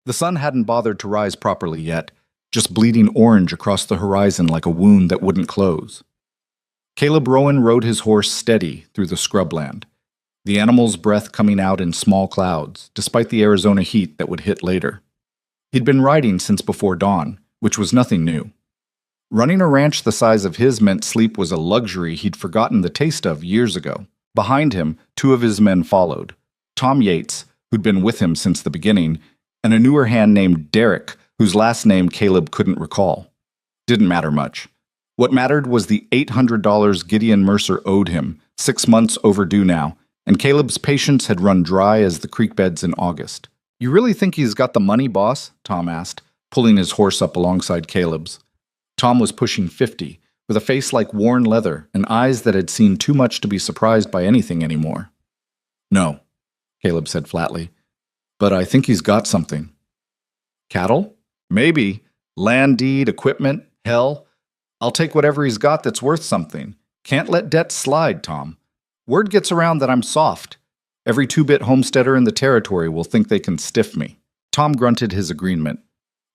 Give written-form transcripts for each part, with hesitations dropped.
The sun hadn't bothered to rise properly yet, just bleeding orange across the horizon like a wound that wouldn't close. Caleb Rowan rode his horse steady through the scrubland, the animal's breath coming out in small clouds, despite the Arizona heat that would hit later. He'd been riding since before dawn, which was nothing new. Running a ranch the size of his meant sleep was a luxury he'd forgotten the taste of years ago. Behind him, two of his men followed. Tom Yates, who'd been with him since the beginning, and a newer hand named Derek, whose last name Caleb couldn't recall. Didn't matter much. What mattered was the $800 Gideon Mercer owed him, 6 months overdue now, and Caleb's patience had run dry as the creek beds in August. "You really think he's got the money, boss?" Tom asked, pulling his horse up alongside Caleb's. Tom was pushing 50, with a face like worn leather and eyes that had seen too much to be surprised by anything anymore. "No," Caleb said flatly, "but I think he's got something." "Cattle? Maybe. Land deed, equipment, hell. I'll take whatever he's got that's worth something. Can't let debts slide, Tom. Word gets around that I'm soft. Every two-bit homesteader in the territory will think they can stiff me." Tom grunted his agreement.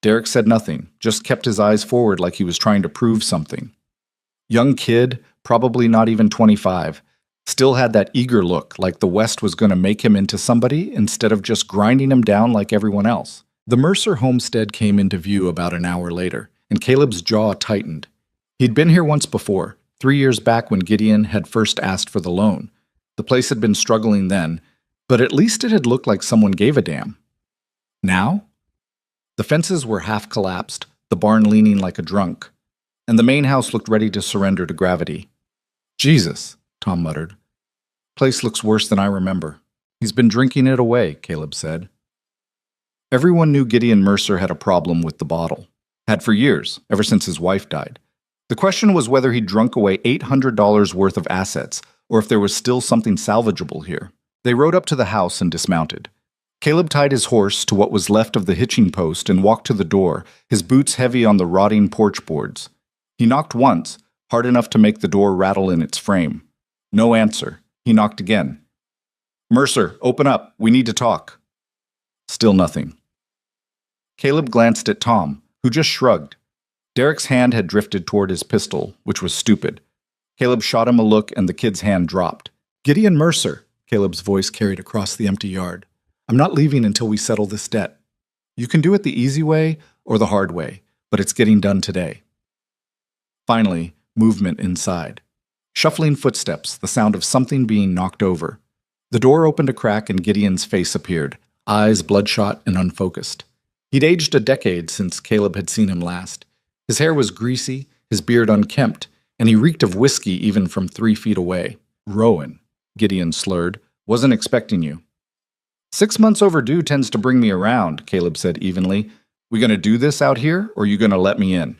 Derek said nothing, just kept his eyes forward like he was trying to prove something. Young kid, probably not even 25, still had that eager look like the West was going to make him into somebody instead of just grinding him down like everyone else. The Mercer homestead came into view about an hour later, and Caleb's jaw tightened. He'd been here once before, 3 years back when Gideon had first asked for the loan. The place had been struggling then, but at least it had looked like someone gave a damn. Now? The fences were half collapsed, the barn leaning like a drunk, and the main house looked ready to surrender to gravity. "Jesus," Tom muttered. "Place looks worse than I remember." "He's been drinking it away," Caleb said. Everyone knew Gideon Mercer had a problem with the bottle. Had for years, ever since his wife died. The question was whether he'd drunk away $800 worth of assets, or if there was still something salvageable here. They rode up to the house and dismounted. Caleb tied his horse to what was left of the hitching post and walked to the door, his boots heavy on the rotting porch boards. He knocked once, hard enough to make the door rattle in its frame. No answer. He knocked again. "Mercer, open up. We need to talk." Still nothing. Caleb glanced at Tom, who just shrugged. Derek's hand had drifted toward his pistol, which was stupid. Caleb shot him a look and the kid's hand dropped. "Gideon Mercer," Caleb's voice carried across the empty yard. "I'm not leaving until we settle this debt. You can do it the easy way or the hard way, but it's getting done today." Finally, movement inside. Shuffling footsteps, the sound of something being knocked over. The door opened a crack and Gideon's face appeared, eyes bloodshot and unfocused. He'd aged a decade since Caleb had seen him last. His hair was greasy, his beard unkempt, and he reeked of whiskey even from 3 feet away. "Rowan," Gideon slurred, "wasn't expecting you." "6 months overdue tends to bring me around," Caleb said evenly. "We gonna do this out here, or you gonna let me in?"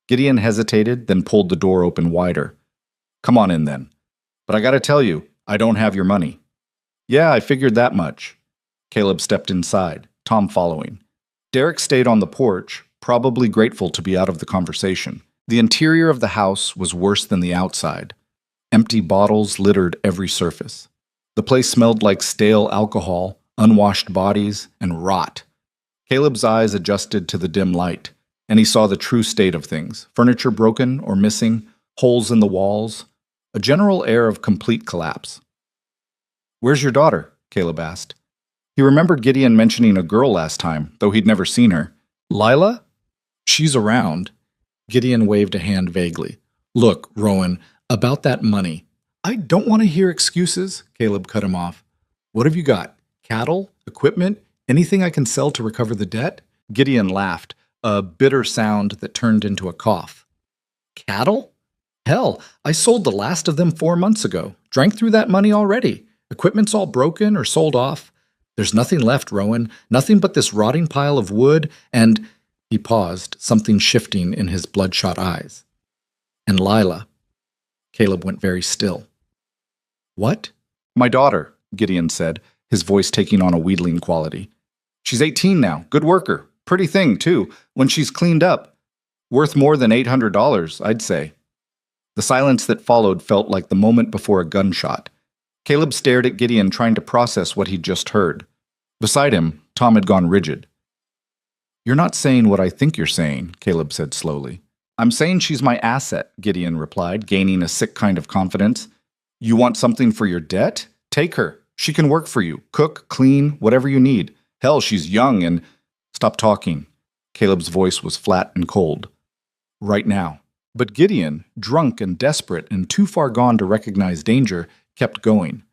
Gideon hesitated, then pulled the door open wider. "Come on in, then. But I gotta tell you, I don't have your money." "Yeah, I figured that much." Caleb stepped inside, Tom following. Derek stayed on the porch, probably grateful to be out of the conversation. The interior of the house was worse than the outside. Empty bottles littered every surface. The place smelled like stale alcohol, unwashed bodies, and rot. Caleb's eyes adjusted to the dim light, and he saw the true state of things. Furniture broken or missing, holes in the walls, a general air of complete collapse. "Where's your daughter?" Caleb asked. He remembered Gideon mentioning a girl last time, though he'd never seen her. "Lila?" "She's around." Gideon waved a hand vaguely. "Look, Rowan, about that money." "I don't want to hear excuses," Caleb cut him off. "What have you got? Cattle? Equipment? Anything I can sell to recover the debt?" Gideon laughed, a bitter sound that turned into a cough. "Cattle? Hell, I sold the last of them 4 months ago. Drank through that money already. Equipment's all broken or sold off. There's nothing left, Rowan. Nothing but this rotting pile of wood and—" He paused, something shifting in his bloodshot eyes. "And Lila." Caleb went very still. "What?" "My daughter," Gideon said, his voice taking on a wheedling quality. "She's 18 now. Good worker. Pretty thing, too, when she's cleaned up. Worth more than $800, I'd say." The silence that followed felt like the moment before a gunshot. Caleb stared at Gideon, trying to process what he'd just heard. Beside him, Tom had gone rigid. You're not saying what I think you're saying, Caleb said slowly. I'm saying she's my asset, Gideon replied, gaining a sick kind of confidence. You want something for your debt? Take her. She can work for you. Cook, clean, whatever you need. Hell, she's young and... Stop talking. Caleb's voice was flat and cold. Right now. But Gideon, drunk and desperate and too far gone to recognize danger, kept going.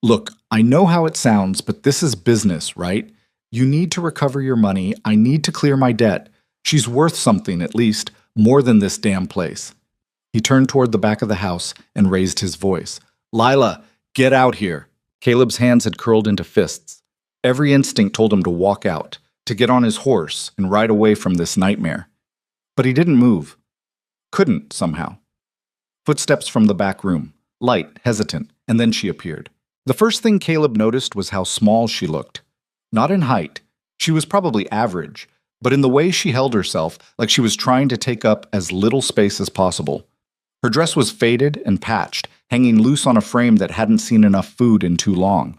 Look, I know how it sounds, but this is business, right? You need to recover your money. I need to clear my debt. She's worth something, at least, more than this damn place. He turned toward the back of the house and raised his voice. Lila, get out here. Caleb's hands had curled into fists. Every instinct told him to walk out, to get on his horse and ride away from this nightmare. But he didn't move. Couldn't, somehow. Footsteps from the back room, light, hesitant, and then she appeared. The first thing Caleb noticed was how small she looked. Not in height. She was probably average, but in the way she held herself, like she was trying to take up as little space as possible. Her dress was faded and patched, hanging loose on a frame that hadn't seen enough food in too long.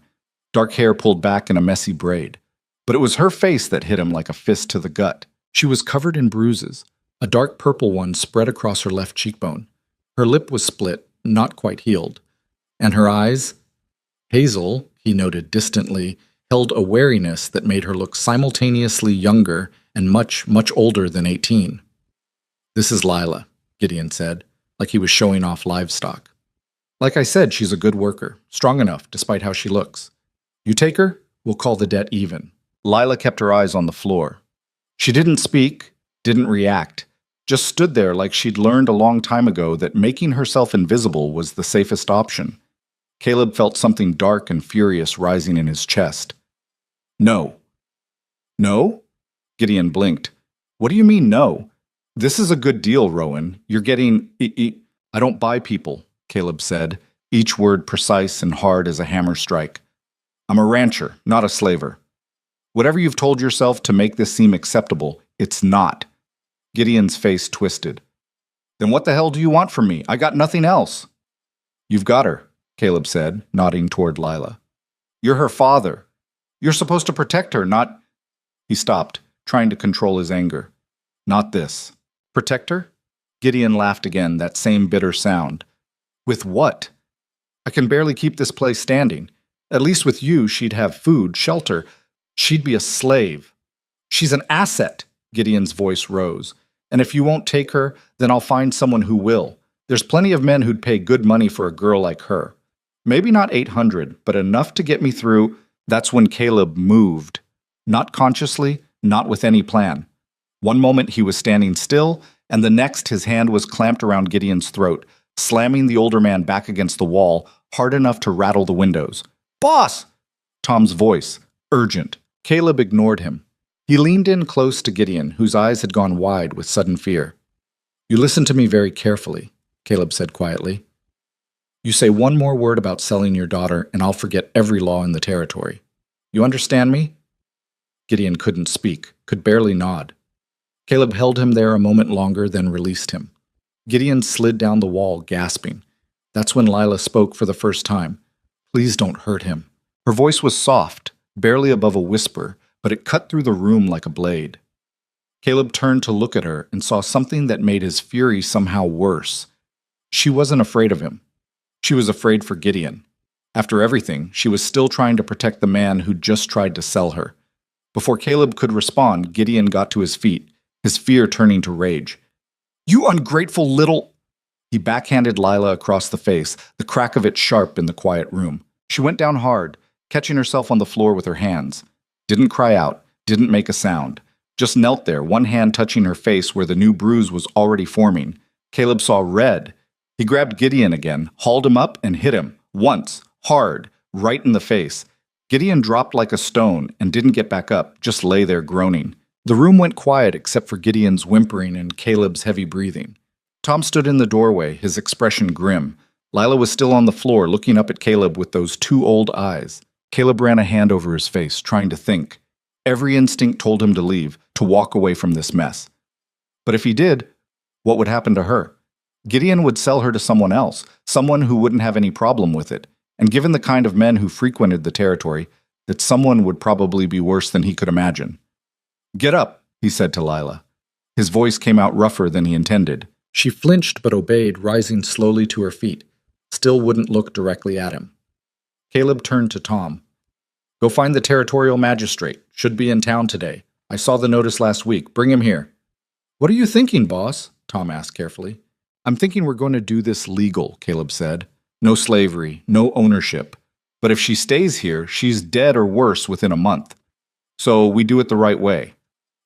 Dark hair pulled back in a messy braid. But it was her face that hit him like a fist to the gut. She was covered in bruises. A dark purple one spread across her left cheekbone. Her lip was split, not quite healed. And her eyes... Hazel, he noted distantly, held a wariness that made her look simultaneously younger and much, much older than 18. This is Lila, Gideon said, like he was showing off livestock. Like I said, she's a good worker, strong enough despite how she looks. You take her, we'll call the debt even. Lila kept her eyes on the floor. She didn't speak, didn't react, just stood there like she'd learned a long time ago that making herself invisible was the safest option. Caleb felt something dark and furious rising in his chest. No. No? Gideon blinked. What do you mean no? This is a good deal, Rowan. You're getting... I don't buy people, Caleb said, each word precise and hard as a hammer strike. I'm a rancher, not a slaver. Whatever you've told yourself to make this seem acceptable, it's not. Gideon's face twisted. Then what the hell do you want from me? I got nothing else. You've got her, Caleb said, nodding toward Lila. You're her father. You're supposed to protect her, not... He stopped, trying to control his anger. Not this. Protect her? Gideon laughed again, that same bitter sound. With what? I can barely keep this place standing. At least with you, she'd have food, shelter. She'd be a slave. She's an asset, Gideon's voice rose. And if you won't take her, then I'll find someone who will. There's plenty of men who'd pay good money for a girl like her. Maybe not 800, but enough to get me through. That's when Caleb moved. Not consciously, not with any plan. One moment he was standing still, and the next his hand was clamped around Gideon's throat, slamming the older man back against the wall, hard enough to rattle the windows. Boss! Tom's voice, urgent. Caleb ignored him. He leaned in close to Gideon, whose eyes had gone wide with sudden fear. You listen to me very carefully, Caleb said quietly. You say one more word about selling your daughter, and I'll forget every law in the territory. You understand me? Gideon couldn't speak, could barely nod. Caleb held him there a moment longer, then released him. Gideon slid down the wall, gasping. That's when Lila spoke for the first time. Please don't hurt him. Her voice was soft, barely above a whisper, but it cut through the room like a blade. Caleb turned to look at her and saw something that made his fury somehow worse. She wasn't afraid of him. She was afraid for Gideon. After everything, she was still trying to protect the man who'd just tried to sell her. Before Caleb could respond, Gideon got to his feet, his fear turning to rage. You ungrateful little... He backhanded Lila across the face, the crack of it sharp in the quiet room. She went down hard, catching herself on the floor with her hands. Didn't cry out, didn't make a sound. Just knelt there, one hand touching her face where the new bruise was already forming. Caleb saw red. He grabbed Gideon again, hauled him up, and hit him. Once, hard, right in the face. Gideon dropped like a stone and didn't get back up, just lay there groaning. The room went quiet except for Gideon's whimpering and Caleb's heavy breathing. Tom stood in the doorway, his expression grim. Lila was still on the floor, looking up at Caleb with those two old eyes. Caleb ran a hand over his face, trying to think. Every instinct told him to leave, to walk away from this mess. But if he did, what would happen to her? Gideon would sell her to someone else, someone who wouldn't have any problem with it. And given the kind of men who frequented the territory, that someone would probably be worse than he could imagine. Get up, he said to Lila. His voice came out rougher than he intended. She flinched but obeyed, rising slowly to her feet. Still wouldn't look directly at him. Caleb turned to Tom. Go find the territorial magistrate. Should be in town today. I saw the notice last week. Bring him here. What are you thinking, boss? Tom asked carefully. I'm thinking we're going to do this legal, Caleb said. No slavery, no ownership. But if she stays here, she's dead or worse within a month. So we do it the right way.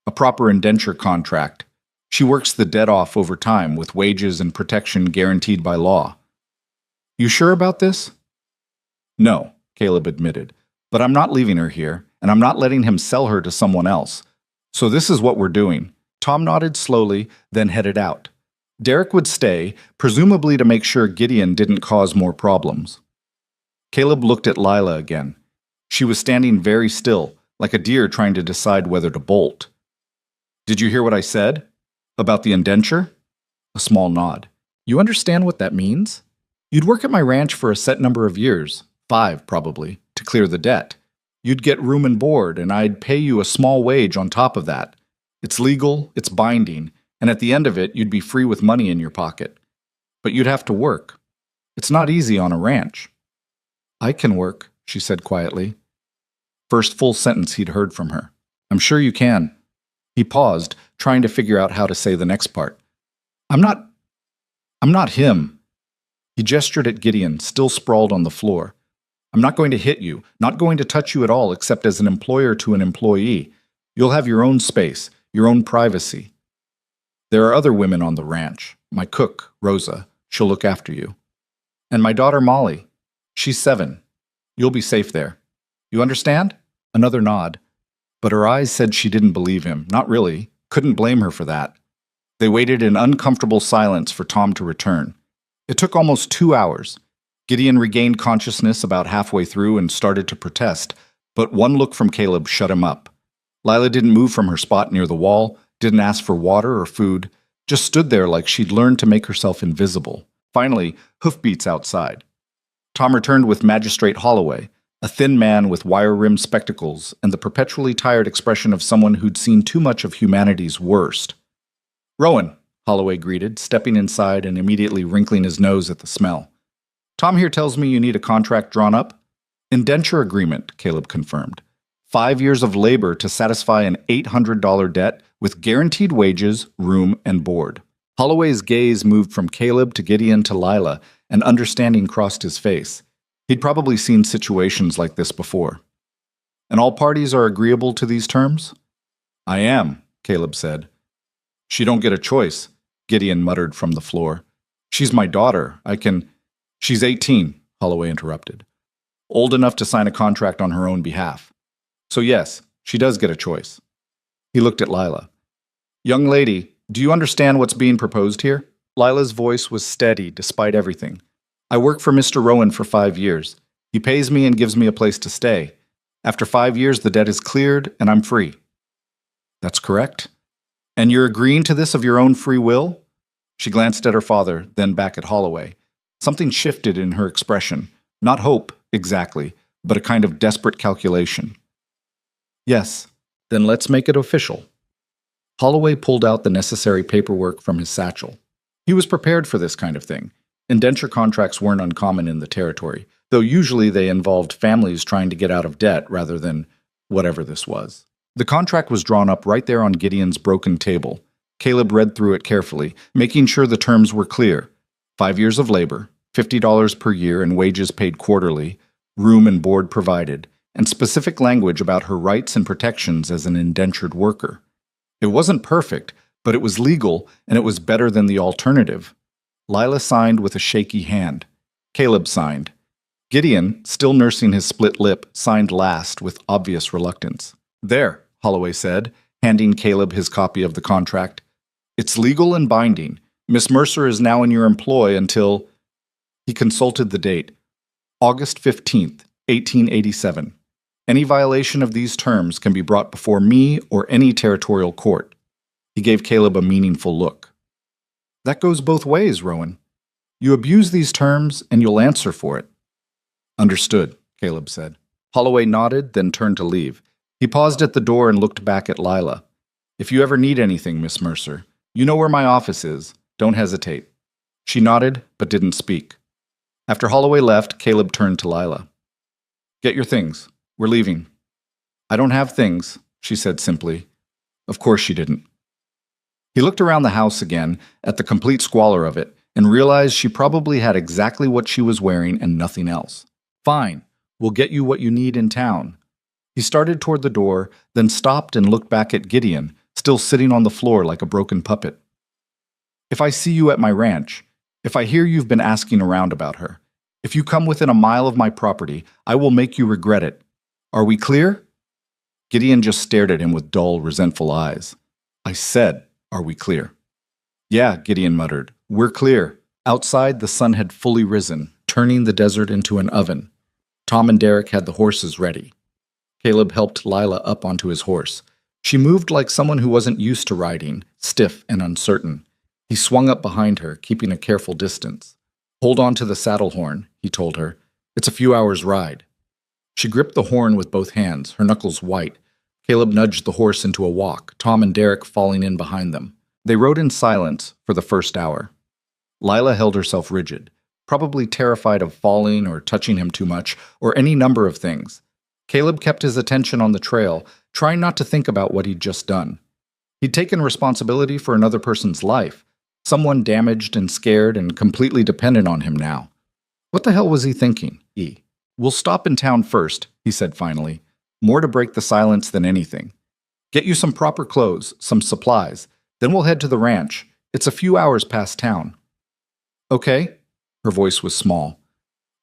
A proper indenture contract. She works the debt off over time with wages and protection guaranteed by law. You sure about this? No, Caleb admitted. But I'm not leaving her here, and I'm not letting him sell her to someone else. So this is what we're doing. Tom nodded slowly, then headed out. Derek would stay, presumably to make sure Gideon didn't cause more problems. Caleb looked at Lila again. She was standing very still, like a deer trying to decide whether to bolt. Did you hear what I said? About the indenture? A small nod. You understand what that means? You'd work at my ranch for a set number of years, 5 probably, to clear the debt. You'd get room and board, and I'd pay you a small wage on top of that. It's legal, it's binding, and at the end of it, you'd be free with money in your pocket. But you'd have to work. It's not easy on a ranch. I can work, she said quietly. First full sentence he'd heard from her. I'm sure you can. He paused, trying to figure out how to say the next part. I'm not him. He gestured at Gideon, still sprawled on the floor. I'm not going to hit you, not going to touch you at all except as an employer to an employee. You'll have your own space, your own privacy. There are other women on the ranch. My cook, Rosa, she'll look after you. And my daughter, Molly. She's 7. You'll be safe there. You understand? Another nod. But her eyes said she didn't believe him. Not really. Couldn't blame her for that. They waited in uncomfortable silence for Tom to return. It took almost 2 hours. Gideon regained consciousness about halfway through and started to protest, but one look from Caleb shut him up. Lila didn't move from her spot near the wall, didn't ask for water or food, just stood there like she'd learned to make herself invisible. Finally, hoofbeats outside. Tom returned with Magistrate Holloway, a thin man with wire-rimmed spectacles and the perpetually tired expression of someone who'd seen too much of humanity's worst. Rowan, Holloway greeted, stepping inside and immediately wrinkling his nose at the smell. Tom here tells me you need a contract drawn up? Indenture agreement, Caleb confirmed. 5 years of labor to satisfy an $800 debt with guaranteed wages, room, and board. Holloway's gaze moved from Caleb to Gideon to Lila, and understanding crossed his face. He'd probably seen situations like this before. And all parties are agreeable to these terms? I am, Caleb said. She don't get a choice, Gideon muttered from the floor. She's my daughter. She's 18, Holloway interrupted. Old enough to sign a contract on her own behalf. So yes, she does get a choice. He looked at Lila. Young lady, do you understand what's being proposed here? Lila's voice was steady despite everything. I work for Mr. Rowan for 5 years. He pays me and gives me a place to stay. After 5 years, the debt is cleared and I'm free. That's correct. And you're agreeing to this of your own free will? She glanced at her father, then back at Holloway. Something shifted in her expression. Not hope, exactly, but a kind of desperate calculation. Yes, then let's make it official. Holloway pulled out the necessary paperwork from his satchel. He was prepared for this kind of thing. Indenture contracts weren't uncommon in the territory, though usually they involved families trying to get out of debt rather than whatever this was. The contract was drawn up right there on Gideon's broken table. Caleb read through it carefully, making sure the terms were clear. 5 years of labor, $50 per year and wages paid quarterly, room and board provided, and specific language about her rights and protections as an indentured worker. It wasn't perfect, but it was legal, and it was better than the alternative. Lila signed with a shaky hand. Caleb signed. Gideon, still nursing his split lip, signed last with obvious reluctance. There, Holloway said, handing Caleb his copy of the contract. It's legal and binding. Miss Mercer is now in your employ until... He consulted the date. August 15th, 1887. Any violation of these terms can be brought before me or any territorial court. He gave Caleb a meaningful look. That goes both ways, Rowan. You abuse these terms and you'll answer for it. Understood, Caleb said. Holloway nodded, then turned to leave. He paused at the door and looked back at Lila. If you ever need anything, Miss Mercer, you know where my office is. Don't hesitate." She nodded, but didn't speak. After Holloway left, Caleb turned to Lila. "Get your things. We're leaving." "I don't have things," she said simply. Of course she didn't. He looked around the house again, at the complete squalor of it, and realized she probably had exactly what she was wearing and nothing else. "Fine, we'll get you what you need in town." He started toward the door, then stopped and looked back at Gideon, still sitting on the floor like a broken puppet. "If I see you at my ranch, if I hear you've been asking around about her, if you come within a mile of my property, I will make you regret it. Are we clear?" Gideon just stared at him with dull, resentful eyes. "I said, are we clear?" "Yeah," Gideon muttered. "We're clear." Outside, the sun had fully risen, turning the desert into an oven. Tom and Derek had the horses ready. Caleb helped Lila up onto his horse. She moved like someone who wasn't used to riding, stiff and uncertain. He swung up behind her, keeping a careful distance. "Hold on to the saddle horn," he told her. "It's a few hours' ride." She gripped the horn with both hands, her knuckles white. Caleb nudged the horse into a walk, Tom and Derek falling in behind them. They rode in silence for the first hour. Lila held herself rigid, probably terrified of falling or touching him too much, or any number of things. Caleb kept his attention on the trail, trying not to think about what he'd just done. He'd taken responsibility for another person's life, someone damaged and scared and completely dependent on him now. What the hell was he thinking? "We'll stop in town first," he said finally, more to break the silence than anything. "Get you some proper clothes, some supplies, then we'll head to the ranch. It's a few hours past town." "Okay." Her voice was small.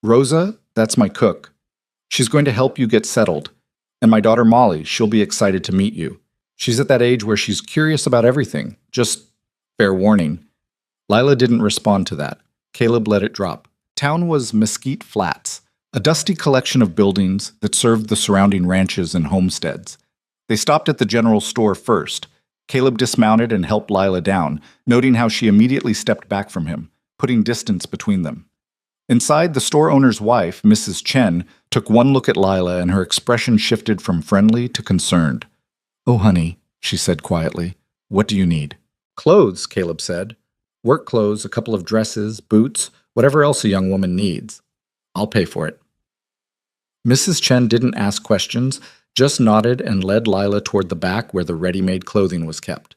"Rosa, that's my cook. She's going to help you get settled. And my daughter Molly, she'll be excited to meet you. She's at that age where she's curious about everything. Just fair warning." Lila didn't respond to that. Caleb let it drop. Town was Mesquite Flats, a dusty collection of buildings that served the surrounding ranches and homesteads. They stopped at the general store first. Caleb dismounted and helped Lila down, noting how she immediately stepped back from him, putting distance between them. Inside, the store owner's wife, Mrs. Chen, took one look at Lila and her expression shifted from friendly to concerned. "Oh, honey," she said quietly, "what do you need?" "Clothes," Caleb said. "Work clothes, a couple of dresses, boots, whatever else a young woman needs. I'll pay for it." Mrs. Chen didn't ask questions, just nodded and led Lila toward the back where the ready-made clothing was kept.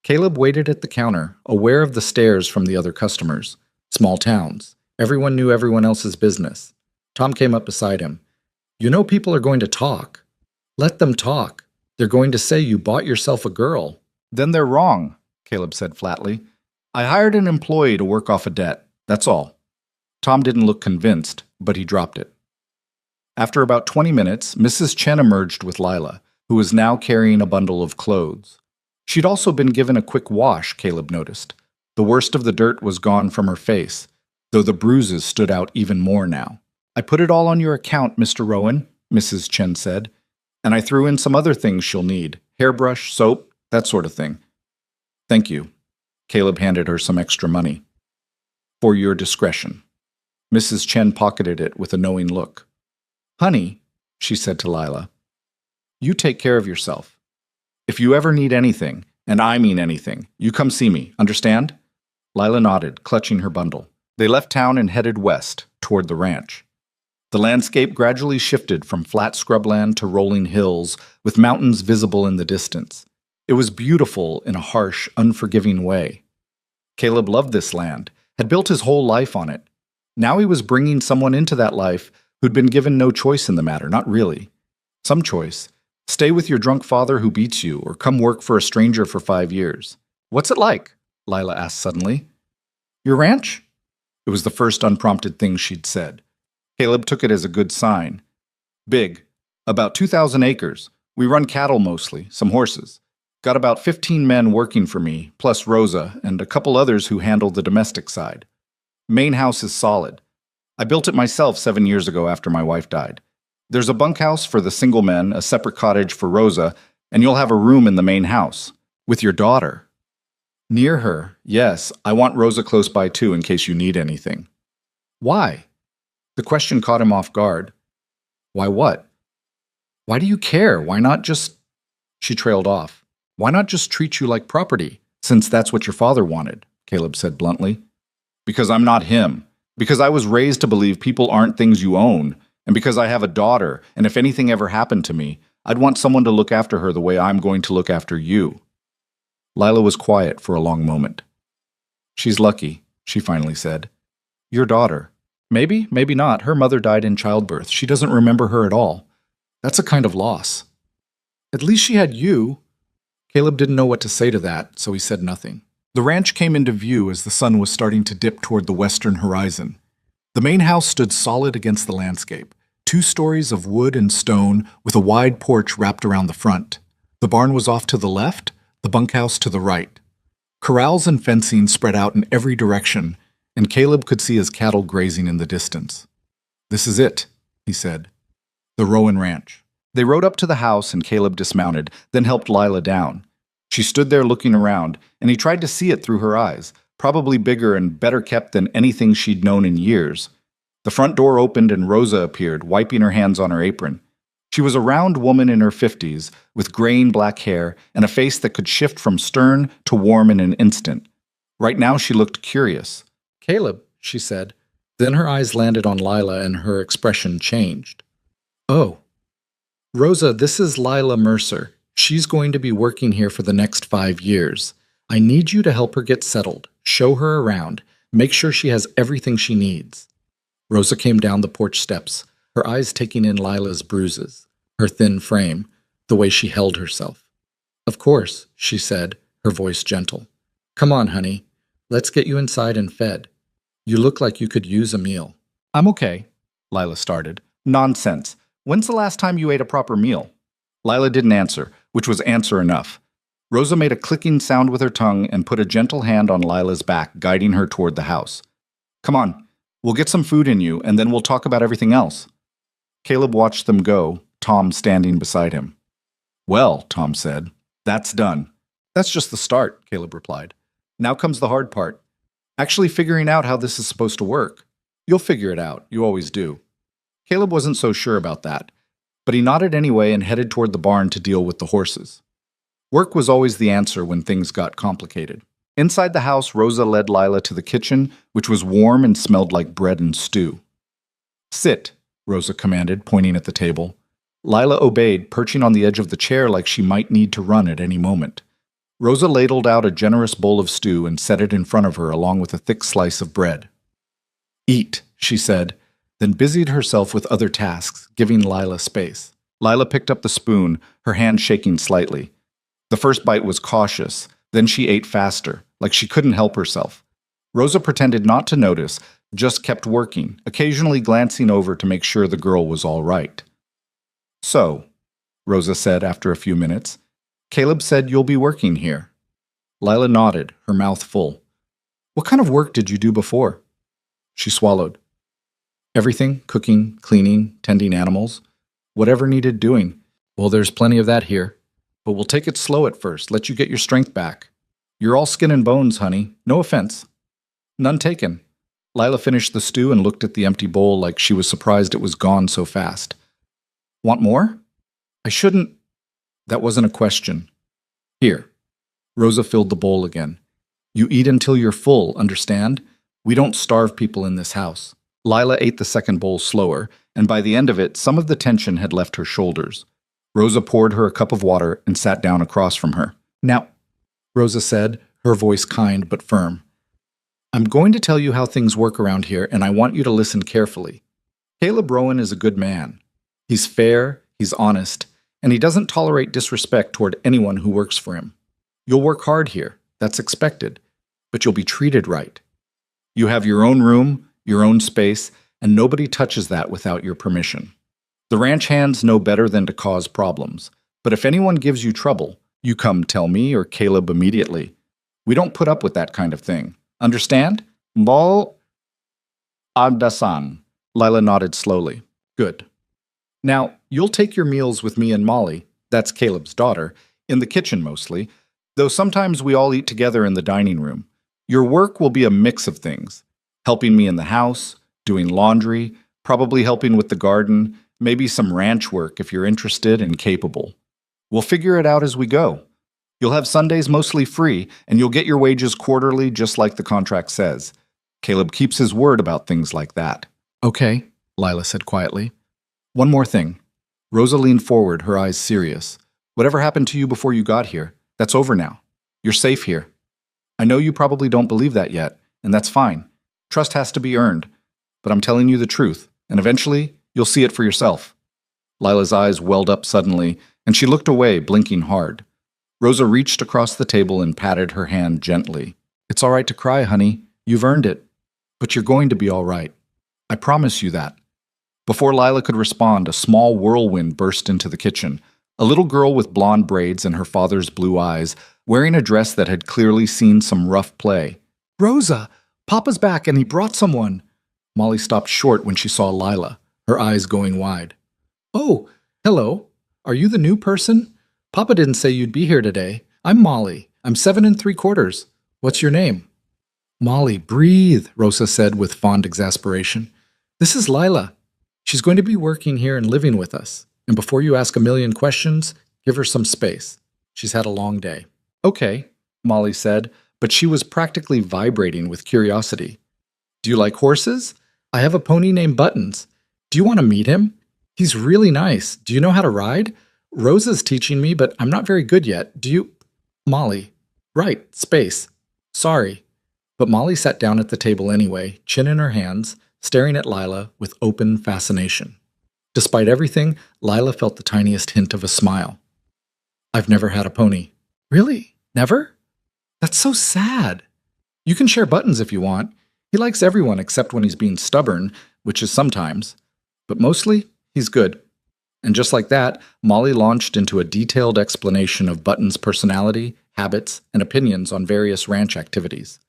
Caleb waited at the counter, aware of the stares from the other customers. Small towns. Everyone knew everyone else's business. Tom came up beside him. "You know people are going to talk. Let them talk. They're going to say you bought yourself a girl." "Then they're wrong," Caleb said flatly. "I hired an employee to work off a debt. That's all." Tom didn't look convinced, but he dropped it. After about 20 minutes, Mrs. Chen emerged with Lila, who was now carrying a bundle of clothes. She'd also been given a quick wash, Caleb noticed. The worst of the dirt was gone from her face, though the bruises stood out even more now. "I put it all on your account, Mr. Rowan," Mrs. Chen said, "and I threw in some other things she'll need, hairbrush, soap, that sort of thing." "Thank you." Caleb handed her some extra money. "For your discretion." Mrs. Chen pocketed it with a knowing look. "Honey," she said to Lila, "you take care of yourself. If you ever need anything, and I mean anything, you come see me, understand?" Lila nodded, clutching her bundle. They left town and headed west, toward the ranch. The landscape gradually shifted from flat scrubland to rolling hills, with mountains visible in the distance. It was beautiful in a harsh, unforgiving way. Caleb loved this land, had built his whole life on it. Now he was bringing someone into that life who'd been given no choice in the matter, not really. Some choice. Stay with your drunk father who beats you, or come work for a stranger for 5 years. "What's it like?" Lila asked suddenly. "Your ranch?" It was the first unprompted thing she'd said. Caleb took it as a good sign. "Big. About 2,000 acres. We run cattle mostly, some horses. Got about 15 men working for me, plus Rosa, and a couple others who handle the domestic side. Main house is solid. I built it myself 7 years ago after my wife died. There's a bunkhouse for the single men, a separate cottage for Rosa, and you'll have a room in the main house. With your daughter." "Near her, yes. I want Rosa close by too in case you need anything." "Why?" The question caught him off guard. "Why what?" "Why do you care? Why not just—" She trailed off. Why not just treat you like property, since that's what your father wanted? Caleb said bluntly. Because I'm not him. Because I was raised to believe people aren't things you own. And because I have a daughter, and if anything ever happened to me, I'd want someone to look after her the way I'm going to look after you. Lila was quiet for a long moment. She's lucky, she finally said. Your daughter. Maybe, maybe not. Her mother died in childbirth. She doesn't remember her at all. That's a kind of loss. At least she had you. Caleb didn't know what to say to that, so he said nothing. The ranch came into view as the sun was starting to dip toward the western horizon. The main house stood solid against the landscape, 2 stories of wood and stone with a wide porch wrapped around the front. The barn was off to the left, the bunkhouse to the right. Corrals and fencing spread out in every direction, and Caleb could see his cattle grazing in the distance. This is it, he said. The Rowan Ranch. They rode up to the house and Caleb dismounted, then helped Lila down. She stood there looking around, and he tried to see it through her eyes, probably bigger and better kept than anything she'd known in years. The front door opened and Rosa appeared, wiping her hands on her apron. She was a round woman in her 50s, with graying black hair and a face that could shift from stern to warm in an instant. Right now she looked curious. Caleb, she said. Then her eyes landed on Lila and her expression changed. Oh. Rosa, this is Lila Mercer. She's going to be working here for the next 5 years. I need you to help her get settled, show her around, make sure she has everything she needs. Rosa came down the porch steps, her eyes taking in Lila's bruises, her thin frame, the way she held herself. Of course, she said, her voice gentle. Come on, honey. Let's get you inside and fed. You look like you could use a meal. I'm okay, Lila started. Nonsense. When's the last time you ate a proper meal? Lila didn't answer, which was answer enough. Rosa made a clicking sound with her tongue and put a gentle hand on Lila's back, guiding her toward the house. Come on, we'll get some food in you, and then we'll talk about everything else. Caleb watched them go, Tom standing beside him. Well, Tom said, that's done. That's just the start, Caleb replied. Now comes the hard part. Actually figuring out how this is supposed to work. You'll figure it out, you always do. Caleb wasn't so sure about that, but he nodded anyway and headed toward the barn to deal with the horses. Work was always the answer when things got complicated. Inside the house, Rosa led Lila to the kitchen, which was warm and smelled like bread and stew. Sit, Rosa commanded, pointing at the table. Lila obeyed, perching on the edge of the chair like she might need to run at any moment. Rosa ladled out a generous bowl of stew and set it in front of her along with a thick slice of bread. Eat, she said, then busied herself with other tasks, giving Lila space. Lila picked up the spoon, her hand shaking slightly. The first bite was cautious, then she ate faster, like she couldn't help herself. Rosa pretended not to notice, just kept working, occasionally glancing over to make sure the girl was all right. So, Rosa said after a few minutes, Caleb said you'll be working here. Lila nodded, her mouth full. What kind of work did you do before? She swallowed. Everything, cooking, cleaning, tending animals, whatever needed doing. Well, there's plenty of that here. But we'll take it slow at first, let you get your strength back. You're all skin and bones, honey. No offense. None taken. Lila finished the stew and looked at the empty bowl like she was surprised it was gone so fast. Want more? I shouldn't. That wasn't a question. Here. Rosa filled the bowl again. You eat until you're full, understand? We don't starve people in this house. Lila ate the second bowl slower, and by the end of it, some of the tension had left her shoulders. Rosa poured her a cup of water and sat down across from her. Now, Rosa said, her voice kind but firm, I'm going to tell you how things work around here, and I want you to listen carefully. Caleb Rowan is a good man. He's fair, he's honest, and he doesn't tolerate disrespect toward anyone who works for him. You'll work hard here, that's expected, but you'll be treated right. You have your own room, your own space, and nobody touches that without your permission. The ranch hands know better than to cause problems, but if anyone gives you trouble, you come tell me or Caleb immediately. We don't put up with that kind of thing. Understand? Bal Abdasan. Lila nodded slowly. Good. Now, you'll take your meals with me and Molly, that's Caleb's daughter, in the kitchen mostly, though sometimes we all eat together in the dining room. Your work will be a mix of things. Helping me in the house, doing laundry, probably helping with the garden, maybe some ranch work if you're interested and capable. We'll figure it out as we go. You'll have Sundays mostly free, and you'll get your wages quarterly just like the contract says. Caleb keeps his word about things like that. Okay, Lila said quietly. One more thing. Rosa leaned forward, her eyes serious. Whatever happened to you before you got here, that's over now. You're safe here. I know you probably don't believe that yet, and that's fine. Trust has to be earned. But I'm telling you the truth, and eventually, you'll see it for yourself. Lila's eyes welled up suddenly, and she looked away, blinking hard. Rosa reached across the table and patted her hand gently. It's all right to cry, honey. You've earned it. But you're going to be all right. I promise you that. Before Lila could respond, a small whirlwind burst into the kitchen. A little girl with blonde braids and her father's blue eyes, wearing a dress that had clearly seen some rough play. Rosa, Papa's back and he brought someone. Molly stopped short when she saw Lila, her eyes going wide. Oh, hello. Are you the new person? Papa didn't say you'd be here today. I'm Molly. I'm 7 3/4. What's your name? Molly, breathe, Rosa said with fond exasperation. This is Lila. She's going to be working here and living with us. And before you ask a million questions, give her some space. She's had a long day. Okay, Molly said, but she was practically vibrating with curiosity. Do you like horses? I have a pony named Buttons. Do you want to meet him? He's really nice. Do you know how to ride? Rosa's teaching me, but I'm not very good yet. Do you? Molly. Right, space. Sorry. But Molly sat down at the table anyway, chin in her hands, staring at Lila with open fascination. Despite everything, Lila felt the tiniest hint of a smile. I've never had a pony. Really? Never? That's so sad. You can share Buttons if you want. He likes everyone except when he's being stubborn, which is sometimes. But mostly, he's good. And just like that, Molly launched into a detailed explanation of Button's personality, habits, and opinions on various ranch activities.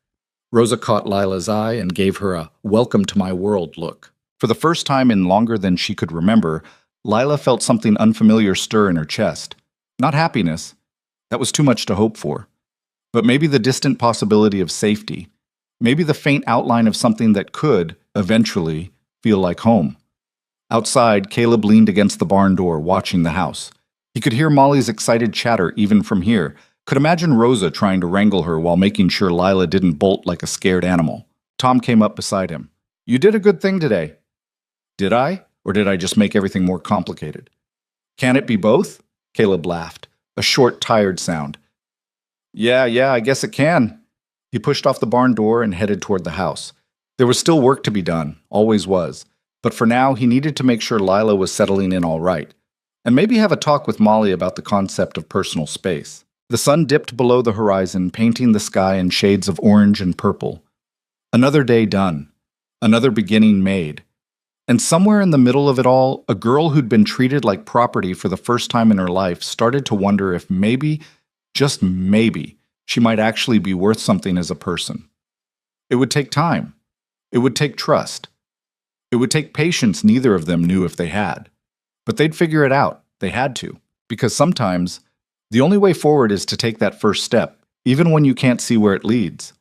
Rosa caught Lila's eye and gave her a welcome to my world look. For the first time in longer than she could remember, Lila felt something unfamiliar stir in her chest. Not happiness. That was too much to hope for. But maybe the distant possibility of safety. Maybe the faint outline of something that could, eventually, feel like home. Outside, Caleb leaned against the barn door, watching the house. He could hear Molly's excited chatter even from here, could imagine Rosa trying to wrangle her while making sure Lila didn't bolt like a scared animal. Tom came up beside him. You did a good thing today. Did I? Or did I just make everything more complicated? Can it be both? Caleb laughed, a short, tired sound. Yeah, I guess it can. He pushed off the barn door and headed toward the house. There was still work to be done, always was. But for now, he needed to make sure Lila was settling in all right. And maybe have a talk with Molly about the concept of personal space. The sun dipped below the horizon, painting the sky in shades of orange and purple. Another day done. Another beginning made. And somewhere in the middle of it all, a girl who'd been treated like property for the first time in her life started to wonder if maybe, just maybe, she might actually be worth something as a person. It would take time. It would take trust. It would take patience neither of them knew if they had. But they'd figure it out. They had to. Because sometimes, the only way forward is to take that first step, even when you can't see where it leads.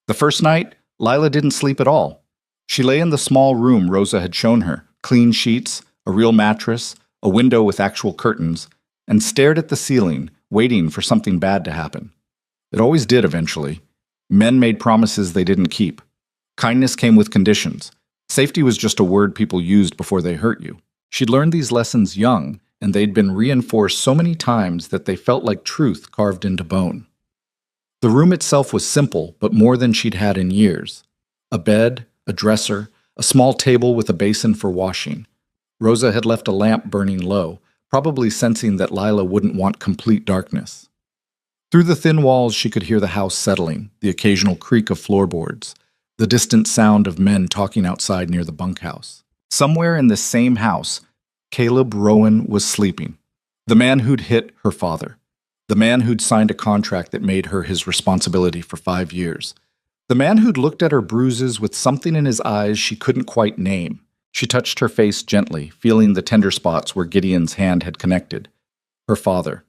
The first night, Lila didn't sleep at all. She lay in the small room Rosa had shown her, clean sheets, a real mattress, a window with actual curtains, and stared at the ceiling, waiting for something bad to happen. It always did eventually. Men made promises they didn't keep. Kindness came with conditions. Safety was just a word people used before they hurt you. She'd learned these lessons young, and they'd been reinforced so many times that they felt like truth carved into bone. The room itself was simple, but more than she'd had in years. A bed, a dresser, a small table with a basin for washing. Rosa had left a lamp burning low, probably sensing that Lila wouldn't want complete darkness. Through the thin walls she could hear the house settling, the occasional creak of floorboards, the distant sound of men talking outside near the bunkhouse. Somewhere in this same house, Caleb Rowan was sleeping. The man who'd hit her father. The man who'd signed a contract that made her his responsibility for 5 years. The man who'd looked at her bruises with something in his eyes she couldn't quite name. She touched her face gently, feeling the tender spots where Gideon's hand had connected. Her father.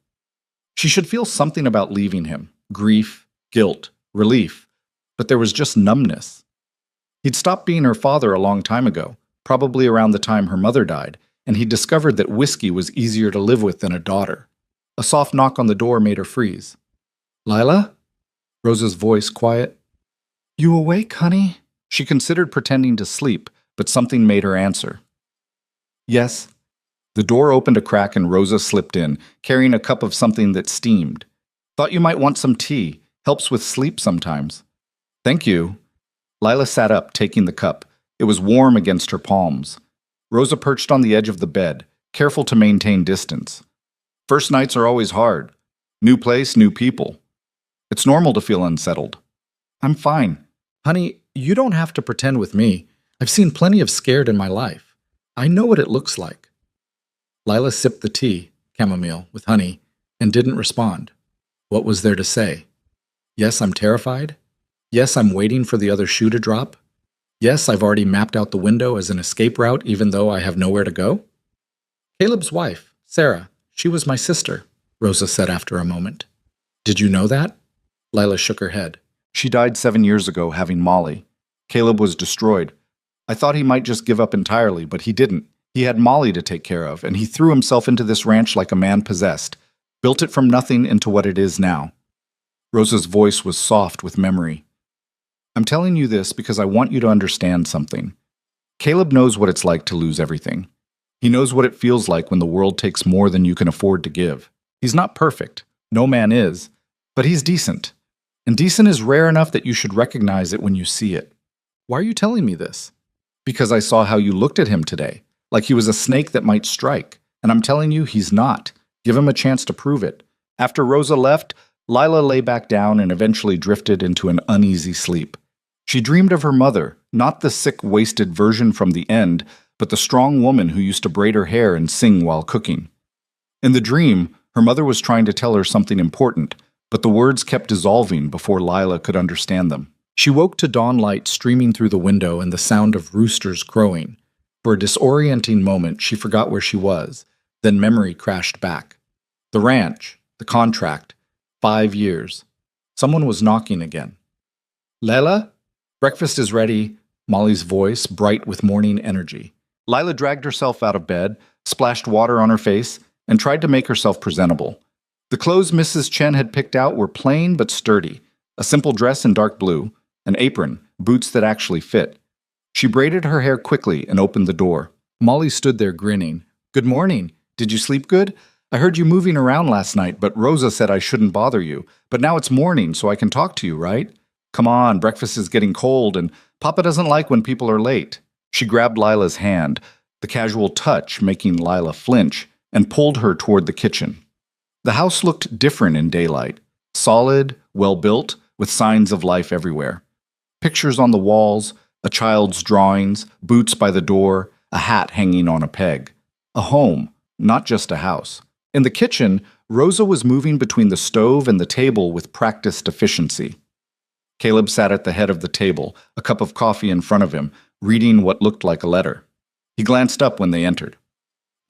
She should feel something about leaving him. Grief, guilt, relief. But there was just numbness. He'd stopped being her father a long time ago, probably around the time her mother died, and he'd discovered that whiskey was easier to live with than a daughter. A soft knock on the door made her freeze. Lila? Rosa's voice quiet. You awake, honey? She considered pretending to sleep, but something made her answer. Yes. The door opened a crack and Rosa slipped in, carrying a cup of something that steamed. Thought you might want some tea. Helps with sleep sometimes. Thank you. Lila sat up, taking the cup. It was warm against her palms. Rosa perched on the edge of the bed, careful to maintain distance. First nights are always hard. New place, new people. It's normal to feel unsettled. I'm fine. Honey, you don't have to pretend with me. I've seen plenty of scared in my life. I know what it looks like. Lila sipped the tea, chamomile, with honey, and didn't respond. What was there to say? Yes, I'm terrified. Yes, I'm waiting for the other shoe to drop. Yes, I've already mapped out the window as an escape route even though I have nowhere to go. Caleb's wife, Sarah, she was my sister, Rosa said after a moment. Did you know that? Lila shook her head. She died 7 years ago having Molly. Caleb was destroyed. I thought he might just give up entirely, but he didn't. He had Molly to take care of, and he threw himself into this ranch like a man possessed, built it from nothing into what it is now. Rosa's voice was soft with memory. I'm telling you this because I want you to understand something. Caleb knows what it's like to lose everything. He knows what it feels like when the world takes more than you can afford to give. He's not perfect. No man is. But he's decent. And decent is rare enough that you should recognize it when you see it. Why are you telling me this? Because I saw how you looked at him today, like he was a snake that might strike. And I'm telling you, he's not. Give him a chance to prove it. After Rosa left, Lila lay back down and eventually drifted into an uneasy sleep. She dreamed of her mother, not the sick, wasted version from the end, but the strong woman who used to braid her hair and sing while cooking. In the dream, her mother was trying to tell her something important, but the words kept dissolving before Lila could understand them. She woke to dawn light streaming through the window and the sound of roosters crowing. For a disorienting moment, she forgot where she was. Then memory crashed back. The ranch, the contract, 5 years. Someone was knocking again. Lila? Breakfast is ready, Molly's voice bright with morning energy. Lila dragged herself out of bed, splashed water on her face, and tried to make herself presentable. The clothes Mrs. Chen had picked out were plain but sturdy. A simple dress in dark blue, an apron, boots that actually fit. She braided her hair quickly and opened the door. Molly stood there grinning. Good morning. Did you sleep good? I heard you moving around last night, but Rosa said I shouldn't bother you. But now it's morning, so I can talk to you, right? Come on, breakfast is getting cold, and Papa doesn't like when people are late. She grabbed Lila's hand, the casual touch making Lila flinch, and pulled her toward the kitchen. The house looked different in daylight. Solid, well-built, with signs of life everywhere. Pictures on the walls, a child's drawings, boots by the door, a hat hanging on a peg. A home, not just a house. In the kitchen, Rosa was moving between the stove and the table with practiced efficiency. Caleb sat at the head of the table, a cup of coffee in front of him, reading what looked like a letter. He glanced up when they entered.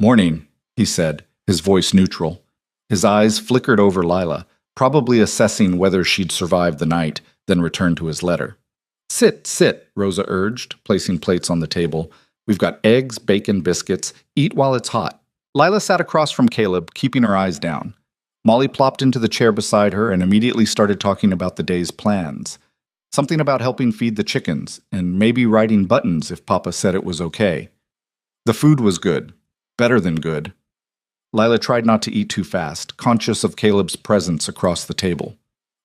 Morning, he said, his voice neutral. His eyes flickered over Lila, probably assessing whether she'd survived the night, then returned to his letter. Sit, sit, Rosa urged, placing plates on the table. We've got eggs, bacon, biscuits. Eat while it's hot. Lila sat across from Caleb, keeping her eyes down. Molly plopped into the chair beside her and immediately started talking about the day's plans. Something about helping feed the chickens, and maybe writing buttons if Papa said it was okay. The food was good. Better than good. Lila tried not to eat too fast, conscious of Caleb's presence across the table.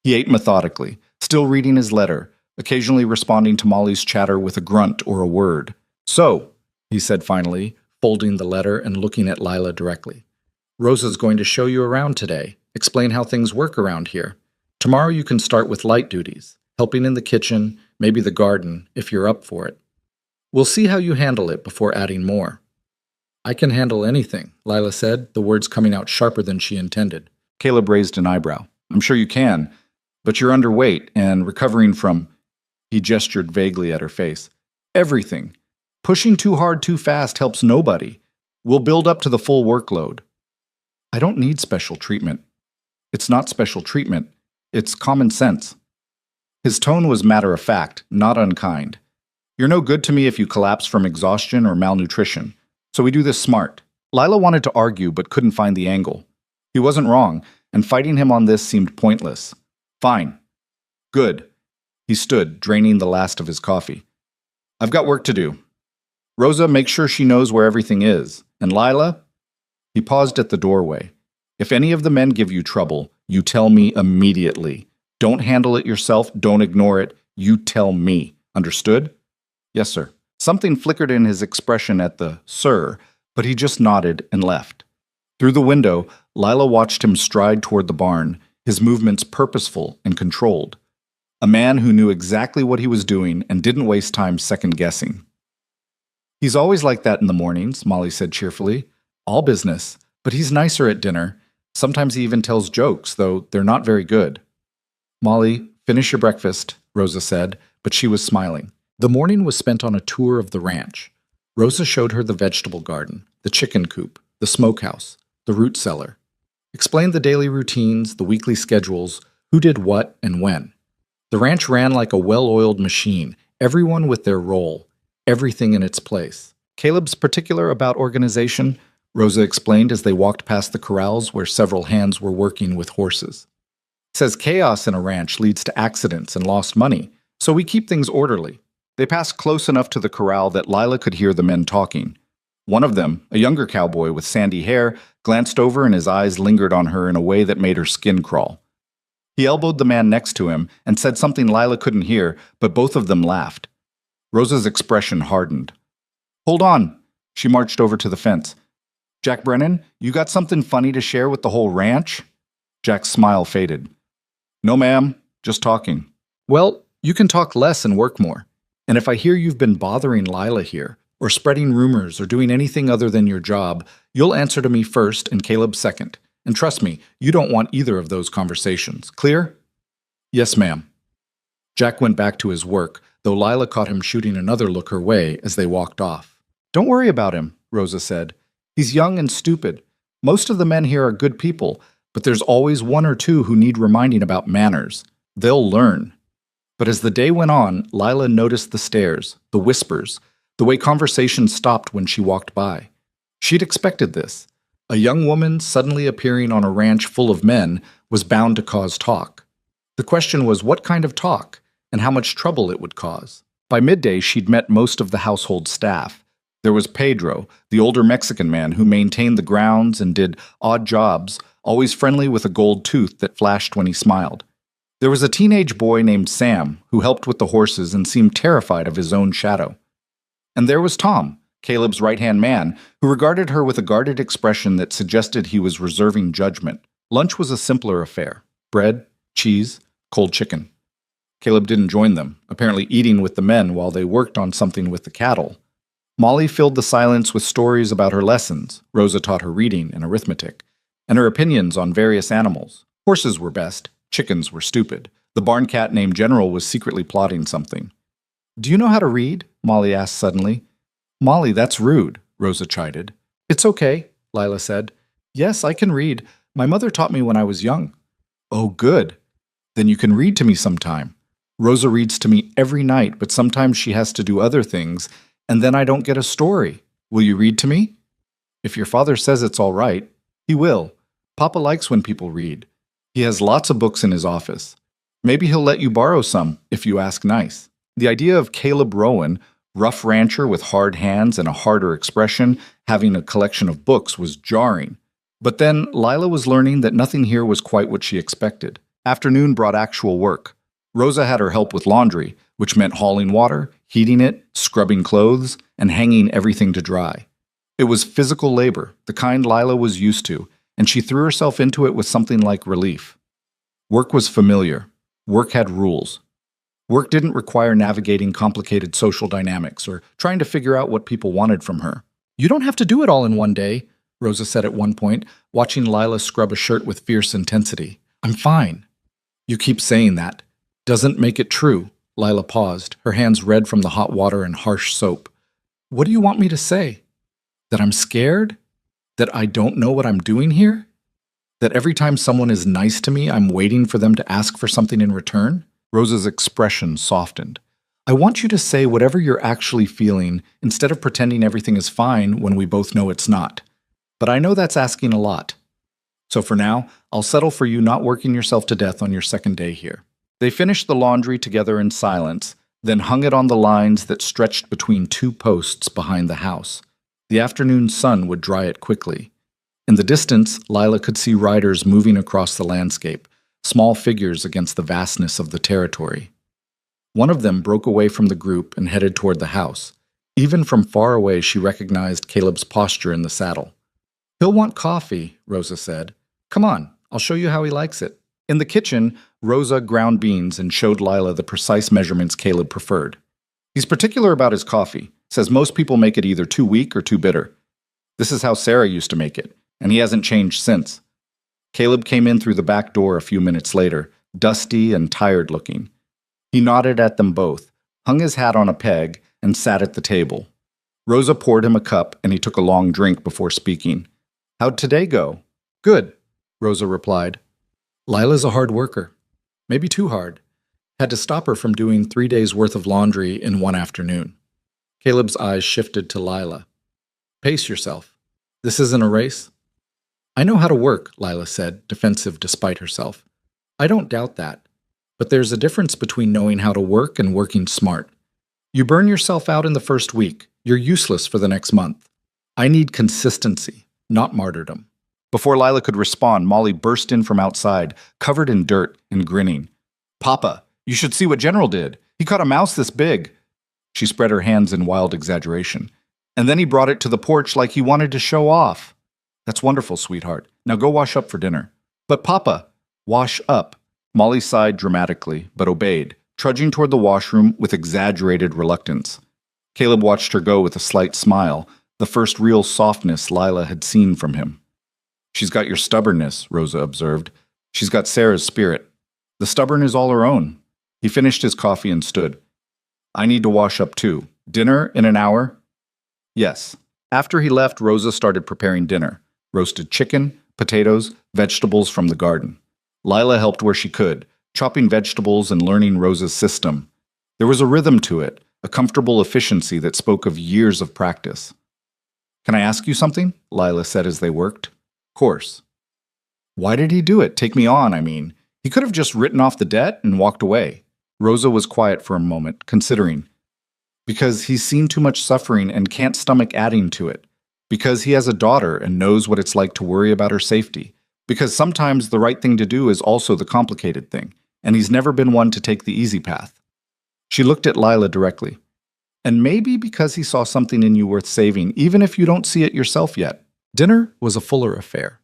He ate methodically, still reading his letter, occasionally responding to Molly's chatter with a grunt or a word. So, he said finally, folding the letter and looking at Lila directly. Rosa's going to show you around today, explain how things work around here. Tomorrow you can start with light duties, helping in the kitchen, maybe the garden, if you're up for it. We'll see how you handle it before adding more. I can handle anything, Lila said, the words coming out sharper than she intended. Caleb raised an eyebrow. I'm sure you can, but you're underweight and recovering from... He gestured vaguely at her face. Everything. Pushing too hard too fast helps nobody. We'll build up to the full workload. I don't need special treatment. It's not special treatment. It's common sense. His tone was matter-of-fact, not unkind. You're no good to me if you collapse from exhaustion or malnutrition. So we do this smart. Lila wanted to argue but couldn't find the angle. He wasn't wrong, and fighting him on this seemed pointless. Fine. Good. He stood, draining the last of his coffee. I've got work to do. Rosa, make sure she knows where everything is. And Lila? He paused at the doorway. If any of the men give you trouble, you tell me immediately. Don't handle it yourself. Don't ignore it. You tell me. Understood? Yes, sir. Something flickered in his expression at the "sir," but he just nodded and left. Through the window, Lila watched him stride toward the barn, his movements purposeful and controlled. A man who knew exactly what he was doing and didn't waste time second-guessing. He's always like that in the mornings, Molly said cheerfully. All business, but he's nicer at dinner. Sometimes he even tells jokes, though they're not very good. Molly, finish your breakfast, Rosa said, but she was smiling. The morning was spent on a tour of the ranch. Rosa showed her the vegetable garden, the chicken coop, the smokehouse, the root cellar. Explained the daily routines, the weekly schedules, who did what and when. The ranch ran like a well-oiled machine, everyone with their role, everything in its place. Caleb's particular about organization, Rosa explained as they walked past the corrals where several hands were working with horses. Says chaos in a ranch leads to accidents and lost money, so we keep things orderly. They passed close enough to the corral that Lila could hear the men talking. One of them, a younger cowboy with sandy hair, glanced over and his eyes lingered on her in a way that made her skin crawl. He elbowed the man next to him and said something Lila couldn't hear, but both of them laughed. Rosa's expression hardened. Hold on. She marched over to the fence. Jack Brennan, you got something funny to share with the whole ranch? Jack's smile faded. No, ma'am. Just talking. Well, you can talk less and work more. And if I hear you've been bothering Lila here, or spreading rumors, or doing anything other than your job, you'll answer to me first and Caleb second. And trust me, you don't want either of those conversations. Clear? Yes, ma'am. Jack went back to his work, though Lila caught him shooting another look her way as they walked off. Don't worry about him, Rosa said. He's young and stupid. Most of the men here are good people, but there's always one or two who need reminding about manners. They'll learn. But as the day went on, Lila noticed the stares, the whispers, the way conversation stopped when she walked by. She'd expected this. A young woman suddenly appearing on a ranch full of men was bound to cause talk. The question was what kind of talk, and how much trouble it would cause. By midday, she'd met most of the household staff. There was Pedro, the older Mexican man who maintained the grounds and did odd jobs, always friendly with a gold tooth that flashed when he smiled. There was a teenage boy named Sam who helped with the horses and seemed terrified of his own shadow. And there was Tom, Caleb's right-hand man, who regarded her with a guarded expression that suggested he was reserving judgment. Lunch was a simpler affair. Bread, cheese, cold chicken. Caleb didn't join them, apparently eating with the men while they worked on something with the cattle. Molly filled the silence with stories about her lessons. Rosa taught her reading and arithmetic, and her opinions on various animals. Horses were best. Chickens were stupid. The barn cat named General was secretly plotting something. Do you know how to read? Molly asked suddenly. Molly, that's rude, Rosa chided. It's okay, Lila said. Yes, I can read. My mother taught me when I was young. Oh, good. Then you can read to me sometime. Rosa reads to me every night, but sometimes she has to do other things, and then I don't get a story. Will you read to me? If your father says it's all right, he will. Papa likes when people read. He has lots of books in his office. Maybe he'll let you borrow some if you ask nice. The idea of Caleb Rowan, rough rancher with hard hands and a harder expression, having a collection of books was jarring. But then Lila was learning that nothing here was quite what she expected. Afternoon brought actual work. Rosa had her help with laundry, which meant hauling water, heating it, scrubbing clothes, and hanging everything to dry. It was physical labor, the kind Lila was used to, and she threw herself into it with something like relief. Work was familiar. Work had rules. Work didn't require navigating complicated social dynamics or trying to figure out what people wanted from her. You don't have to do it all in one day, Rosa said at one point, watching Lila scrub a shirt with fierce intensity. I'm fine. You keep saying that. Doesn't make it true. Lila paused, her hands red from the hot water and harsh soap. What do you want me to say? That I'm scared? That I don't know what I'm doing here? That every time someone is nice to me, I'm waiting for them to ask for something in return? Rosa's expression softened. I want you to say whatever you're actually feeling instead of pretending everything is fine when we both know it's not. But I know that's asking a lot. So for now, I'll settle for you not working yourself to death on your second day here. They finished the laundry together in silence, then hung it on the lines that stretched between two posts behind the house. The afternoon sun would dry it quickly. In the distance, Lila could see riders moving across the landscape, small figures against the vastness of the territory. One of them broke away from the group and headed toward the house. Even from far away, she recognized Caleb's posture in the saddle. "He'll want coffee," Rosa said. "Come on, I'll show you how he likes it." In the kitchen, Rosa ground beans and showed Lila the precise measurements Caleb preferred. "He's particular about his coffee. Says most people make it either too weak or too bitter. This is how Sarah used to make it, and he hasn't changed since." Caleb came in through the back door a few minutes later, dusty and tired looking. He nodded at them both, hung his hat on a peg, and sat at the table. Rosa poured him a cup, and he took a long drink before speaking. "How'd today go?" "Good," Rosa replied. "Lila's a hard worker. Maybe too hard. Had to stop her from doing 3 days' worth of laundry in one afternoon." Caleb's eyes shifted to Lila. "Pace yourself. This isn't a race." "I know how to work," Lila said, defensive despite herself. "I don't doubt that. But there's a difference between knowing how to work and working smart. You burn yourself out in the first week, you're useless for the next month. I need consistency, not martyrdom." Before Lila could respond, Molly burst in from outside, covered in dirt and grinning. "Papa, you should see what General did. He caught a mouse this big." She spread her hands in wild exaggeration. "And then he brought it to the porch like he wanted to show off." "That's wonderful, sweetheart. Now go wash up for dinner." "But Papa—" "Wash up." Molly sighed dramatically, but obeyed, trudging toward the washroom with exaggerated reluctance. Caleb watched her go with a slight smile, the first real softness Lila had seen from him. "She's got your stubbornness," Rosa observed. "She's got Sarah's spirit. The stubborn is all her own." He finished his coffee and stood. "I need to wash up too. Dinner in an hour?" "Yes." After he left, Rosa started preparing dinner. Roasted chicken, potatoes, vegetables from the garden. Lila helped where she could, chopping vegetables and learning Rosa's system. There was a rhythm to it, a comfortable efficiency that spoke of years of practice. "Can I ask you something?" Lila said as they worked. "Course." "Why did he do it? Take me on, I mean. He could have just written off the debt and walked away." Rosa was quiet for a moment, considering. "Because he's seen too much suffering and can't stomach adding to it. Because he has a daughter and knows what it's like to worry about her safety. Because sometimes the right thing to do is also the complicated thing, and he's never been one to take the easy path." She looked at Lila directly. "And maybe because he saw something in you worth saving, even if you don't see it yourself yet." Dinner was a fuller affair.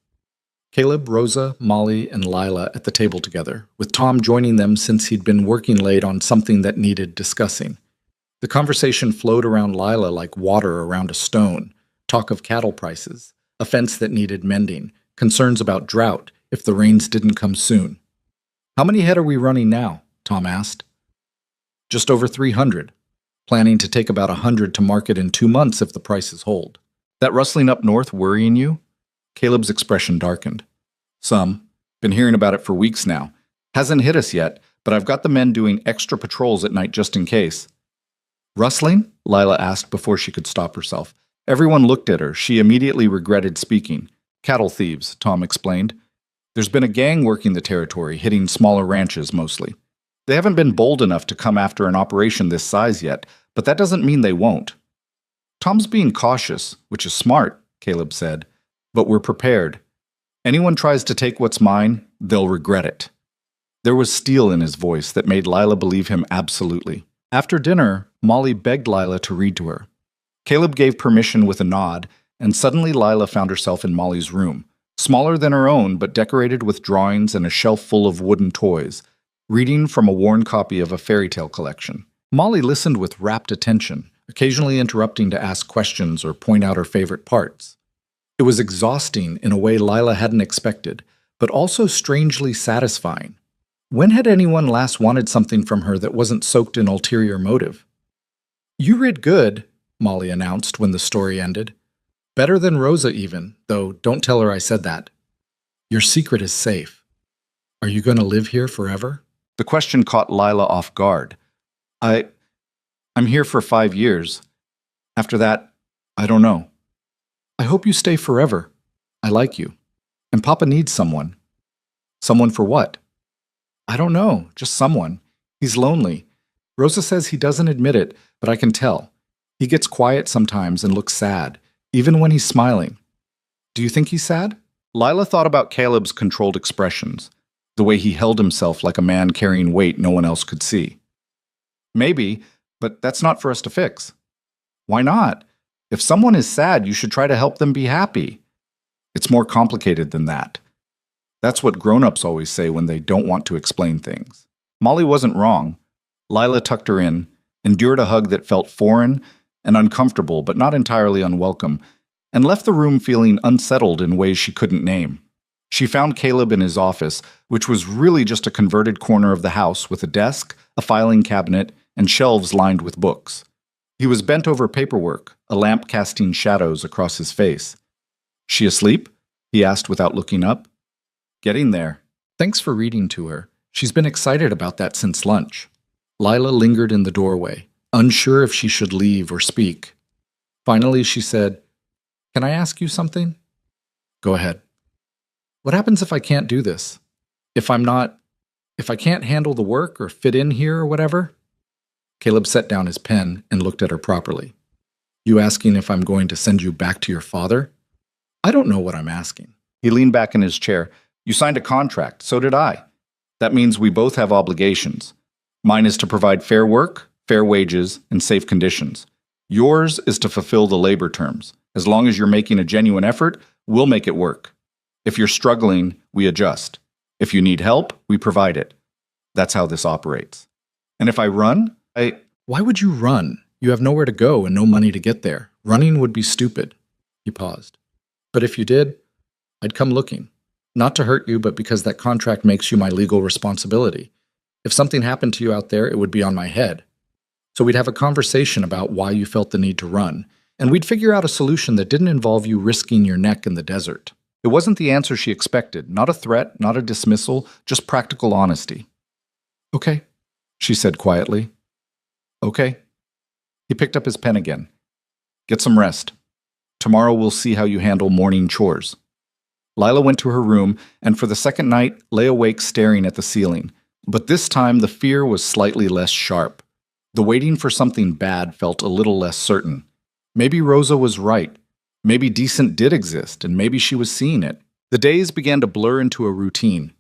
Caleb, Rosa, Molly, and Lila at the table together, with Tom joining them since he'd been working late on something that needed discussing. The conversation flowed around Lila like water around a stone, talk of cattle prices, a fence that needed mending, concerns about drought if the rains didn't come soon. "How many head are we running now?" Tom asked. "Just over 300. Planning to take about 100 to market in 2 months if the prices hold." "That rustling up north worrying you?" Caleb's expression darkened. "Some. Been hearing about it for weeks now. Hasn't hit us yet, but I've got the men doing extra patrols at night just in case." "Rustling?" Lila asked before she could stop herself. Everyone looked at her. She immediately regretted speaking. "Cattle thieves," Tom explained. "There's been a gang working the territory, hitting smaller ranches mostly. They haven't been bold enough to come after an operation this size yet, but that doesn't mean they won't." "Tom's being cautious, which is smart," Caleb said. "But we're prepared. Anyone tries to take what's mine, they'll regret it." There was steel in his voice that made Lila believe him absolutely. After dinner, Molly begged Lila to read to her. Caleb gave permission with a nod, and suddenly Lila found herself in Molly's room, smaller than her own but decorated with drawings and a shelf full of wooden toys, reading from a worn copy of a fairy tale collection. Molly listened with rapt attention, occasionally interrupting to ask questions or point out her favorite parts. It was exhausting in a way Lila hadn't expected, but also strangely satisfying. When had anyone last wanted something from her that wasn't soaked in ulterior motive? "You read good," Molly announced when the story ended. "Better than Rosa even, though don't tell her I said that. Your secret is safe. Are you going to live here forever?" The question caught Lila off guard. I'm here for 5 years. After that, I don't know." "I hope you stay forever. I like you. And Papa needs someone. Someone for what? I don't know, just someone. He's lonely. Rosa says he doesn't admit it, but I can tell. He gets quiet sometimes and looks sad, even when he's smiling. Do you think he's sad? Lila thought about Caleb's controlled expressions, the way he held himself like a man carrying weight no one else could see. Maybe, but that's not for us to fix. Why not? If someone is sad, you should try to help them be happy. It's more complicated than that. That's what grown-ups always say when they don't want to explain things. Molly wasn't wrong. Lila tucked her in, endured a hug that felt foreign and uncomfortable but not entirely unwelcome, and left the room feeling unsettled in ways she couldn't name. She found Caleb in his office, which was really just a converted corner of the house with a desk, a filing cabinet, and shelves lined with books. He was bent over paperwork, a lamp casting shadows across his face. She asleep? He asked without looking up. Getting there. Thanks for reading to her. She's been excited about that since lunch. Lila lingered in the doorway, unsure if she should leave or speak. Finally, she said, "Can I ask you something?" "Go ahead." "What happens if I can't do this? If I can't handle the work or fit in here or whatever?" Caleb set down his pen and looked at her properly. "You asking if I'm going to send you back to your father?" "I don't know what I'm asking." He leaned back in his chair. "You signed a contract, so did I. That means we both have obligations. Mine is to provide fair work, fair wages, and safe conditions. Yours is to fulfill the labor terms. As long as you're making a genuine effort, we'll make it work. If you're struggling, we adjust. If you need help, we provide it. That's how this operates. And if I run, Why would you run? You have nowhere to go and no money to get there. Running would be stupid." He paused. "But if you did, I'd come looking. Not to hurt you, but because that contract makes you my legal responsibility. If something happened to you out there, it would be on my head. So we'd have a conversation about why you felt the need to run, and we'd figure out a solution that didn't involve you risking your neck in the desert." It wasn't the answer she expected, not a threat, not a dismissal, just practical honesty. "Okay," she said quietly. "Okay." He picked up his pen again. "Get some rest. Tomorrow we'll see how you handle morning chores." Lila went to her room and for the second night lay awake staring at the ceiling. But this time the fear was slightly less sharp. The waiting for something bad felt a little less certain. Maybe Rosa was right. Maybe decent did exist, and maybe she was seeing it. The days began to blur into a routine.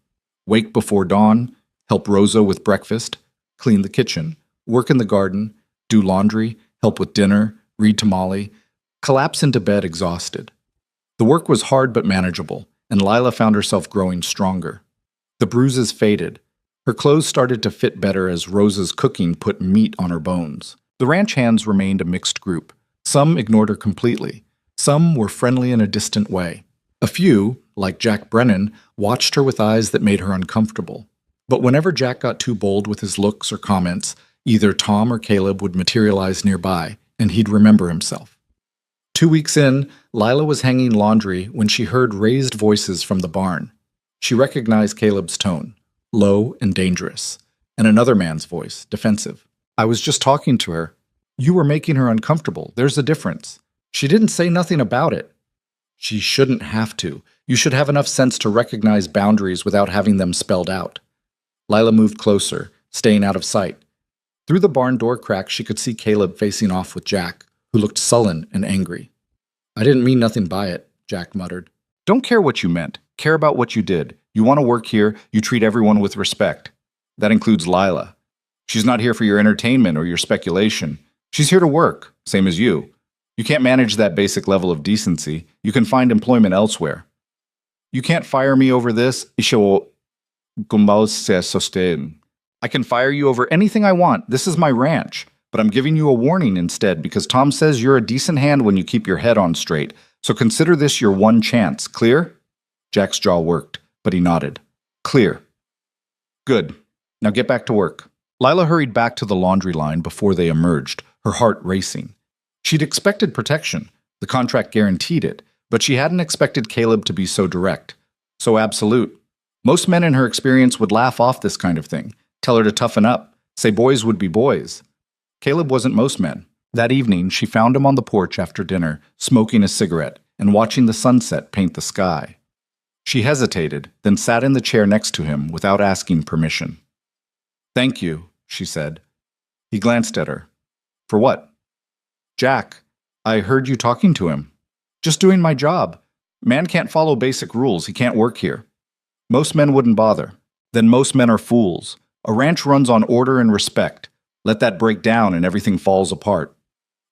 Wake before dawn, help Rosa with breakfast, clean the kitchen, work in the garden, do laundry, help with dinner, read to Molly, collapse into bed exhausted. The work was hard but manageable, and Lila found herself growing stronger. The bruises faded. Her clothes started to fit better as Rosa's cooking put meat on her bones. The ranch hands remained a mixed group. Some ignored her completely. Some were friendly in a distant way. A few, like Jack Brennan, watched her with eyes that made her uncomfortable. But whenever Jack got too bold with his looks or comments, either Tom or Caleb would materialize nearby, and he'd remember himself. 2 weeks in, Lila was hanging laundry when she heard raised voices from the barn. She recognized Caleb's tone, low and dangerous, and another man's voice, defensive. "I was just talking to her. You were making her uncomfortable. There's a difference. She didn't say nothing about it." "She shouldn't have to. You should have enough sense to recognize boundaries without having them spelled out." Lila moved closer, staying out of sight. Through the barn door crack, she could see Caleb facing off with Jack, who looked sullen and angry. "I didn't mean nothing by it," Jack muttered. "Don't care what you meant. Care about what you did. You want to work here, you treat everyone with respect. That includes Lila. She's not here for your entertainment or your speculation. She's here to work, same as you. You can't manage that basic level of decency. You can find employment elsewhere. You can't fire me over this. I can fire you over anything I want. This is my ranch. But I'm giving you a warning instead because Tom says you're a decent hand when you keep your head on straight. So consider this your one chance. Clear?" Jack's jaw worked, but he nodded. "Clear." "Good. Now get back to work." Lila hurried back to the laundry line before they emerged, her heart racing. She'd expected protection. The contract guaranteed it, but she hadn't expected Caleb to be so direct, so absolute. Most men in her experience would laugh off this kind of thing, tell her to toughen up, say boys would be boys. Caleb wasn't most men. That evening, she found him on the porch after dinner, smoking a cigarette and watching the sunset paint the sky. She hesitated, then sat in the chair next to him without asking permission. "Thank you," she said. He glanced at her. "For what?" "Jack, I heard you talking to him." "Just doing my job. Man can't follow basic rules. He can't work here." "Most men wouldn't bother." "Then most men are fools. A ranch runs on order and respect. Let that break down and everything falls apart."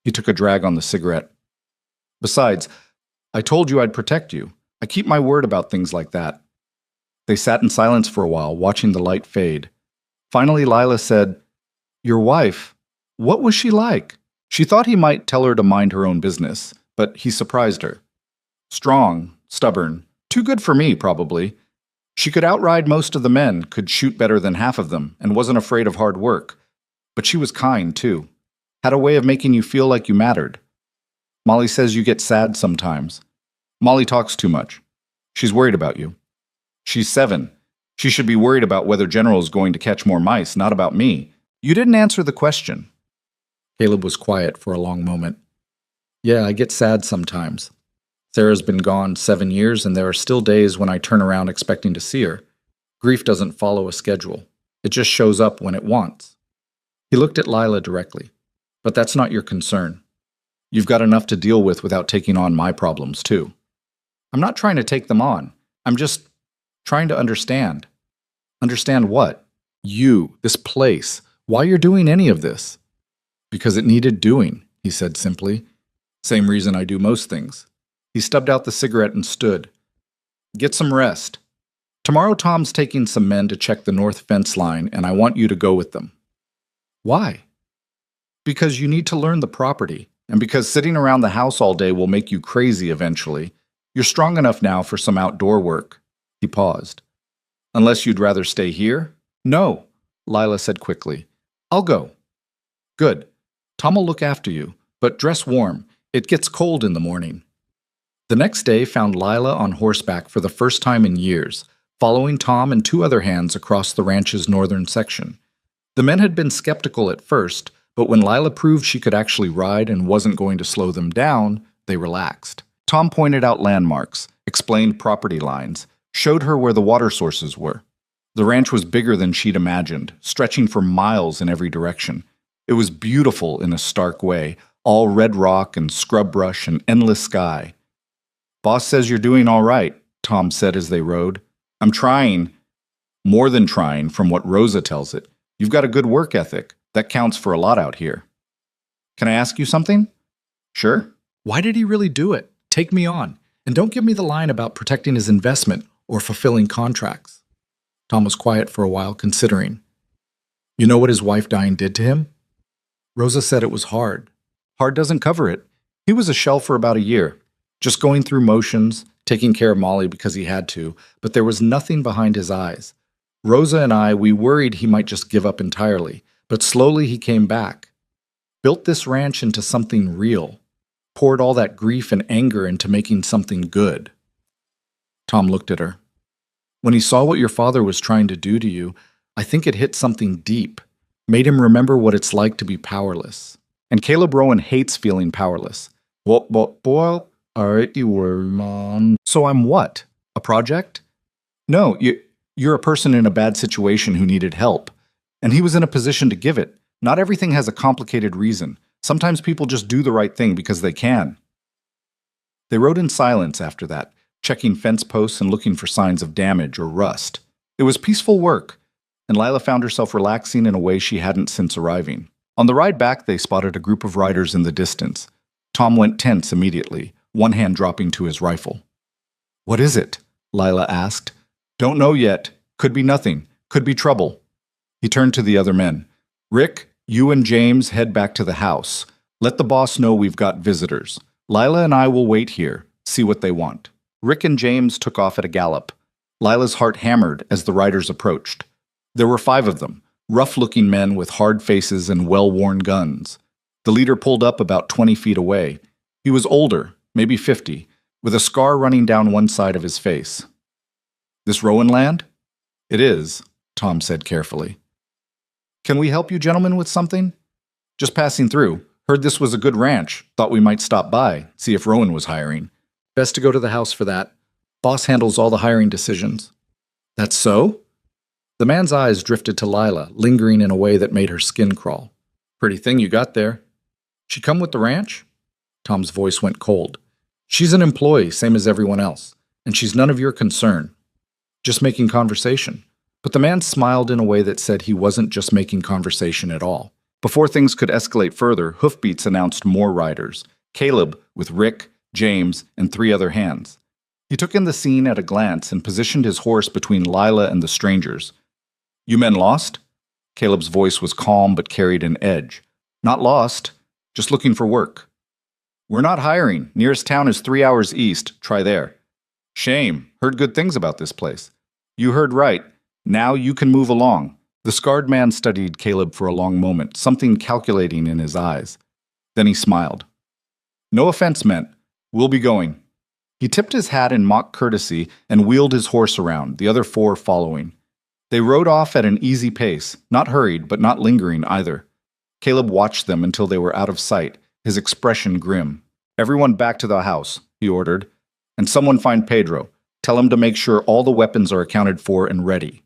He took a drag on the cigarette. "Besides, I told you I'd protect you. I keep my word about things like that." They sat in silence for a while, watching the light fade. Finally, Lila said, "Your wife, what was she like?" She thought he might tell her to mind her own business, but he surprised her. "Strong, stubborn, too good for me, probably. She could outride most of the men, could shoot better than half of them, and wasn't afraid of hard work. But she was kind, too. Had a way of making you feel like you mattered. Molly says you get sad sometimes. Molly talks too much. She's worried about you. She's 7. She should be worried about whether General's going to catch more mice, not about me. You didn't answer the question." Caleb was quiet for a long moment. "Yeah, I get sad sometimes. Sarah's been gone 7 years, and there are still days when I turn around expecting to see her. Grief doesn't follow a schedule. It just shows up when it wants." He looked at Lila directly. "But that's not your concern. You've got enough to deal with without taking on my problems, too." "I'm not trying to take them on. I'm just trying to understand." "Understand what?" "You, this place, why you're doing any of this." "Because it needed doing," he said simply. "Same reason I do most things." He stubbed out the cigarette and stood. "Get some rest. Tomorrow Tom's taking some men to check the north fence line, and I want you to go with them." "Why?" "Because you need to learn the property, and because sitting around the house all day will make you crazy eventually. You're strong enough now for some outdoor work." He paused. "Unless you'd rather stay here?" "No," Lila said quickly. "I'll go." "Good. Tom will look after you, but dress warm. It gets cold in the morning." The next day found Lila on horseback for the first time in years, following Tom and 2 other hands across the ranch's northern section. The men had been skeptical at first, but when Lila proved she could actually ride and wasn't going to slow them down, they relaxed. Tom pointed out landmarks, explained property lines, showed her where the water sources were. The ranch was bigger than she'd imagined, stretching for miles in every direction. It was beautiful in a stark way, all red rock and scrub brush and endless sky. "Boss says you're doing all right," Tom said as they rode. "I'm trying. More than trying, from what Rosa tells it. You've got a good work ethic. That counts for a lot out here." "Can I ask you something?" "Sure." "Why did he really do it? Take me on. And don't give me the line about protecting his investment or fulfilling contracts." Tom was quiet for a while, considering. "You know what his wife dying did to him?" Rosa said it was hard. Hard doesn't cover it. He was a shell for about a year, just going through motions, taking care of Molly because he had to, but there was nothing behind his eyes. Rosa and I, we worried he might just give up entirely, but slowly he came back. Built this ranch into something real. Poured all that grief and anger into making something good. Tom looked at her. "When he saw what your father was trying to do to you, I think it hit something deep. Made him remember what it's like to be powerless. And Caleb Rowan hates feeling powerless." Well, all right, you were, Mom. "So I'm what? A project?" "No, you're a person in a bad situation who needed help. And he was in a position to give it. Not everything has a complicated reason. Sometimes people just do the right thing because they can." They rode in silence after that, checking fence posts and looking for signs of damage or rust. It was peaceful work, and Lila found herself relaxing in a way she hadn't since arriving. On the ride back, they spotted a group of riders in the distance. Tom went tense immediately, one hand dropping to his rifle. "What is it?" Lila asked. "Don't know yet. Could be nothing. Could be trouble." He turned to the other men. "Rick, you and James head back to the house. Let the boss know we've got visitors. Lila and I will wait here, see what they want." Rick and James took off at a gallop. Lila's heart hammered as the riders approached. There were 5 of them, rough-looking men with hard faces and well-worn guns. The leader pulled up about 20 feet away. He was older, maybe 50, with a scar running down one side of his face. "This Rowan land?" "It is," Tom said carefully. "Can we help you gentlemen with something?" "Just passing through. Heard this was a good ranch. Thought we might stop by, see if Rowan was hiring." "Best to go to the house for that." Boss handles all the hiring decisions. That's so? The man's eyes drifted to Lila, lingering in a way that made her skin crawl. Pretty thing you got there. She come with the ranch? Tom's voice went cold. She's an employee, same as everyone else, and she's none of your concern. Just making conversation. But the man smiled in a way that said he wasn't just making conversation at all. Before things could escalate further, hoofbeats announced more riders. Caleb, with Rick, James, and 3 other hands. He took in the scene at a glance and positioned his horse between Lila and the strangers. You men lost? Caleb's voice was calm but carried an edge. Not lost, just looking for work. We're not hiring. Nearest town is 3 hours east. Try there. Shame. Heard good things about this place. You heard right. Now you can move along. The scarred man studied Caleb for a long moment, something calculating in his eyes. Then he smiled. No offense meant. We'll be going. He tipped his hat in mock courtesy and wheeled his horse around, the other 4 following. They rode off at an easy pace, not hurried but not lingering either. Caleb watched them until they were out of sight, his expression grim. Everyone back to the house, he ordered. And someone find Pedro. Tell him to make sure all the weapons are accounted for and ready.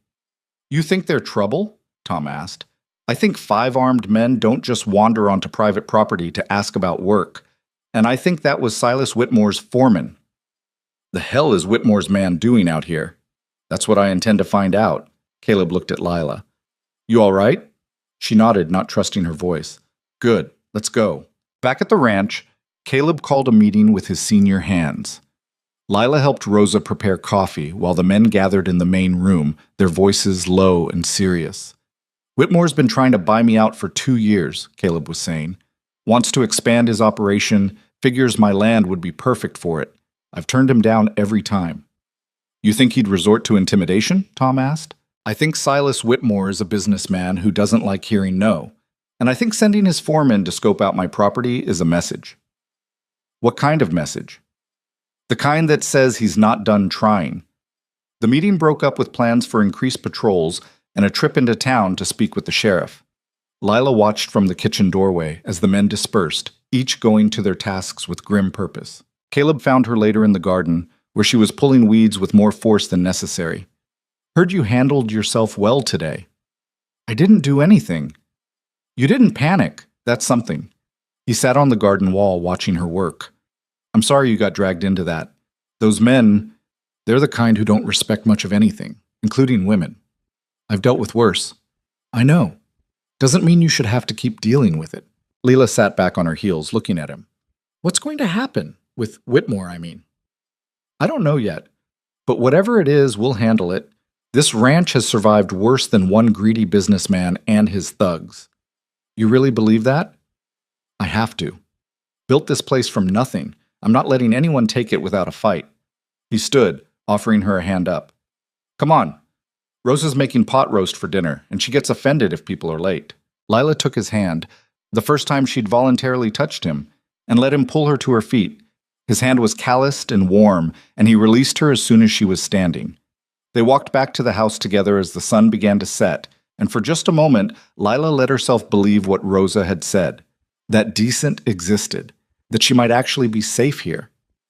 You think they're trouble? Tom asked. I think 5 armed men don't just wander onto private property to ask about work. And I think that was Silas Whitmore's foreman. The hell is Whitmore's man doing out here? That's what I intend to find out. Caleb looked at Lila. You all right? She nodded, not trusting her voice. Good, let's go. Back at the ranch, Caleb called a meeting with his senior hands. Lila helped Rosa prepare coffee while the men gathered in the main room, their voices low and serious. Whitmore's been trying to buy me out for 2 years, Caleb was saying. Wants to expand his operation, figures my land would be perfect for it. I've turned him down every time. You think he'd resort to intimidation? Tom asked. I think Silas Whitmore is a businessman who doesn't like hearing no, and I think sending his foreman to scope out my property is a message. What kind of message? The kind that says he's not done trying. The meeting broke up with plans for increased patrols and a trip into town to speak with the sheriff. Lila watched from the kitchen doorway as the men dispersed, each going to their tasks with grim purpose. Caleb found her later in the garden, where she was pulling weeds with more force than necessary. Heard you handled yourself well today. I didn't do anything. You didn't panic. That's something. He sat on the garden wall watching her work. I'm sorry you got dragged into that. Those men, they're the kind who don't respect much of anything, including women. I've dealt with worse. I know. Doesn't mean you should have to keep dealing with it. Leela sat back on her heels, looking at him. What's going to happen? With Whitmore, I mean. I don't know yet. But whatever it is, we'll handle it. This ranch has survived worse than one greedy businessman and his thugs. You really believe that? I have to. Built this place from nothing. I'm not letting anyone take it without a fight. He stood, offering her a hand up. Come on. Rosa's making pot roast for dinner, and she gets offended if people are late. Lila took his hand, the first time she'd voluntarily touched him, and let him pull her to her feet. His hand was calloused and warm, and he released her as soon as she was standing. They walked back to the house together as the sun began to set, and for just a moment, Lila let herself believe what Rosa had said, that decent existed, that she might actually be safe here,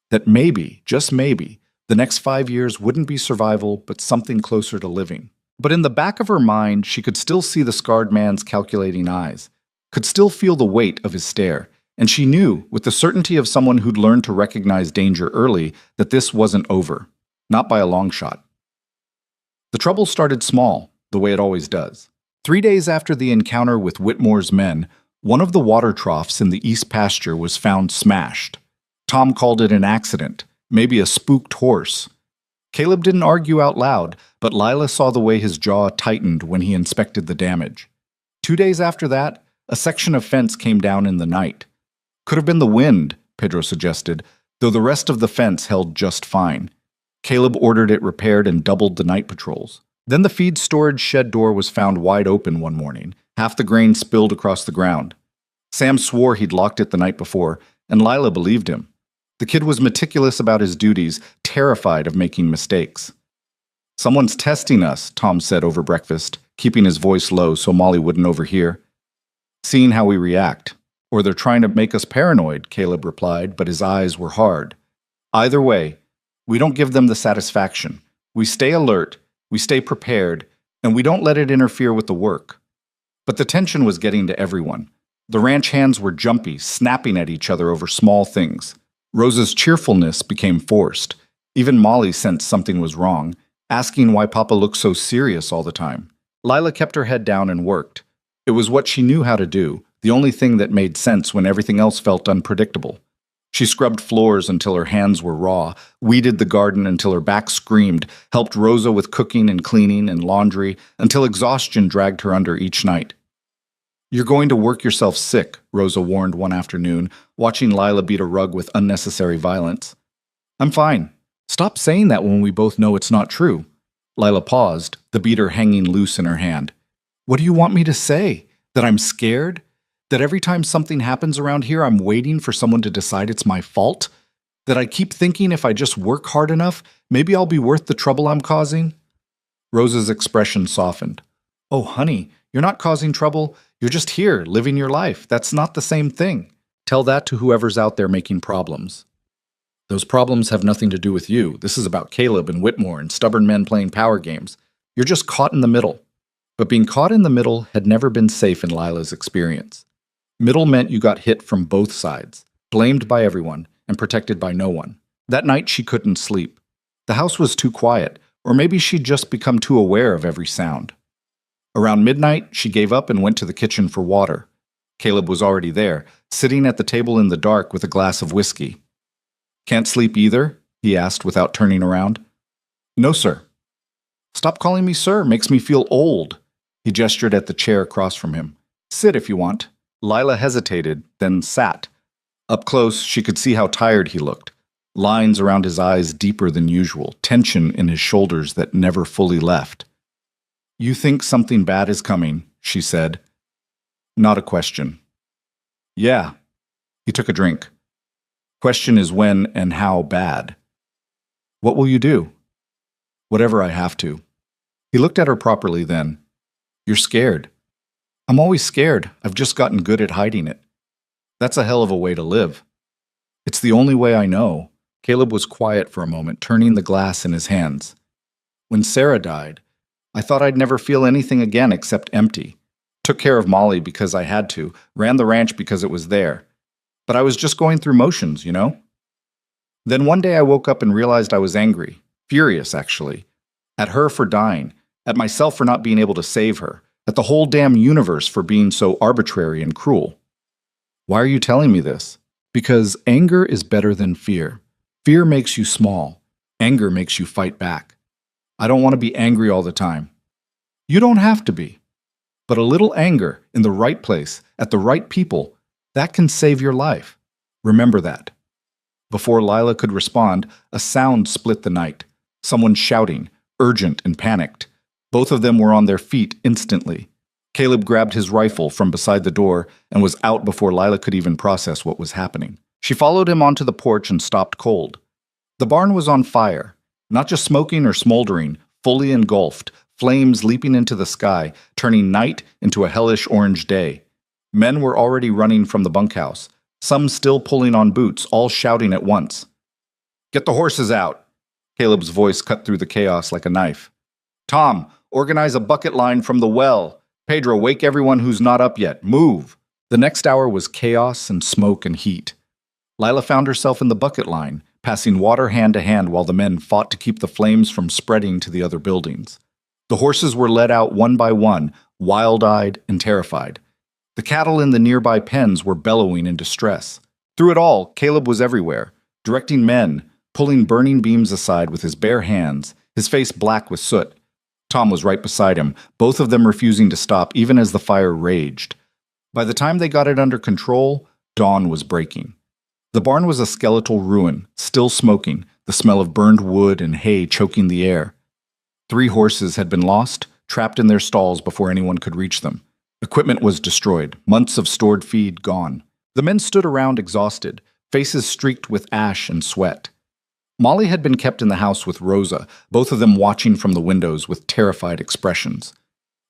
that maybe, just maybe, the next 5 years wouldn't be survival but something closer to living. But in the back of her mind, she could still see the scarred man's calculating eyes, could still feel the weight of his stare, and she knew, with the certainty of someone who'd learned to recognize danger early, that this wasn't over, not by a long shot. The trouble started small, the way it always does. 3 days after the encounter with Whitmore's men, one of the water troughs in the east pasture was found smashed. Tom called it an accident, maybe a spooked horse. Caleb didn't argue out loud, but Lila saw the way his jaw tightened when he inspected the damage. 2 days after that, a section of fence came down in the night. Could have been the wind, Pedro suggested, though the rest of the fence held just fine. Caleb ordered it repaired and doubled the night patrols. Then the feed storage shed door was found wide open one morning, half the grain spilled across the ground. Sam swore he'd locked it the night before, and Lila believed him. The kid was meticulous about his duties, terrified of making mistakes. Someone's testing us, Tom said over breakfast, keeping his voice low so Molly wouldn't overhear. Seeing how we react. Or they're trying to make us paranoid, Caleb replied, but his eyes were hard. Either way, We don't give them the satisfaction. We stay alert, we stay prepared, and we don't let it interfere with the work. But the tension was getting to everyone. The ranch hands were jumpy, snapping at each other over small things. Rosa's cheerfulness became forced. Even Molly sensed something was wrong, asking why Papa looked so serious all the time. Lila kept her head down and worked. It was what she knew how to do, the only thing that made sense when everything else felt unpredictable. She scrubbed floors until her hands were raw, weeded the garden until her back screamed, helped Rosa with cooking and cleaning and laundry until exhaustion dragged her under each night. "You're going to work yourself sick," Rosa warned one afternoon, watching Lila beat a rug with unnecessary violence. "I'm fine. Stop saying that when we both know it's not true." Lila paused, the beater hanging loose in her hand. "What do you want me to say? That I'm scared? That every time something happens around here, I'm waiting for someone to decide it's my fault? That I keep thinking if I just work hard enough, maybe I'll be worth the trouble I'm causing?" Rosa's expression softened. "Oh, honey, you're not causing trouble. You're just here, living your life. That's not the same thing. Tell that to whoever's out there making problems. Those problems have nothing to do with you. This is about Caleb and Whitmore and stubborn men playing power games. You're just caught in the middle." But being caught in the middle had never been safe in Lila's experience. Middle meant you got hit from both sides, blamed by everyone and protected by no one. That night she couldn't sleep. The house was too quiet, or maybe she'd just become too aware of every sound. Around midnight, she gave up and went to the kitchen for water. Caleb was already there, sitting at the table in the dark with a glass of whiskey. "Can't sleep either?" he asked without turning around. "No, sir." "Stop calling me sir, makes me feel old." He gestured at the chair across from him. "Sit if you want." Lila hesitated, then sat. Up close, she could see how tired he looked. Lines around his eyes deeper than usual, tension in his shoulders that never fully left. "You think something bad is coming," she said. Not a question. "Yeah." He took a drink. "Question is when and how bad." "What will you do?" "Whatever I have to." He looked at her properly then. "You're scared." "I'm always scared. I've just gotten good at hiding it." "That's a hell of a way to live." "It's the only way I know." Caleb was quiet for a moment, turning the glass in his hands. "When Sarah died, I thought I'd never feel anything again except empty. Took care of Molly because I had to, ran the ranch because it was there. But I was just going through motions, you know? Then one day I woke up and realized I was angry, furious actually, at her for dying, at myself for not being able to save her, at the whole damn universe for being so arbitrary and cruel." "Why are you telling me this?" "Because anger is better than fear. Fear makes you small. Anger makes you fight back. I don't want to be angry all the time." "You don't have to be. But a little anger in the right place, at the right people, that can save your life. Remember that." Before Lila could respond, a sound split the night. Someone shouting, urgent and panicked. Both of them were on their feet instantly. Caleb grabbed his rifle from beside the door and was out before Lila could even process what was happening. She followed him onto the porch and stopped cold. The barn was on fire, not just smoking or smoldering, fully engulfed, flames leaping into the sky, turning night into a hellish orange day. Men were already running from the bunkhouse, some still pulling on boots, all shouting at once. "Get the horses out!" Caleb's voice cut through the chaos like a knife. "Tom, organize a bucket line from the well. Pedro, wake everyone who's not up yet. Move!" The next hour was chaos and smoke and heat. Lila found herself in the bucket line, passing water hand to hand while the men fought to keep the flames from spreading to the other buildings. The horses were led out one by one, wild-eyed and terrified. The cattle in the nearby pens were bellowing in distress. Through it all, Caleb was everywhere, directing men, pulling burning beams aside with his bare hands, his face black with soot. Tom was right beside him, both of them refusing to stop even as the fire raged. By the time they got it under control, dawn was breaking. The barn was a skeletal ruin, still smoking, the smell of burned wood and hay choking the air. 3 horses had been lost, trapped in their stalls before anyone could reach them. Equipment was destroyed, months of stored feed gone. The men stood around exhausted, faces streaked with ash and sweat. Molly had been kept in the house with Rosa, both of them watching from the windows with terrified expressions.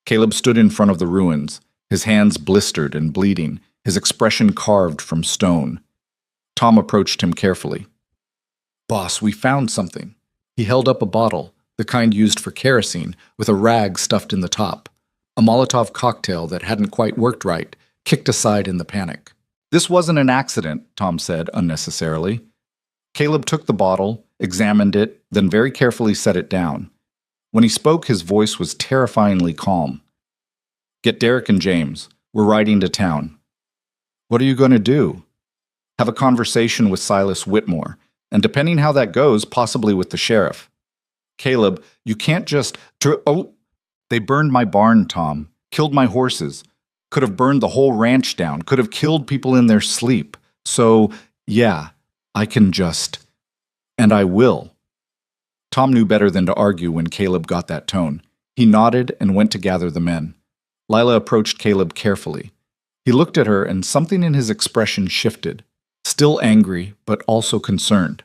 Caleb stood in front of the ruins, his hands blistered and bleeding, his expression carved from stone. Tom approached him carefully. Boss, we found something. He held up a bottle, the kind used for kerosene, with a rag stuffed in the top. A Molotov cocktail that hadn't quite worked right, kicked aside in the panic. This wasn't an accident, Tom said unnecessarily. Caleb took the bottle, examined it, then very carefully set it down. When he spoke, his voice was terrifyingly calm. Get Derek and James. We're riding to town. What are you going to do? Have a conversation with Silas Whitmore, and depending how that goes, possibly with the sheriff. Caleb, you can't just... They burned my barn, Tom. Killed my horses. Could have burned the whole ranch down. Could have killed people in their sleep. So, yeah, I can just... And I will. Tom knew better than to argue when Caleb got that tone. He nodded and went to gather the men. Lila approached Caleb carefully. He looked at her and something in his expression shifted. Still angry, but also concerned.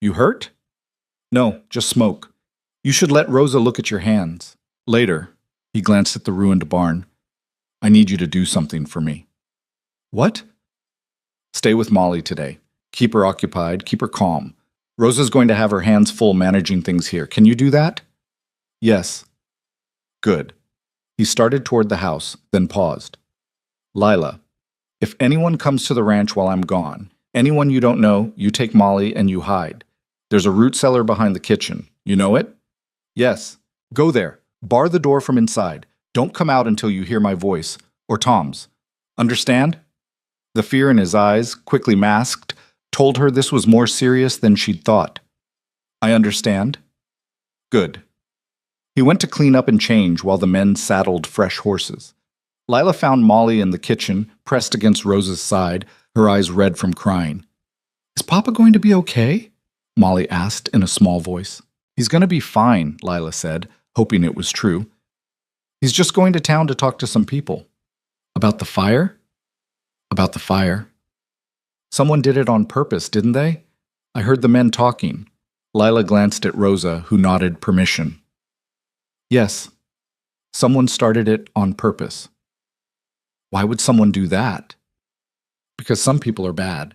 You hurt? No, just smoke. You should let Rosa look at your hands. Later, he glanced at the ruined barn. I need you to do something for me. What? Stay with Molly today. Keep her occupied, keep her calm. Rosa's going to have her hands full managing things here. Can you do that? Yes. Good. He started toward the house, then paused. Lila, if anyone comes to the ranch while I'm gone, anyone you don't know, you take Molly and you hide. There's a root cellar behind the kitchen. You know it? Yes. Go there. Bar the door from inside. Don't come out until you hear my voice, or Tom's. Understand? The fear in his eyes, quickly masked, told her this was more serious than she'd thought. I understand. Good. He went to clean up and change while the men saddled fresh horses. Lila found Molly in the kitchen, pressed against Rosa's side, her eyes red from crying. Is Papa going to be okay? Molly asked in a small voice. He's going to be fine, Lila said, hoping it was true. He's just going to town to talk to some people. About the fire? About the fire. Someone did it on purpose, didn't they? I heard the men talking. Lila glanced at Rosa, who nodded permission. Yes. Someone started it on purpose. Why would someone do that? Because some people are bad.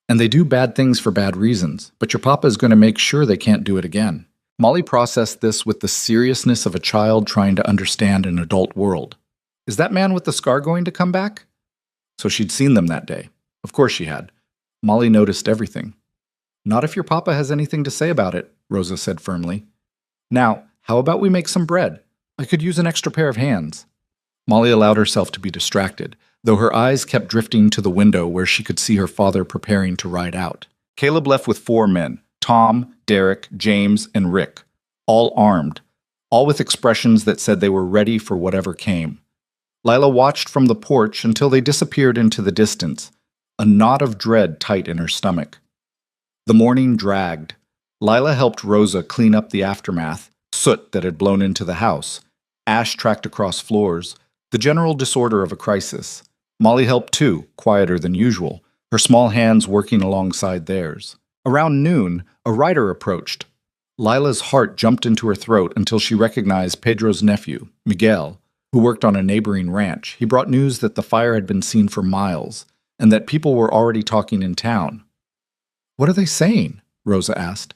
And they do bad things for bad reasons, but your papa is going to make sure they can't do it again. Molly processed this with the seriousness of a child trying to understand an adult world. Is that man with the scar going to come back? So she'd seen them that day. Of course she had. Molly noticed everything. Not if your papa has anything to say about it, Rosa said firmly. Now, how about we make some bread? I could use an extra pair of hands. Molly allowed herself to be distracted, though her eyes kept drifting to the window where she could see her father preparing to ride out. Caleb left with 4 men, Tom, Derek, James, and Rick, all armed, all with expressions that said they were ready for whatever came. Lila watched from the porch until they disappeared into the distance, a knot of dread tight in her stomach. The morning dragged. Lila helped Rosa clean up the aftermath, soot that had blown into the house, ash tracked across floors, the general disorder of a crisis. Molly helped too, quieter than usual, her small hands working alongside theirs. Around noon, a rider approached. Lila's heart jumped into her throat until she recognized Pedro's nephew, Miguel, who worked on a neighboring ranch. He brought news that the fire had been seen for miles, and that people were already talking in town. What are they saying? Rosa asked.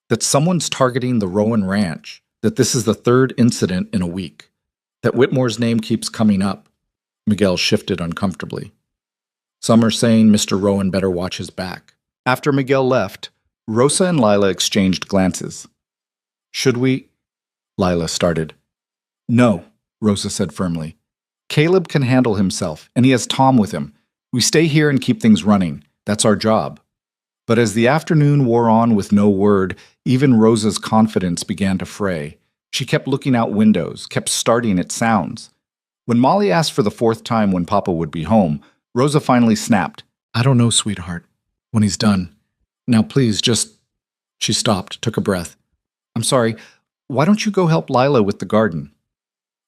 That someone's targeting the Rowan Ranch, that this is the 3rd incident in a week, that Whitmore's name keeps coming up. Miguel shifted uncomfortably. Some are saying Mr. Rowan better watch his back. After Miguel left, Rosa and Lila exchanged glances. Should we? Lila started. No, Rosa said firmly. Caleb can handle himself, and he has Tom with him. We stay here and keep things running. That's our job. But as the afternoon wore on with no word, even Rosa's confidence began to fray. She kept looking out windows, kept starting at sounds. When Molly asked for the 4th time when Papa would be home, Rosa finally snapped. I don't know, sweetheart. When he's done. Now please, just... She stopped, took a breath. I'm sorry, why don't you go help Lila with the garden?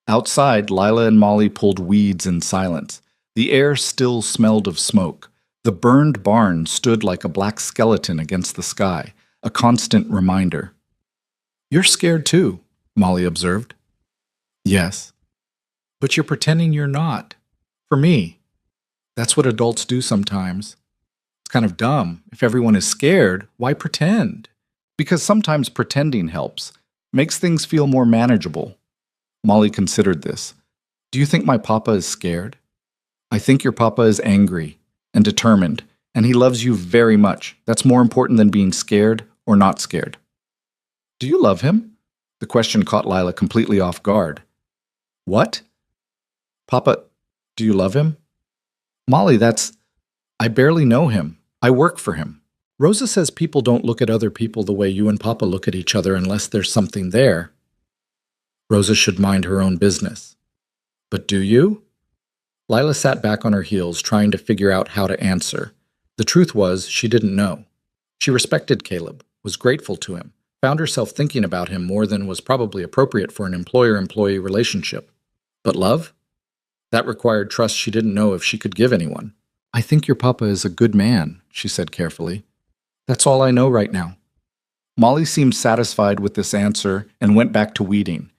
Outside, Lila and Molly pulled weeds in silence. The air still smelled of smoke. The burned barn stood like a black skeleton against the sky, a constant reminder. You're scared too, Molly observed. Yes. But you're pretending you're not. For me. That's what adults do sometimes. kind of dumb. If everyone is scared, why pretend? Because sometimes pretending helps, makes things feel more manageable. Molly considered this. Do you think my papa is scared? I think your papa is angry and determined, and he loves you very much. That's more important than being scared or not scared. Do you love him? The question caught Lila completely off guard. What? Papa, do you love him? Molly, I barely know him. I work for him. Rosa says people don't look at other people the way you and Papa look at each other unless there's something there. Rosa should mind her own business. But do you? Lila sat back on her heels, trying to figure out how to answer. The truth was, she didn't know. She respected Caleb, was grateful to him, found herself thinking about him more than was probably appropriate for an employer-employee relationship. But love? That required trust she didn't know if she could give anyone. I think your papa is a good man, she said carefully. That's all I know right now. Molly seemed satisfied with this answer and went back to weeding.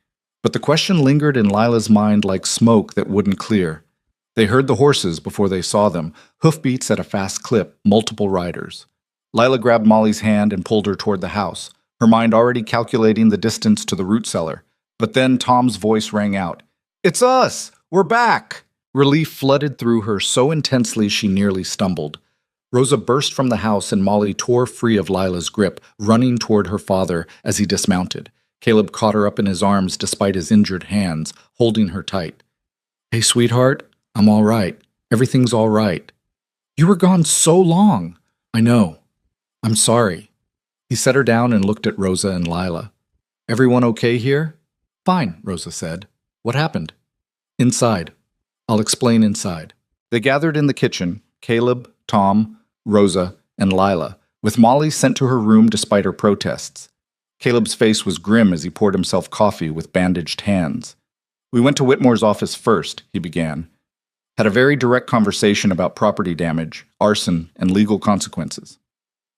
But the question lingered in Lila's mind like smoke that wouldn't clear. They heard the horses before they saw them, hoofbeats at a fast clip, multiple riders. Lila grabbed Molly's hand and pulled her toward the house, her mind already calculating the distance to the root cellar. But then Tom's voice rang out. It's us! We're back! Relief flooded through her so intensely she nearly stumbled. Rosa burst from the house and Molly tore free of Lila's grip, running toward her father as he dismounted. Caleb caught her up in his arms despite his injured hands, holding her tight. Hey, sweetheart, I'm all right. Everything's all right. You were gone so long. I know. I'm sorry. He set her down and looked at Rosa and Lila. Everyone okay here? Fine, Rosa said. What happened? Inside. I'll explain inside. They gathered in the kitchen, Caleb, Tom, Rosa, and Lila, with Molly sent to her room despite her protests. Caleb's face was grim as he poured himself coffee with bandaged hands. We went to Whitmore's office first, he began. Had a very direct conversation about property damage, arson, and legal consequences.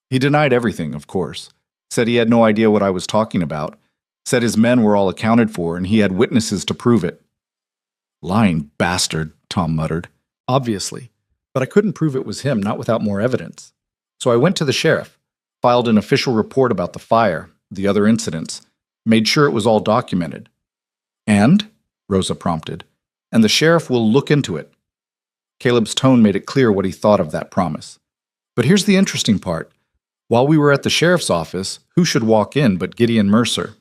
He denied everything, of course. Said he had no idea what I was talking about. Said his men were all accounted for and he had witnesses to prove it. Lying bastard, Tom muttered. Obviously. But I couldn't prove it was him, not without more evidence. So I went to the sheriff, filed an official report about the fire, the other incidents, made sure it was all documented. And? Rosa prompted. And the sheriff will look into it. Caleb's tone made it clear what he thought of that promise. But here's the interesting part. While we were at the sheriff's office, who should walk in but Gideon Mercer?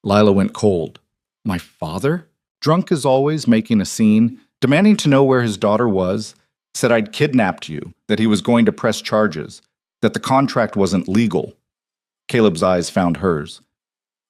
Lila went cold. My father? Drunk as always, making a scene, demanding to know where his daughter was, said I'd kidnapped you, that he was going to press charges, that the contract wasn't legal. Caleb's eyes found hers.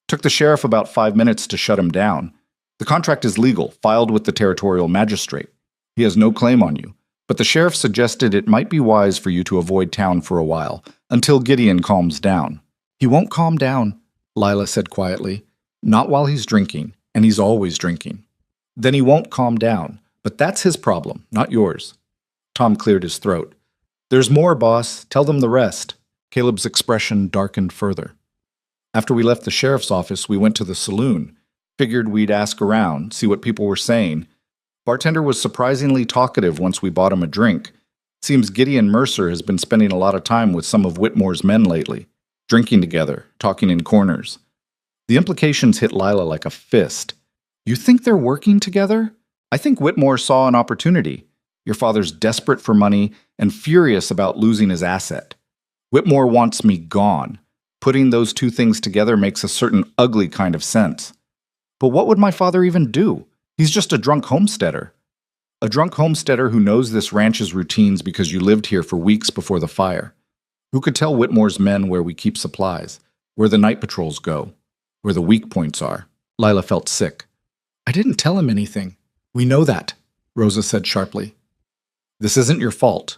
Took the sheriff about 5 minutes to shut him down. The contract is legal, filed with the territorial magistrate. He has no claim on you, but the sheriff suggested it might be wise for you to avoid town for a while, until Gideon calms down. He won't calm down, Lila said quietly. Not while he's drinking, and he's always drinking. Then he won't calm down, but that's his problem, not yours. Tom cleared his throat. There's more, boss. Tell them the rest. Caleb's expression darkened further. After we left the sheriff's office, we went to the saloon. Figured we'd ask around, see what people were saying. Bartender was surprisingly talkative once we bought him a drink. Seems Gideon Mercer has been spending a lot of time with some of Whitmore's men lately, drinking together, talking in corners. The implications hit Lila like a fist. You think they're working together? I think Whitmore saw an opportunity. Your father's desperate for money and furious about losing his asset. Whitmore wants me gone. Putting those two things together makes a certain ugly kind of sense. But what would my father even do? He's just a drunk homesteader. A drunk homesteader who knows this ranch's routines because you lived here for weeks before the fire. Who could tell Whitmore's men where we keep supplies, where the night patrols go, where the weak points are? Lila felt sick. I didn't tell him anything. We know that, Rosa said sharply. This isn't your fault.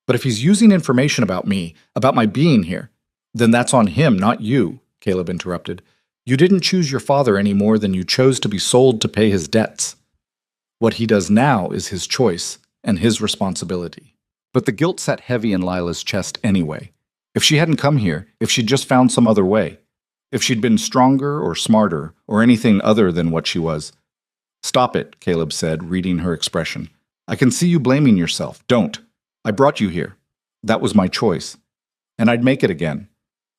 But if he's using information about me, about my being here, then that's on him, not you, Caleb interrupted. You didn't choose your father any more than you chose to be sold to pay his debts. What he does now is his choice and his responsibility. But the guilt sat heavy in Lila's chest anyway. If she hadn't come here, if she'd just found some other way, if she'd been stronger or smarter or anything other than what she was. Stop it, Caleb said, reading her expression. I can see you blaming yourself. Don't. I brought you here. That was my choice. And I'd make it again.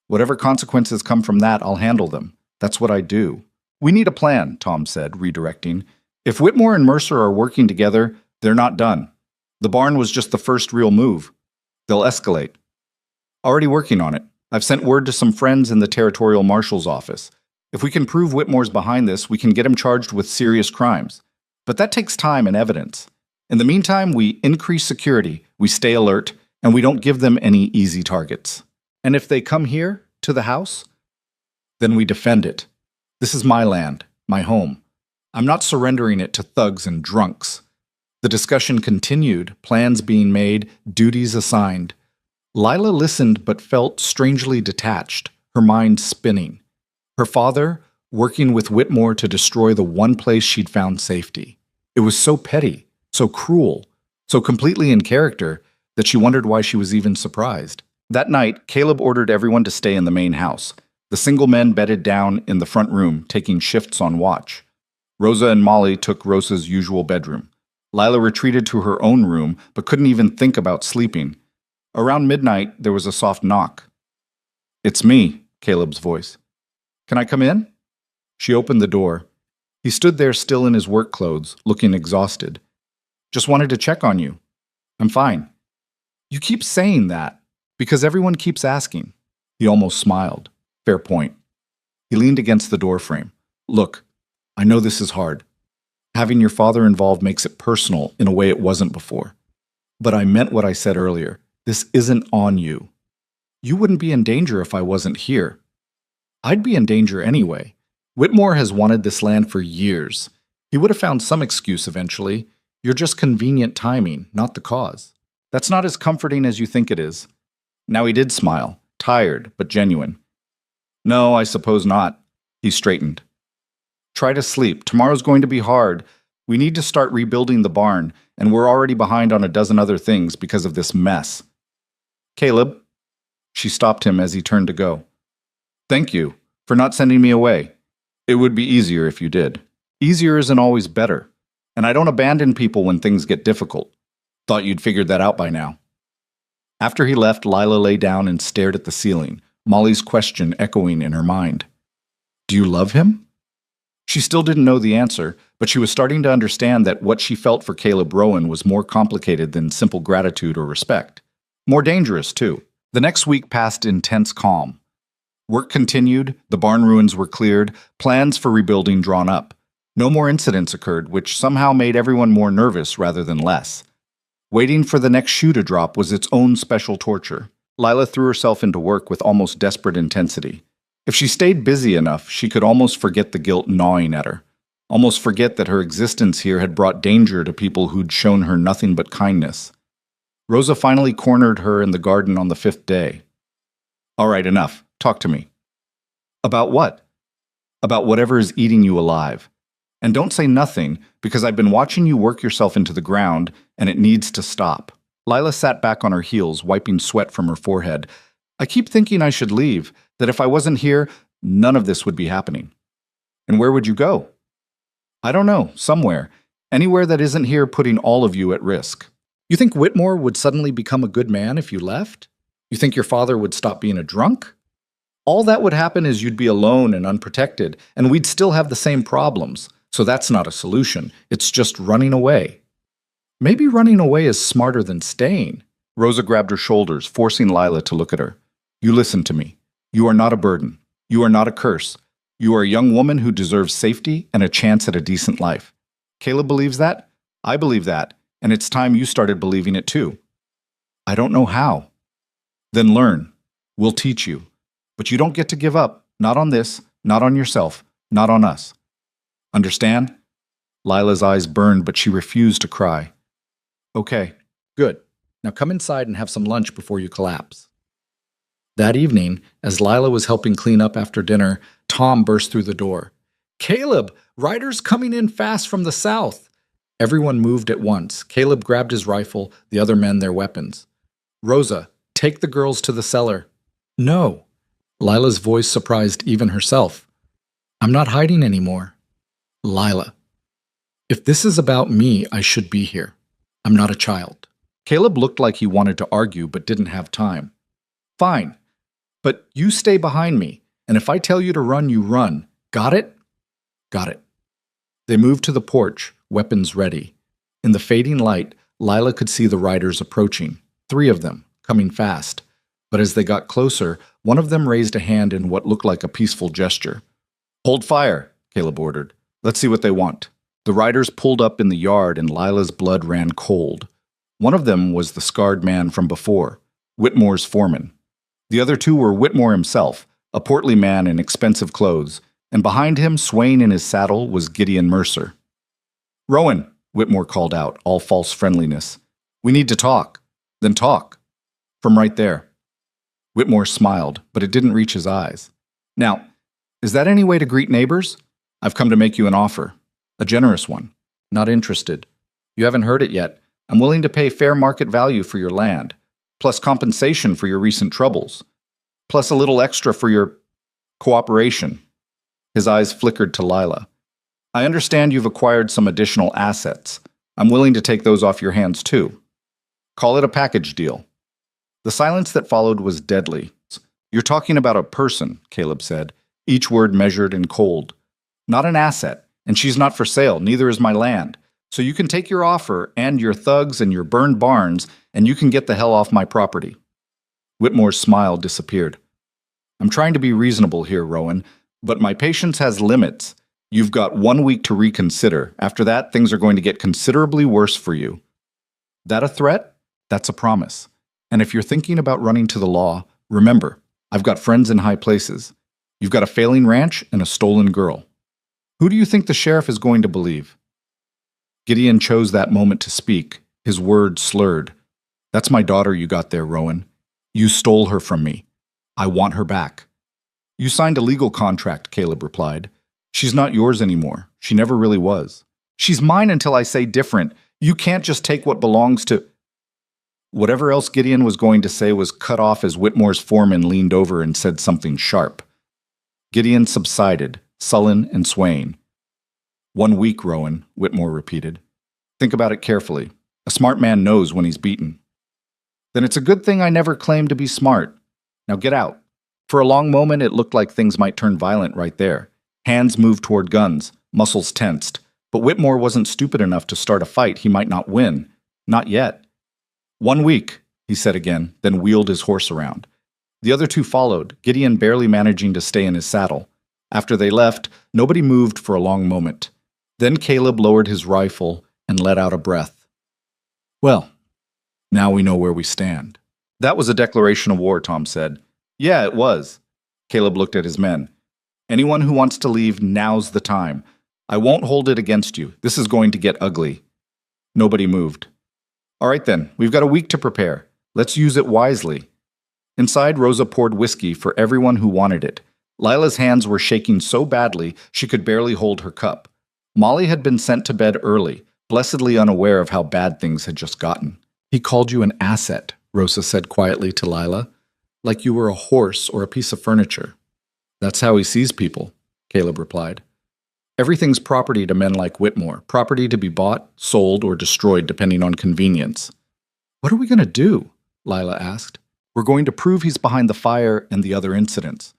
Whatever consequences come from that, I'll handle them. That's what I do. We need a plan, Tom said, redirecting. If Whitmore and Mercer are working together, they're not done. The barn was just the first real move. They'll escalate. Already working on it. I've sent word to some friends in the Territorial Marshal's office. If we can prove Whitmore's behind this, we can get him charged with serious crimes. But that takes time and evidence. In the meantime, we increase security, we stay alert, and we don't give them any easy targets. And if they come here, to the house, then we defend it. This is my land, my home. I'm not surrendering it to thugs and drunks. The discussion continued, plans being made, duties assigned. Lila listened but felt strangely detached, her mind spinning. Her father, working with Whitmore to destroy the one place she'd found safety. It was so petty, so cruel, so completely in character that she wondered why she was even surprised. That night, Caleb ordered everyone to stay in the main house. The single men bedded down in the front room, taking shifts on watch. Rosa and Molly took Rosa's usual bedroom. Lila retreated to her own room, but couldn't even think about sleeping. Around midnight, there was a soft knock. "It's me," Caleb's voice. "Can I come in?" She opened the door. He stood there still in his work clothes, looking exhausted. "Just wanted to check on you." "I'm fine." "You keep saying that, because everyone keeps asking." He almost smiled. "Fair point." He leaned against the doorframe. "Look, I know this is hard. Having your father involved makes it personal in a way it wasn't before. But I meant what I said earlier. This isn't on you. You wouldn't be in danger if I wasn't here. I'd be in danger anyway. Whitmore has wanted this land for years. He would have found some excuse eventually. You're just convenient timing, not the cause. That's not as comforting as you think it is." Now he did smile, tired but genuine. "No, I suppose not." He straightened. "Try to sleep. Tomorrow's going to be hard. We need to start rebuilding the barn, and we're already behind on a dozen other things because of this mess." "Caleb." She stopped him as he turned to go. "Thank you for not sending me away. It would be easier if you did. Easier isn't always better, and I don't abandon people when things get difficult. Thought you'd figured that out by now." After he left, Lila lay down and stared at the ceiling, Molly's question echoing in her mind. "Do you love him?" She still didn't know the answer, but she was starting to understand that what she felt for Caleb Rowan was more complicated than simple gratitude or respect. More dangerous, too. The next week passed in tense calm. Work continued, the barn ruins were cleared, plans for rebuilding drawn up. No more incidents occurred, which somehow made everyone more nervous rather than less. Waiting for the next shoe to drop was its own special torture. Lila threw herself into work with almost desperate intensity. If she stayed busy enough, she could almost forget the guilt gnawing at her. Almost forget that her existence here had brought danger to people who'd shown her nothing but kindness. Rosa finally cornered her in the garden on the 5th day. "All right, enough. Talk to me." "About what?" "About whatever is eating you alive. And don't say nothing, because I've been watching you work yourself into the ground, and it needs to stop." Lila sat back on her heels, wiping sweat from her forehead. "I keep thinking I should leave, that if I wasn't here, none of this would be happening." "And where would you go?" "I don't know, somewhere. Anywhere that isn't here putting all of you at risk." "You think Whitmore would suddenly become a good man if you left? You think your father would stop being a drunk? All that would happen is you'd be alone and unprotected, and we'd still have the same problems. So that's not a solution. It's just running away." "Maybe running away is smarter than staying." Rosa grabbed her shoulders, forcing Lila to look at her. "You listen to me. You are not a burden. You are not a curse. You are a young woman who deserves safety and a chance at a decent life. Caleb believes that. I believe that. And it's time you started believing it too." "I don't know how." "Then learn. We'll teach you. But you don't get to give up. Not on this, not on yourself, not on us. Understand?" Lila's eyes burned, but she refused to cry. "Okay, good. Now come inside and have some lunch before you collapse." That evening, as Lila was helping clean up after dinner, Tom burst through the door. "Caleb, riders coming in fast from the south." Everyone moved at once. Caleb grabbed his rifle, the other men their weapons. "Rosa, take the girls to the cellar." "No." Lila's voice surprised even herself. "I'm not hiding anymore." "Lila, if this is about me, I should be here. I'm not a child." Caleb looked like he wanted to argue but didn't have time. Fine, but you stay behind me, and if I tell you to run, you run. Got it? Got it. They moved to the porch, weapons ready. In the fading light, Lila could see the riders approaching, 3 of them, coming fast. But as they got closer, one of them raised a hand in what looked like a peaceful gesture. Hold fire, Caleb ordered. Let's see what they want. The riders pulled up in the yard and Lila's blood ran cold. One of them was the scarred man from before, Whitmore's foreman. The other 2 were Whitmore himself, a portly man in expensive clothes, and behind him, swaying in his saddle, was Gideon Mercer. Rowan, Whitmore called out, all false friendliness. We need to talk. Then talk. From right there. Whitmore smiled, but it didn't reach his eyes. Now, is that any way to greet neighbors? I've come to make you an offer. A generous one. Not interested. You haven't heard it yet. I'm willing to pay fair market value for your land, plus compensation for your recent troubles, plus a little extra for your cooperation. His eyes flickered to Lila. I understand you've acquired some additional assets. I'm willing to take those off your hands too. Call it a package deal. The silence that followed was deadly. You're talking about a person, Caleb said, each word measured and cold. Not an asset, and she's not for sale, neither is my land. So you can take your offer and your thugs and your burned barns, and you can get the hell off my property. Whitmore's smile disappeared. I'm trying to be reasonable here, Rowan, but my patience has limits. You've got 1 week to reconsider. After that, things are going to get considerably worse for you. That a threat? That's a promise. And if you're thinking about running to the law, remember, I've got friends in high places. You've got a failing ranch and a stolen girl. Who do you think the sheriff is going to believe? Gideon chose that moment to speak, his words slurred. That's my daughter you got there, Rowan. You stole her from me. I want her back. You signed a legal contract, Caleb replied. She's not yours anymore. She never really was. She's mine until I say different. You can't just take what belongs to... Whatever else Gideon was going to say was cut off as Whitmore's foreman leaned over and said something sharp. Gideon subsided, sullen and swaying. 1 week, Rowan, Whitmore repeated. Think about it carefully. A smart man knows when he's beaten. Then it's a good thing I never claimed to be smart. Now get out. For a long moment, it looked like things might turn violent right there. Hands moved toward guns, muscles tensed. But Whitmore wasn't stupid enough to start a fight he might not win. Not yet. 1 week, he said again, then wheeled his horse around. The other 2 followed, Gideon barely managing to stay in his saddle. After they left, nobody moved for a long moment. Then Caleb lowered his rifle and let out a breath. Well, now we know where we stand. That was a declaration of war, Tom said. Yeah, it was. Caleb looked at his men. Anyone who wants to leave, now's the time. I won't hold it against you. This is going to get ugly. Nobody moved. All right then, we've got a week to prepare. Let's use it wisely. Inside, Rosa poured whiskey for everyone who wanted it. Lila's hands were shaking so badly she could barely hold her cup. Molly had been sent to bed early, blessedly unaware of how bad things had just gotten. He called you an asset, Rosa said quietly to Lila, like you were a horse or a piece of furniture. That's how he sees people, Caleb replied. Everything's property to men like Whitmore, property to be bought, sold, or destroyed depending on convenience. What are we going to do? Lila asked. We're going to prove he's behind the fire and the other incidents.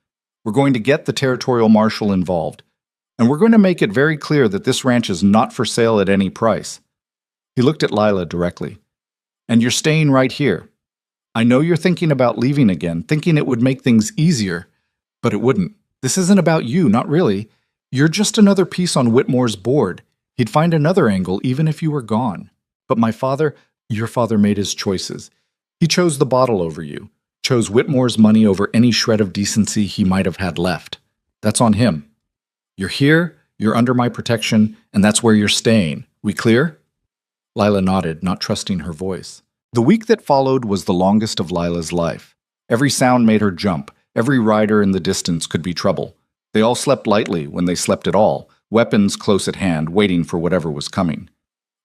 We're going to get the territorial marshal involved. And we're going to make it very clear that this ranch is not for sale at any price. He looked at Lila directly. And you're staying right here. I know you're thinking about leaving again, thinking it would make things easier, but it wouldn't. This isn't about you, not really. You're just another piece on Whitmore's board. He'd find another angle even if you were gone. But my father, your father made his choices. He chose the bottle over you, chose Whitmore's money over any shred of decency he might have had left. That's on him. You're here, you're under my protection, and that's where you're staying. We clear? Lila nodded, not trusting her voice. The week that followed was the longest of Lila's life. Every sound made her jump. Every rider in the distance could be trouble. They all slept lightly when they slept at all, weapons close at hand, waiting for whatever was coming.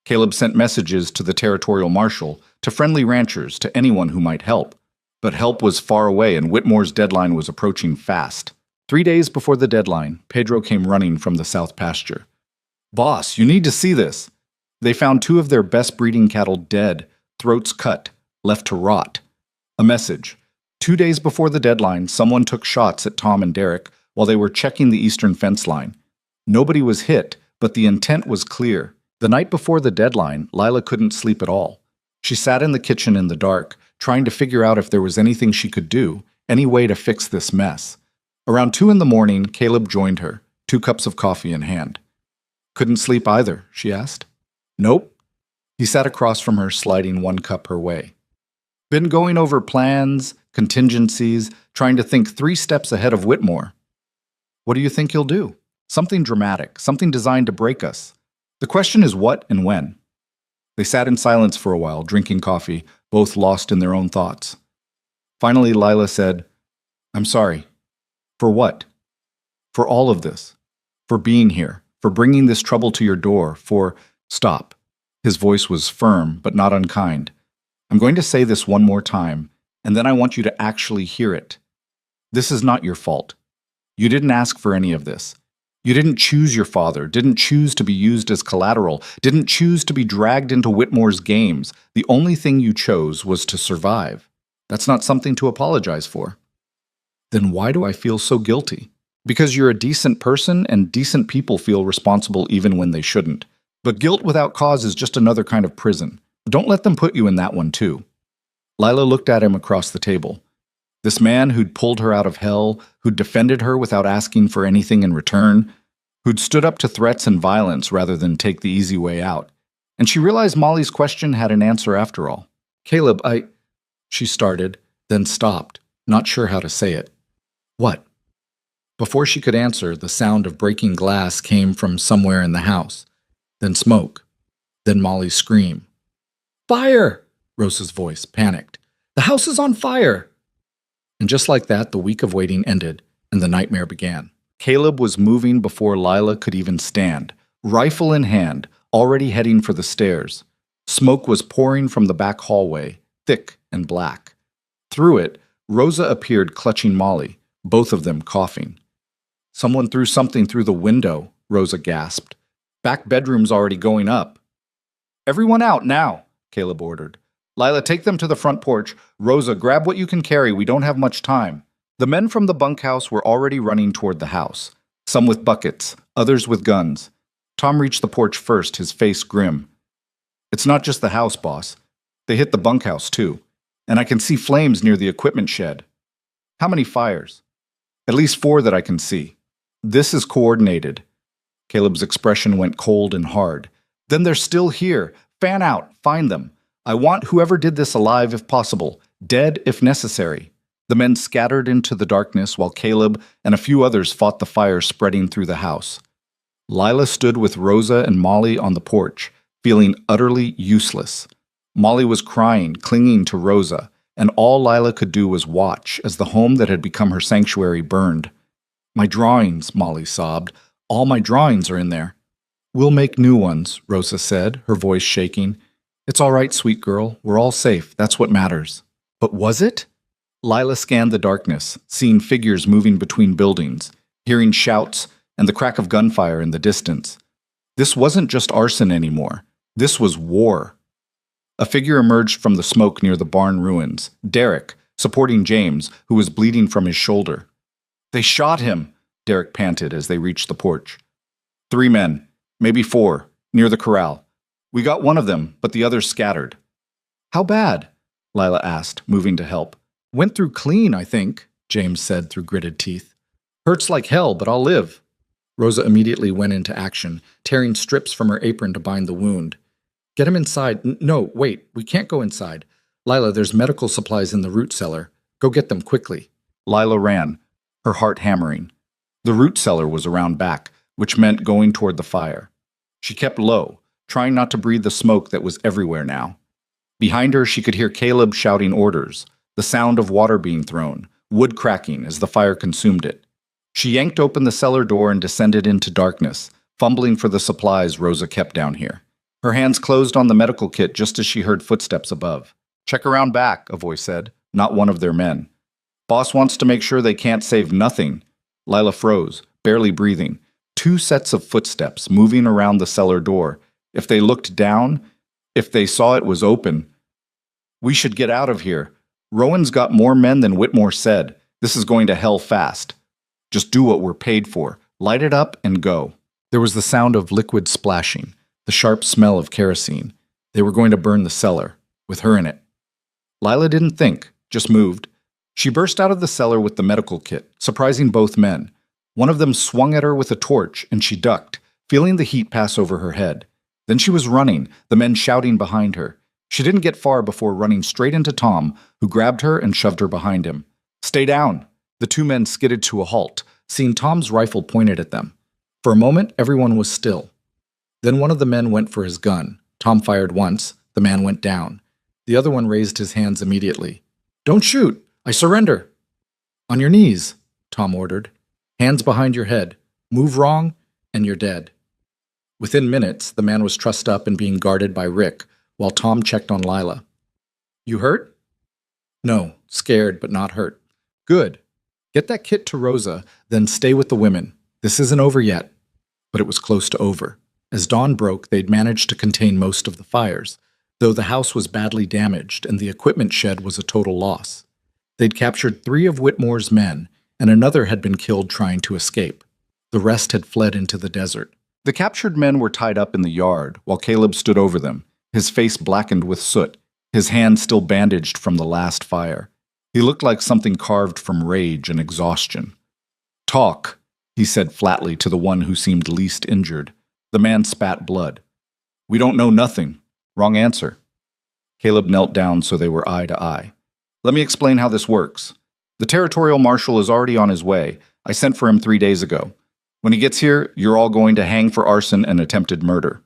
Caleb sent messages to the territorial marshal, to friendly ranchers, to anyone who might help. But help was far away and Whitmore's deadline was approaching fast. 3 days before the deadline, Pedro came running from the south pasture. Boss, you need to see this. They found 2 of their best breeding cattle dead, throats cut, left to rot. A message. 2 days before the deadline, someone took shots at Tom and Derek while they were checking the eastern fence line. Nobody was hit, but the intent was clear. The night before the deadline, Lila couldn't sleep at all. She sat in the kitchen in the dark, trying to figure out if there was anything she could do, any way to fix this mess. Around 2 in the morning, Caleb joined her, 2 cups of coffee in hand. Couldn't sleep either, she asked. Nope. He sat across from her, sliding 1 cup her way. Been going over plans, contingencies, trying to think 3 steps ahead of Whitmore. What do you think he'll do? Something dramatic, something designed to break us. The question is what and when. They sat in silence for a while, drinking coffee, both lost in their own thoughts. Finally, Lila said, I'm sorry. For what? For all of this. For being here. For bringing this trouble to your door. For... Stop. His voice was firm, but not unkind. I'm going to say this one more time, and then I want you to actually hear it. This is not your fault. You didn't ask for any of this. You didn't choose your father, didn't choose to be used as collateral, didn't choose to be dragged into Whitmore's games. The only thing you chose was to survive. That's not something to apologize for. Then why do I feel so guilty? Because you're a decent person, and decent people feel responsible even when they shouldn't. But guilt without cause is just another kind of prison. Don't let them put you in that one too. Lila looked at him across the table. This man who'd pulled her out of hell, who'd defended her without asking for anything in return, who'd stood up to threats and violence rather than take the easy way out. And she realized Molly's question had an answer after all. Caleb, she started, then stopped, not sure how to say it. What? Before she could answer, the sound of breaking glass came from somewhere in the house. Then smoke. Then Molly's scream. Fire! Rosa's voice, panicked. The house is on fire! And just like that, the week of waiting ended, and the nightmare began. Caleb was moving before Lila could even stand, rifle in hand, already heading for the stairs. Smoke was pouring from the back hallway, thick and black. Through it, Rosa appeared clutching Molly, both of them coughing. Someone threw something through the window, Rosa gasped. Back bedroom's already going up. Everyone out now, Caleb ordered. Lila, take them to the front porch. Rosa, grab what you can carry. We don't have much time. The men from the bunkhouse were already running toward the house, some with buckets, others with guns. Tom reached the porch first, his face grim. It's not just the house, boss. They hit the bunkhouse, too. And I can see flames near the equipment shed. How many fires? At least 4 that I can see. This is coordinated. Caleb's expression went cold and hard. Then they're still here. Fan out. Find them. I want whoever did this alive if possible, dead if necessary. The men scattered into the darkness while Caleb and a few others fought the fire spreading through the house. Lila stood with Rosa and Molly on the porch, feeling utterly useless. Molly was crying, clinging to Rosa, and all Lila could do was watch as the home that had become her sanctuary burned. My drawings, Molly sobbed. All my drawings are in there. We'll make new ones, Rosa said, her voice shaking. It's all right, sweet girl. We're all safe. That's what matters. But was it? Lila scanned the darkness, seeing figures moving between buildings, hearing shouts and the crack of gunfire in the distance. This wasn't just arson anymore. This was war. A figure emerged from the smoke near the barn ruins, Derek, supporting James, who was bleeding from his shoulder. They shot him, Derek panted as they reached the porch. 3 men, maybe 4, near the corral. We got one of them, but the others scattered. How bad? Lila asked, moving to help. Went through clean, I think, James said through gritted teeth. Hurts like hell, but I'll live. Rosa immediately went into action, tearing strips from her apron to bind the wound. Get him inside. No, wait, we can't go inside. Lila, there's medical supplies in the root cellar. Go get them quickly. Lila ran, her heart hammering. The root cellar was around back, which meant going toward the fire. She kept low, trying not to breathe the smoke that was everywhere now. Behind her, she could hear Caleb shouting orders, the sound of water being thrown, wood cracking as the fire consumed it. She yanked open the cellar door and descended into darkness, fumbling for the supplies Rosa kept down here. Her hands closed on the medical kit just as she heard footsteps above. Check around back, a voice said, not one of their men. Boss wants to make sure they can't save nothing. Lila froze, barely breathing. 2 sets of footsteps moving around the cellar door. If they looked down, if they saw it was open, We should get out of here. Rowan's got more men than Whitmore said. This is going to hell fast. Just do what we're paid for. Light it up and go. There was the sound of liquid splashing, the sharp smell of kerosene. They were going to burn the cellar, with her in it. Lila didn't think, just moved. She burst out of the cellar with the medical kit, surprising both men. One of them swung at her with a torch, and she ducked, feeling the heat pass over her head. Then she was running, the men shouting behind her. She didn't get far before running straight into Tom, who grabbed her and shoved her behind him. "Stay down!" The two men skidded to a halt, seeing Tom's rifle pointed at them. For a moment, everyone was still. Then one of the men went for his gun. Tom fired once. The man went down. The other one raised his hands immediately. "Don't shoot! I surrender!" "On your knees," Tom ordered. "Hands behind your head. Move wrong, and you're dead." Within minutes, the man was trussed up and being guarded by Rick, while Tom checked on Lila. "You hurt?" "No, scared, but not hurt." "Good. Get that kit to Rosa, then stay with the women. This isn't over yet." But it was close to over. As dawn broke, they'd managed to contain most of the fires, though the house was badly damaged and the equipment shed was a total loss. They'd captured 3 of Whitmore's men, and another had been killed trying to escape. The rest had fled into the desert. The captured men were tied up in the yard, while Caleb stood over them, his face blackened with soot, his hand still bandaged from the last fire. He looked like something carved from rage and exhaustion. "Talk," he said flatly to the one who seemed least injured. The man spat blood. "We don't know nothing. Wrong answer." Caleb knelt down so they were eye to eye. "Let me explain how this works. The territorial marshal is already on his way. I sent for him 3 days ago. When he gets here, you're all going to hang for arson and attempted murder.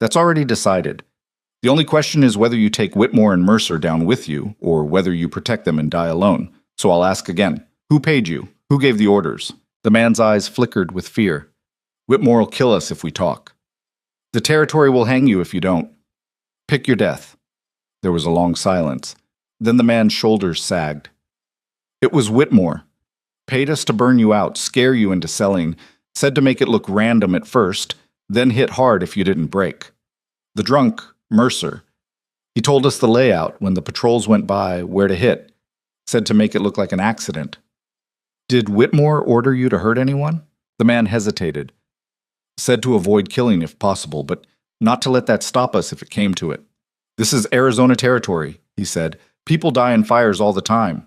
That's already decided. The only question is whether you take Whitmore and Mercer down with you, or whether you protect them and die alone. So I'll ask again. Who paid you? Who gave the orders?" The man's eyes flickered with fear. "Whitmore will kill us if we talk. The territory will hang you if you don't. Pick your death." There was a long silence. Then the man's shoulders sagged. "It was Whitmore. Paid us to burn you out, scare you into selling, said to make it look random at first, then hit hard if you didn't break. The drunk, Mercer, he told us the layout when the patrols went by, where to hit, said to make it look like an accident." "Did Whitmore order you to hurt anyone?" The man hesitated. "Said to avoid killing if possible, but not to let that stop us if it came to it. This is Arizona territory," he said. "People die in fires all the time."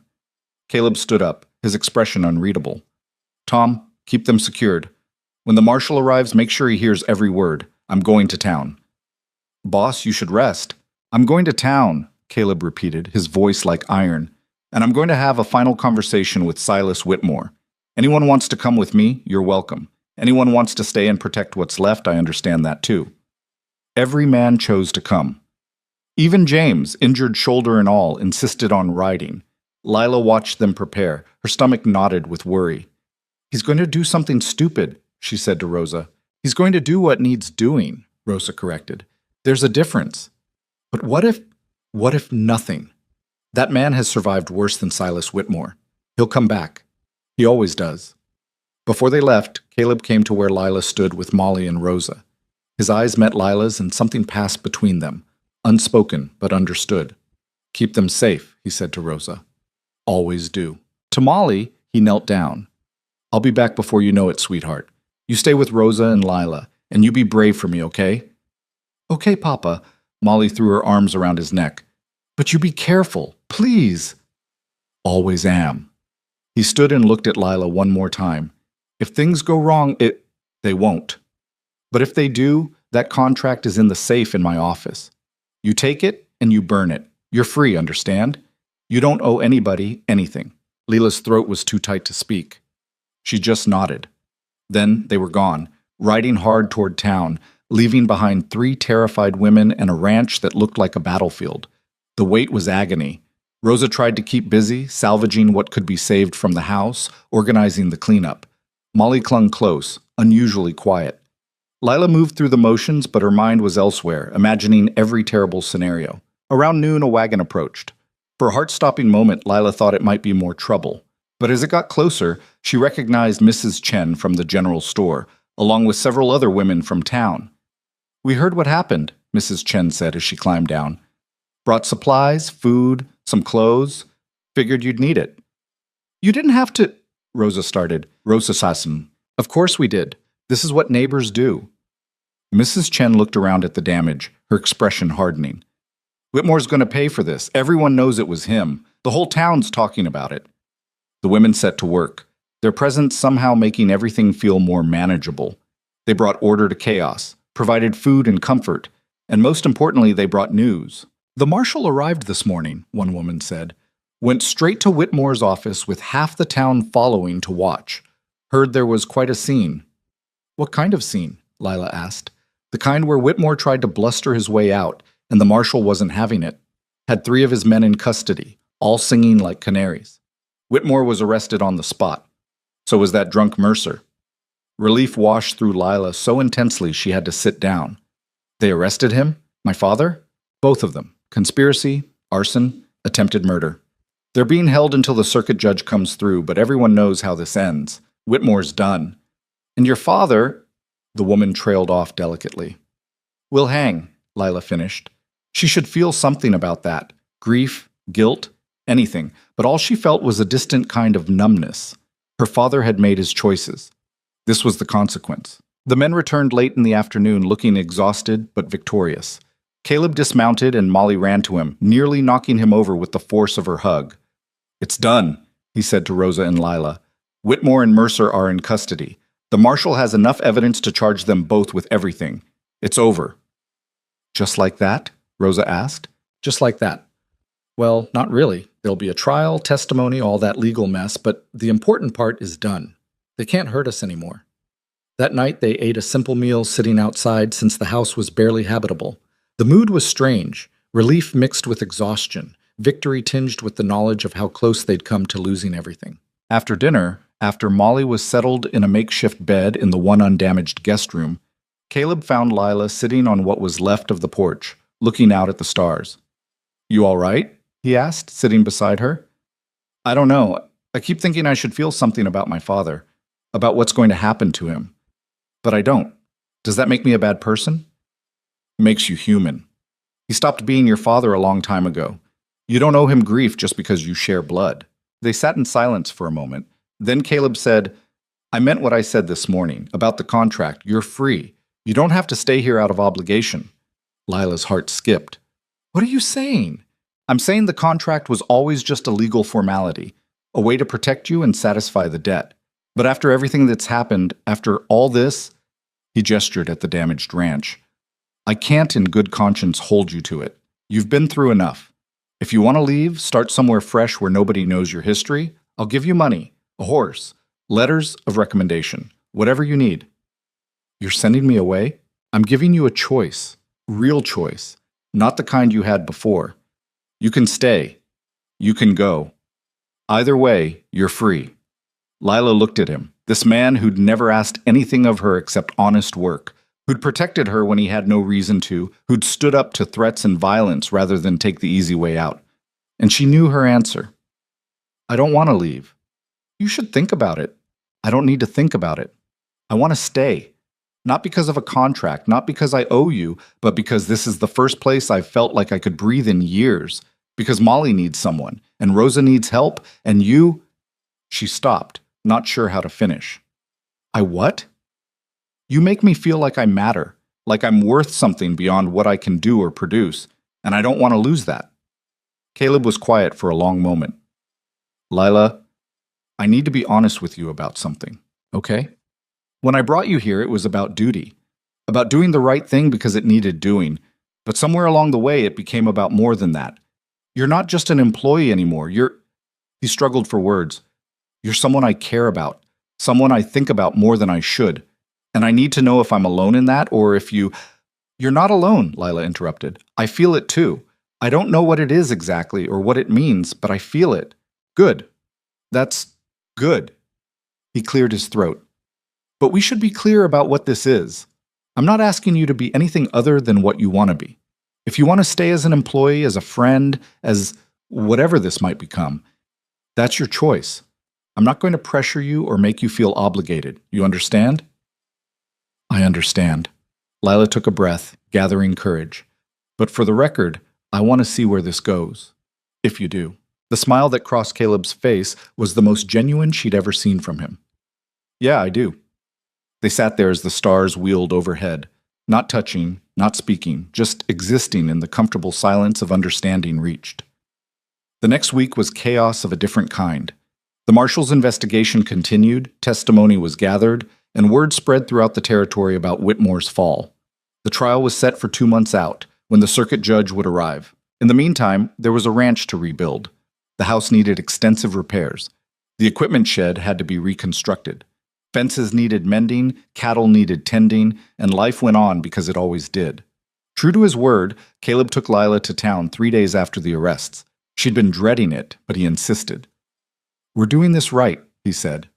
Caleb stood up, his expression unreadable. "Tom, keep them secured. When the marshal arrives, make sure he hears every word. I'm going to town." "Boss, you should rest." "I'm going to town," Caleb repeated, his voice like iron. "And I'm going to have a final conversation with Silas Whitmore. Anyone wants to come with me, you're welcome. Anyone wants to stay and protect what's left, I understand that too." Every man chose to come. Even James, injured shoulder and all, insisted on riding. Lila watched them prepare, her stomach knotted with worry. "He's going to do something stupid," she said to Rosa. "He's going to do what needs doing," Rosa corrected. "There's a difference." "But what if nothing? That man has survived worse than Silas Whitmore. He'll come back. He always does." Before they left, Caleb came to where Lila stood with Molly and Rosa. His eyes met Lila's and something passed between them, unspoken but understood. "Keep them safe," he said to Rosa. "Always do." To Molly, he knelt down. "I'll be back before you know it, sweetheart. You stay with Rosa and Lila, and you be brave for me, okay?" "Okay, Papa." Molly threw her arms around his neck. "But you be careful, please." "Always am." He stood and looked at Lila one more time. "If things go wrong, they won't. But if they do, that contract is in the safe in my office. You take it and you burn it. You're free, understand? You don't owe anybody anything." Lila's throat was too tight to speak. She just nodded. Then they were gone, riding hard toward town, leaving behind 3 terrified women and a ranch that looked like a battlefield. The wait was agony. Rosa tried to keep busy, salvaging what could be saved from the house, organizing the cleanup. Molly clung close, unusually quiet. Lila moved through the motions, but her mind was elsewhere, imagining every terrible scenario. Around noon, a wagon approached. For a heart-stopping moment, Lila thought it might be more trouble. But as it got closer, she recognized Mrs. Chen from the general store, along with several other women from town. "We heard what happened," Mrs. Chen said as she climbed down. Brought supplies, food, some clothes. Figured you'd need it. You didn't have to, Rosa started. Rosa Sassen. Of course we did. This is what neighbors do. Mrs. Chen looked around at the damage, her expression hardening. Whitmore's going to pay for this. Everyone knows it was him. The whole town's talking about it. The women set to work, their presence somehow making everything feel more manageable. They brought order to chaos, provided food and comfort, and most importantly, they brought news. The marshal arrived this morning, one woman said. Went straight to Whitmore's office with half the town following to watch. Heard there was quite a scene. What kind of scene? Lila asked. The kind where Whitmore tried to bluster his way out, and the marshal wasn't having it. Had 3 of his men in custody, all singing like canaries. Whitmore was arrested on the spot. So was that drunk Mercer. Relief washed through Lila so intensely she had to sit down. They arrested him? My father? Both of them. Conspiracy, arson, attempted murder. They're being held until the circuit judge comes through, but everyone knows how this ends. Whitmore's done. And your father... The woman trailed off delicately. We'll hang, Lila finished. She should feel something about that. Grief, guilt, anything. But all she felt was a distant kind of numbness. Her father had made his choices. This was the consequence. The men returned late in the afternoon looking exhausted but victorious. Caleb dismounted and Molly ran to him, nearly knocking him over with the force of her hug. It's done, he said to Rosa and Lila. Whitmore and Mercer are in custody. The marshal has enough evidence to charge them both with everything. It's over. Just like that? Rosa asked. Just like that. Well, not really. There'll be a trial, testimony, all that legal mess, but the important part is done. They can't hurt us anymore. That night they ate a simple meal sitting outside since the house was barely habitable. The mood was strange, relief mixed with exhaustion, victory tinged with the knowledge of how close they'd come to losing everything. After dinner, after Molly was settled in a makeshift bed in the one undamaged guest room, Caleb found Lila sitting on what was left of the porch, looking out at the stars. You all right? He asked, sitting beside her. I don't know. I keep thinking I should feel something about my father, about what's going to happen to him. But I don't. Does that make me a bad person? It makes you human. He stopped being your father a long time ago. You don't owe him grief just because you share blood. They sat in silence for a moment. Then Caleb said, I meant what I said this morning, about the contract. You're free. You don't have to stay here out of obligation. Lila's heart skipped. What are you saying? I'm saying the contract was always just a legal formality, a way to protect you and satisfy the debt. But after everything that's happened, after all this, he gestured at the damaged ranch. I can't in good conscience hold you to it. You've been through enough. If you want to leave, start somewhere fresh where nobody knows your history, I'll give you money. A horse, letters of recommendation, whatever you need. You're sending me away? I'm giving you a choice, real choice, not the kind you had before. You can stay. You can go. Either way, you're free. Lila looked at him, this man who'd never asked anything of her except honest work, who'd protected her when he had no reason to, who'd stood up to threats and violence rather than take the easy way out. And she knew her answer. I don't want to leave. You should think about it. I don't need to think about it. I want to stay. Not because of a contract, not because I owe you, but because this is the first place I've felt like I could breathe in years. Because Molly needs someone, and Rosa needs help, and you... She stopped, not sure how to finish. I what? You make me feel like I matter, like I'm worth something beyond what I can do or produce, and I don't want to lose that. Caleb was quiet for a long moment. Lila, I need to be honest with you about something, okay? When I brought you here, it was about duty, about doing the right thing because it needed doing, but somewhere along the way, it became about more than that. You're not just an employee anymore. He struggled for words. You're someone I care about, someone I think about more than I should, and I need to know if I'm alone in that or if you... You're not alone, Lila interrupted. I feel it too. I don't know what it is exactly or what it means, but I feel it. Good. That's good. He cleared his throat. But we should be clear about what this is. I'm not asking you to be anything other than what you want to be. If you want to stay as an employee, as a friend, as whatever this might become, that's your choice. I'm not going to pressure you or make you feel obligated. You understand? I understand. Lila took a breath, gathering courage. But for the record, I want to see where this goes. If you do. The smile that crossed Caleb's face was the most genuine she'd ever seen from him. Yeah, I do. They sat there as the stars wheeled overhead, not touching, not speaking, just existing in the comfortable silence of understanding reached. The next week was chaos of a different kind. The marshal's investigation continued, testimony was gathered, and word spread throughout the territory about Whitmore's fall. The trial was set for 2 months out, when the circuit judge would arrive. In the meantime, there was a ranch to rebuild. The house needed extensive repairs. The equipment shed had to be reconstructed. Fences needed mending, cattle needed tending, and life went on because it always did. True to his word, Caleb took Lila to town 3 days after the arrests. She'd been dreading it, but he insisted. We're doing this right, he said.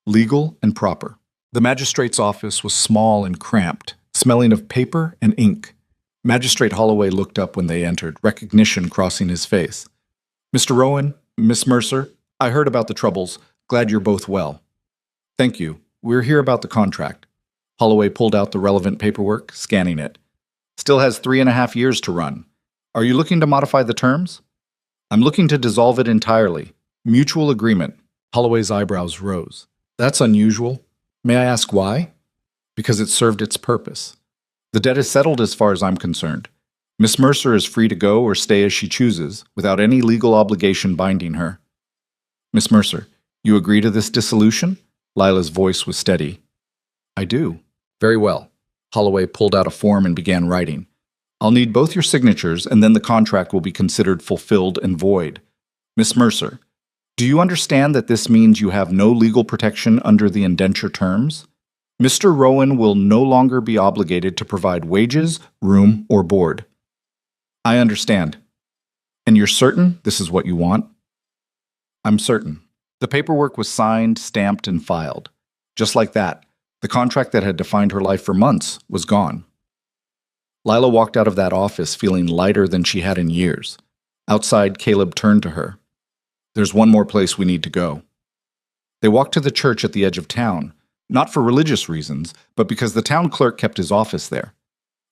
Legal and proper. The magistrate's office was small and cramped, smelling of paper and ink. Magistrate Holloway looked up when they entered, recognition crossing his face. Mr. Rowan, Miss Mercer, I heard about the troubles. Glad you're both well. Thank you. We're here about the contract. Holloway pulled out the relevant paperwork, scanning it. Still has 3.5 years to run. Are you looking to modify the terms? I'm looking to dissolve it entirely. Mutual agreement. Holloway's eyebrows rose. That's unusual. May I ask why? Because it served its purpose. The debt is settled as far as I'm concerned. Miss Mercer is free to go or stay as she chooses, without any legal obligation binding her. Miss Mercer, you agree to this dissolution? Lila's voice was steady. I do. Very well. Holloway pulled out a form and began writing. I'll need both your signatures, and then the contract will be considered fulfilled and void. Miss Mercer, do you understand that this means you have no legal protection under the indenture terms? Mr. Rowan will no longer be obligated to provide wages, room, or board. I understand. And you're certain this is what you want? I'm certain. The paperwork was signed, stamped, and filed. Just like that, the contract that had defined her life for months was gone. Lila walked out of that office feeling lighter than she had in years. Outside, Caleb turned to her. There's one more place we need to go. They walked to the church at the edge of town, not for religious reasons, but because the town clerk kept his office there.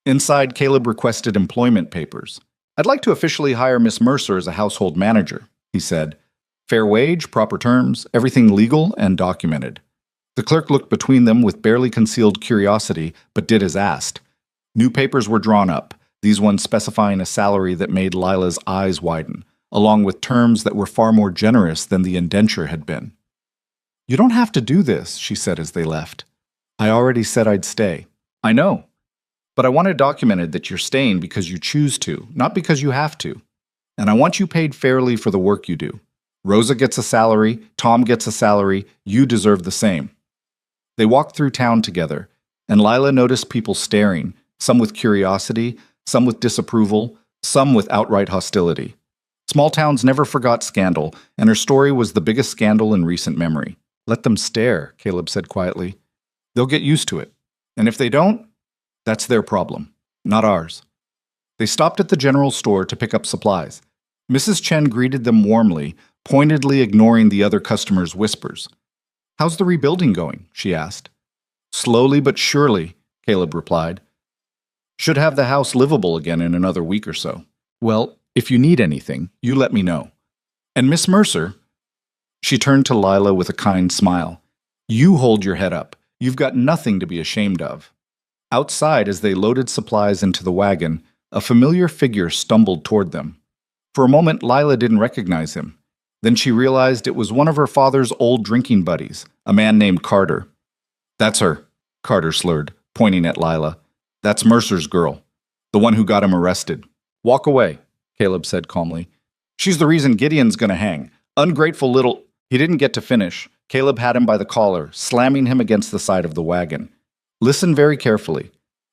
Inside, Caleb requested employment papers. I'd like to officially hire Miss Mercer as a household manager, he said. Fair wage, proper terms, everything legal and documented. The clerk looked between them with barely concealed curiosity, but did as asked. New papers were drawn up, these ones specifying a salary that made Lila's eyes widen, along with terms that were far more generous than the indenture had been. You don't have to do this, she said as they left. I already said I'd stay. I know. But I want it documented that you're staying because you choose to, not because you have to. And I want you paid fairly for the work you do. Rosa gets a salary, Tom gets a salary, you deserve the same. They walked through town together, and Lila noticed people staring, some with curiosity, some with disapproval, some with outright hostility. Small towns never forgot scandal, and her story was the biggest scandal in recent memory. Let them stare, Caleb said quietly. They'll get used to it. And if they don't, that's their problem, not ours. They stopped at the general store to pick up supplies. Mrs. Chen greeted them warmly, pointedly ignoring the other customers' whispers. How's the rebuilding going? She asked. Slowly but surely, Caleb replied. Should have the house livable again in another week or so. Well, if you need anything, you let me know. And Miss Mercer, she turned to Lila with a kind smile. You hold your head up. You've got nothing to be ashamed of. Outside, as they loaded supplies into the wagon, a familiar figure stumbled toward them. For a moment, Lila didn't recognize him. Then she realized it was one of her father's old drinking buddies, a man named Carter. That's her, Carter slurred, pointing at Lila. That's Mercer's girl, the one who got him arrested. Walk away, Caleb said calmly. She's the reason Gideon's gonna hang. Ungrateful little... He didn't get to finish. Caleb had him by the collar, slamming him against the side of the wagon. Listen very carefully.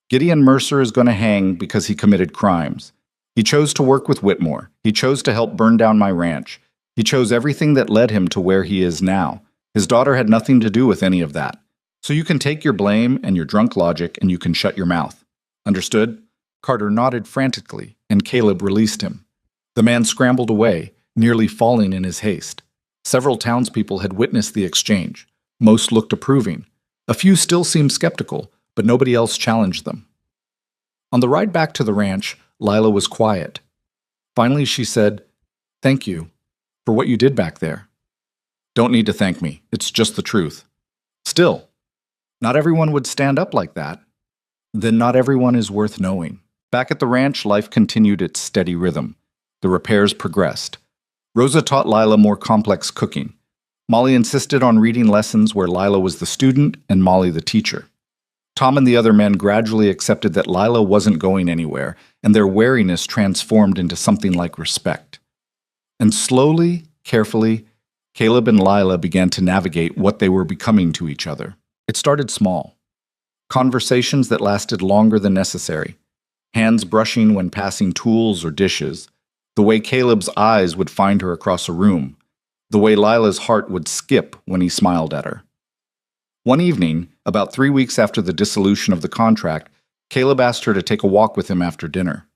Gideon Mercer is going to hang because he committed crimes. He chose to work with Whitmore. He chose to help burn down my ranch. He chose everything that led him to where he is now. His daughter had nothing to do with any of that. So you can take your blame and your drunk logic and you can shut your mouth. Understood? Carter nodded frantically, and Caleb released him. The man scrambled away, nearly falling in his haste. Several townspeople had witnessed the exchange. Most looked approving. A few still seemed skeptical, but nobody else challenged them. On the ride back to the ranch, Lila was quiet. Finally, she said, "Thank you for what you did back there." "Don't need to thank me. It's just the truth." Still, not everyone would stand up like that. Then not everyone is worth knowing. Back at the ranch, life continued its steady rhythm. The repairs progressed. Rosa taught Lila more complex cooking. Molly insisted on reading lessons where Lila was the student and Molly the teacher. Tom and the other men gradually accepted that Lila wasn't going anywhere, and their wariness transformed into something like respect. And slowly, carefully, Caleb and Lila began to navigate what they were becoming to each other. It started small. Conversations that lasted longer than necessary. Hands brushing when passing tools or dishes. The way Caleb's eyes would find her across a room. The way Lila's heart would skip when he smiled at her. One evening, about 3 weeks after the dissolution of the contract, Caleb asked her to take a walk with him after dinner.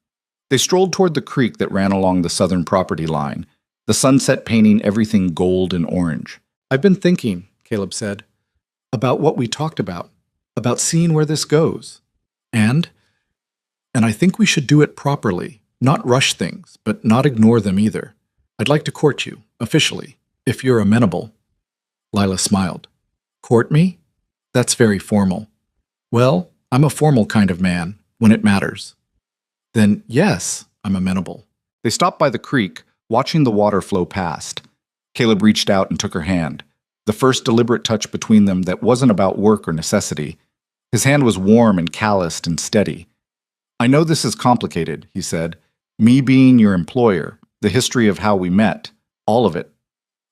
They strolled toward the creek that ran along the southern property line, the sunset painting everything gold and orange. "I've been thinking," Caleb said, "about what we talked about seeing where this goes. And I think we should do it properly, not rush things, but not ignore them either. I'd like to court you, officially, if you're amenable." Lila smiled. "Court me? That's very formal." "Well, I'm a formal kind of man, when it matters." "Then, yes, I'm amenable." They stopped by the creek, watching the water flow past. Caleb reached out and took her hand, the first deliberate touch between them that wasn't about work or necessity. His hand was warm and calloused and steady. "I know this is complicated," he said. "Me being your employer, the history of how we met, all of it.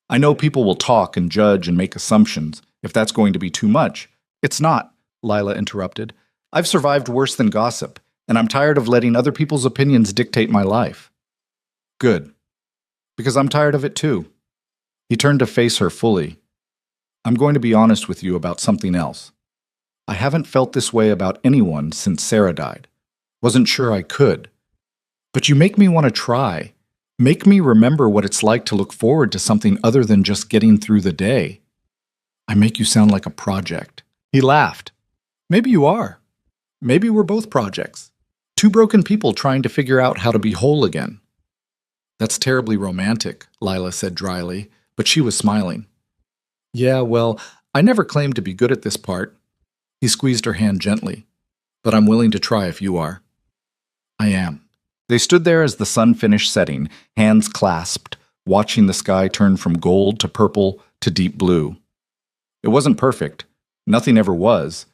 I know people will talk and judge and make assumptions. If that's going to be too much." "It's not," Lila interrupted. "I've survived worse than gossip, and I'm tired of letting other people's opinions dictate my life." "Good. Because I'm tired of it too." He turned to face her fully. "I'm going to be honest with you about something else. I haven't felt this way about anyone since Sarah died. Wasn't sure I could. But you make me want to try. Make me remember what it's like to look forward to something other than just getting through the day." "I make you sound like a project." He laughed. "Maybe you are. Maybe we're both projects. Two broken people trying to figure out how to be whole again." "That's terribly romantic," Lila said dryly, but she was smiling. "Yeah, well, I never claimed to be good at this part." He squeezed her hand gently. "But I'm willing to try if you are." "I am." They stood there as the sun finished setting, hands clasped, watching the sky turn from gold to purple to deep blue. It wasn't perfect. Nothing ever was.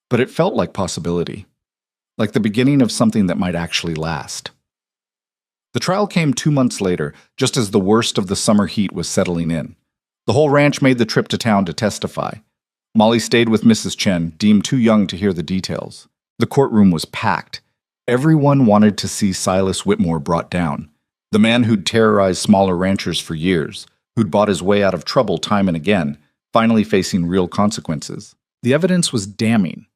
But it felt like possibility. Like the beginning of something that might actually last. The trial came 2 months later, just as the worst of the summer heat was settling in. The whole ranch made the trip to town to testify. Molly stayed with Mrs. Chen, deemed too young to hear the details. The courtroom was packed. Everyone wanted to see Silas Whitmore brought down, the man who'd terrorized smaller ranchers for years, who'd bought his way out of trouble time and again, finally facing real consequences. The evidence was damning.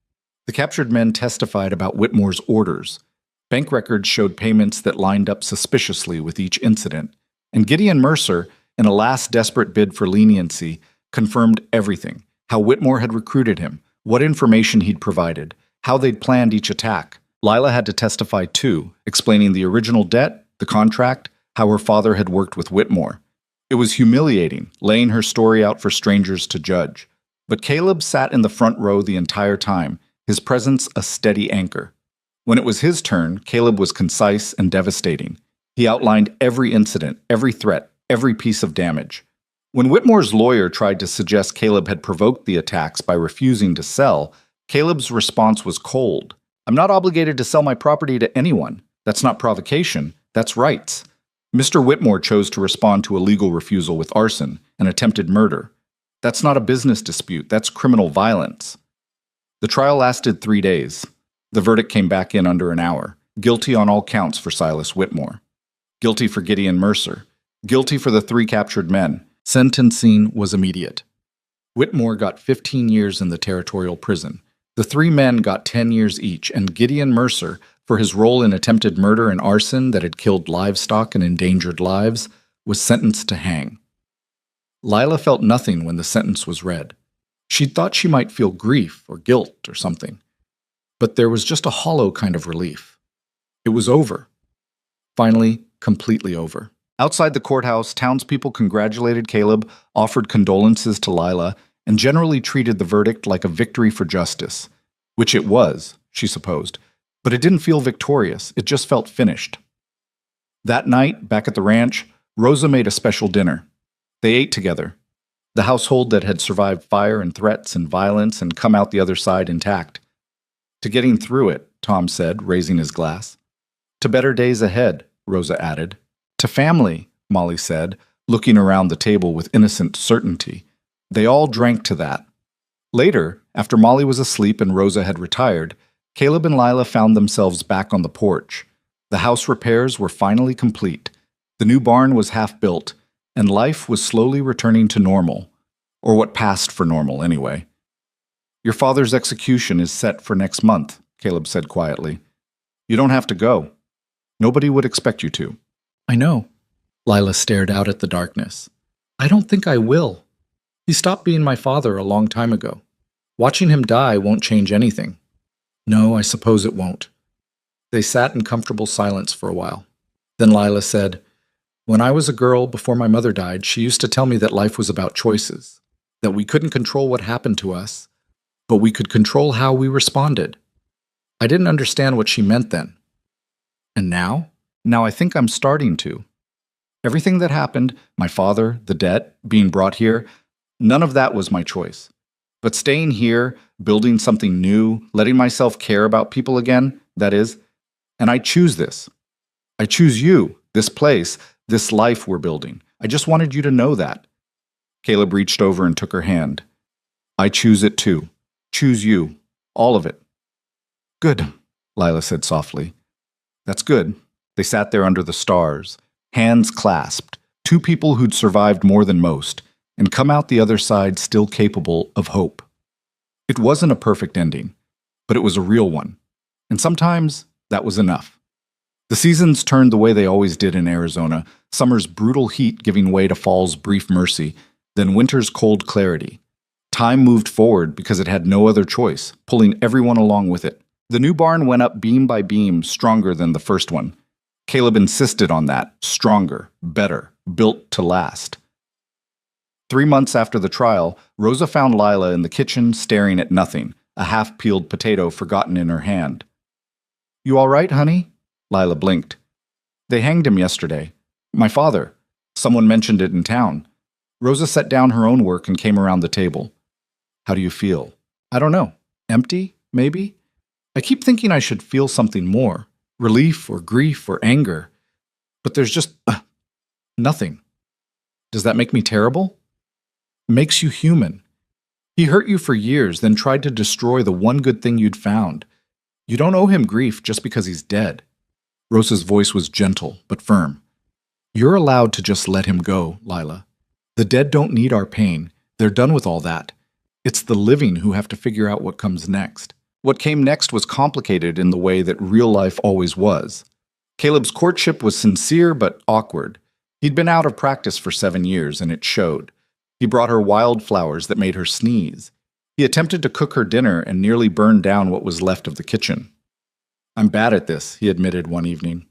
The captured men testified about Whitmore's orders. Bank records showed payments that lined up suspiciously with each incident, and Gideon Mercer, in a last desperate bid for leniency, confirmed everything: how Whitmore had recruited him, what information he'd provided, how they'd planned each attack. Lila had to testify too, explaining the original debt, the contract, how her father had worked with Whitmore. It was humiliating, laying her story out for strangers to judge. But Caleb sat in the front row the entire time, his presence a steady anchor. When it was his turn, Caleb was concise and devastating. He outlined every incident, every threat, every piece of damage. When Whitmore's lawyer tried to suggest Caleb had provoked the attacks by refusing to sell, Caleb's response was cold. "I'm not obligated to sell my property to anyone. That's not provocation, that's rights." Mr. Whitmore chose to respond to a legal refusal with arson and attempted murder. "That's not a business dispute, that's criminal violence." The trial lasted 3 days. The verdict came back in under an hour. Guilty on all counts for Silas Whitmore. Guilty for Gideon Mercer. Guilty for the 3 captured men. Sentencing was immediate. Whitmore got 15 years in the territorial prison. The 3 men got 10 years each, and Gideon Mercer, for his role in attempted murder and arson that had killed livestock and endangered lives, was sentenced to hang. Lila felt nothing when the sentence was read. She'd thought she might feel grief or guilt or something. But there was just a hollow kind of relief. It was over. Finally, completely over. Outside the courthouse, townspeople congratulated Caleb, offered condolences to Lila, and generally treated the verdict like a victory for justice. Which it was, she supposed. But it didn't feel victorious, it just felt finished. That night, back at the ranch, Rosa made a special dinner. They ate together. The household that had survived fire and threats and violence and come out the other side intact. To getting through it, Tom said, raising his glass. To better days ahead, Rosa added. To family, Molly said, looking around the table with innocent certainty. They all drank to that. Later, after Molly was asleep and Rosa had retired, Caleb and Lila found themselves back on the porch. The house repairs were finally complete. The new barn was half built, and life was slowly returning to normal, or what passed for normal anyway. Your father's execution is set for next month, Caleb said quietly. You don't have to go. Nobody would expect you to. I know. Lila stared out at the darkness. I don't think I will. He stopped being my father a long time ago. Watching him die won't change anything. No, I suppose it won't. They sat in comfortable silence for a while. Then Lila said, When I was a girl before my mother died, she used to tell me that life was about choices, that we couldn't control what happened to us, but we could control how we responded. I didn't understand what she meant then. And now? Now I think I'm starting to. Everything that happened, my father, the debt, being brought here, none of that was my choice. But staying here, building something new, letting myself care about people again, that is, and I choose this. I choose you, this place, this life we're building. I just wanted you to know that. Caleb reached over and took her hand. I choose it too. Choose you. All of it. Good, Lila said softly. That's good. They sat there under the stars, hands clasped, two people who'd survived more than most, and come out the other side still capable of hope. It wasn't a perfect ending, but it was a real one. And sometimes that was enough. The seasons turned the way they always did in Arizona, summer's brutal heat giving way to fall's brief mercy, then winter's cold clarity. Time moved forward because it had no other choice, pulling everyone along with it. The new barn went up beam by beam, stronger than the first one. Caleb insisted on that, stronger, better, built to last. 3 months after the trial, Rosa found Lila in the kitchen staring at nothing, a half-peeled potato forgotten in her hand. You all right, honey? Lila blinked. They hanged him yesterday. My father. Someone mentioned it in town. Rosa set down her own work and came around the table. How do you feel? I don't know. Empty, maybe? I keep thinking I should feel something more. Relief or grief or anger. But there's just nothing. Does that make me terrible? Makes you human. He hurt you for years, then tried to destroy the one good thing you'd found. You don't owe him grief just because he's dead. Rosa's voice was gentle but firm. You're allowed to just let him go, Lila. The dead don't need our pain. They're done with all that. It's the living who have to figure out what comes next. What came next was complicated in the way that real life always was. Caleb's courtship was sincere but awkward. He'd been out of practice for 7 years, and it showed. He brought her wildflowers that made her sneeze. He attempted to cook her dinner and nearly burned down what was left of the kitchen. I'm bad at this, he admitted one evening.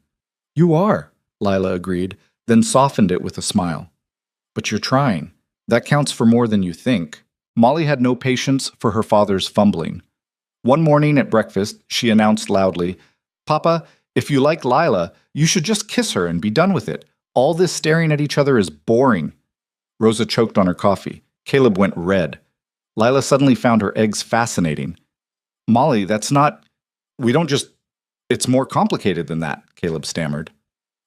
You are, Lila agreed, then softened it with a smile. But you're trying. That counts for more than you think. Molly had no patience for her father's fumbling. One morning at breakfast, she announced loudly, Papa, if you like Lila, you should just kiss her and be done with it. All this staring at each other is boring. Rosa choked on her coffee. Caleb went red. Lila suddenly found her eggs fascinating. Molly, that's not... We don't just... It's more complicated than that, Caleb stammered.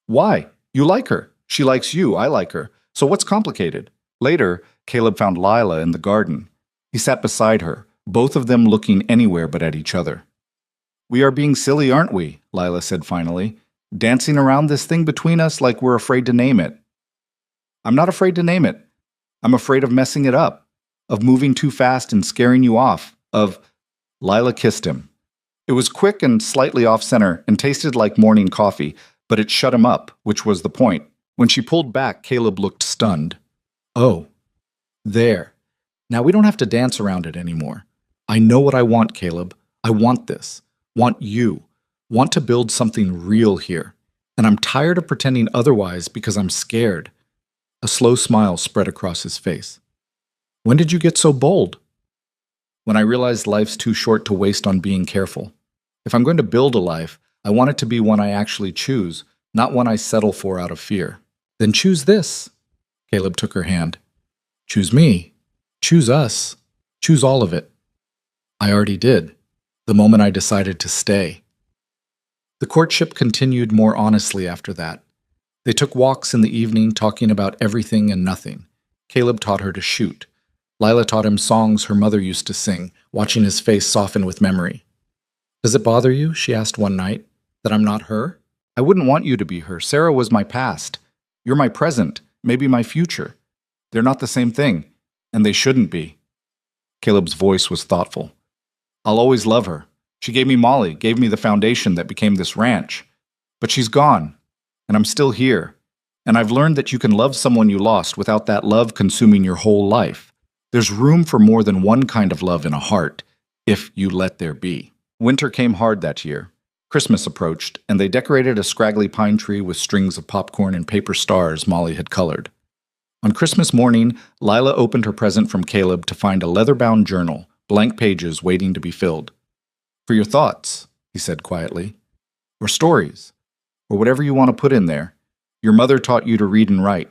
Why? You like her. She likes you. I like her. So what's complicated? Later, Caleb found Lila in the garden. He sat beside her, both of them looking anywhere but at each other. We are being silly, aren't we? Lila said finally. Dancing around this thing between us like we're afraid to name it. I'm not afraid to name it. I'm afraid of messing it up, of moving too fast and scaring you off, of... Lila kissed him. It was quick and slightly off-center and tasted like morning coffee, but it shut him up, which was the point. When she pulled back, Caleb looked stunned. Oh, there. Now we don't have to dance around it anymore. I know what I want, Caleb. I want this. Want you. Want to build something real here. And I'm tired of pretending otherwise because I'm scared. A slow smile spread across his face. When did you get so bold? When I realized life's too short to waste on being careful. If I'm going to build a life, I want it to be one I actually choose, not one I settle for out of fear. Then choose this. Caleb took her hand. Choose me. Choose us. Choose all of it. I already did, the moment I decided to stay. The courtship continued more honestly after that. They took walks in the evening talking about everything and nothing. Caleb taught her to shoot. Lila taught him songs her mother used to sing, watching his face soften with memory. Does it bother you, she asked one night, that I'm not her? I wouldn't want you to be her. Sarah was my past. You're my present, maybe my future. They're not the same thing, and they shouldn't be. Caleb's voice was thoughtful. I'll always love her. She gave me Molly, gave me the foundation that became this ranch. But she's gone, and I'm still here. And I've learned that you can love someone you lost without that love consuming your whole life. There's room for more than one kind of love in a heart, if you let there be. Winter came hard that year. Christmas approached, and they decorated a scraggly pine tree with strings of popcorn and paper stars Molly had colored. On Christmas morning, Lila opened her present from Caleb to find a leather-bound journal, blank pages waiting to be filled. For your thoughts, he said quietly, or stories, or whatever you want to put in there. Your mother taught you to read and write.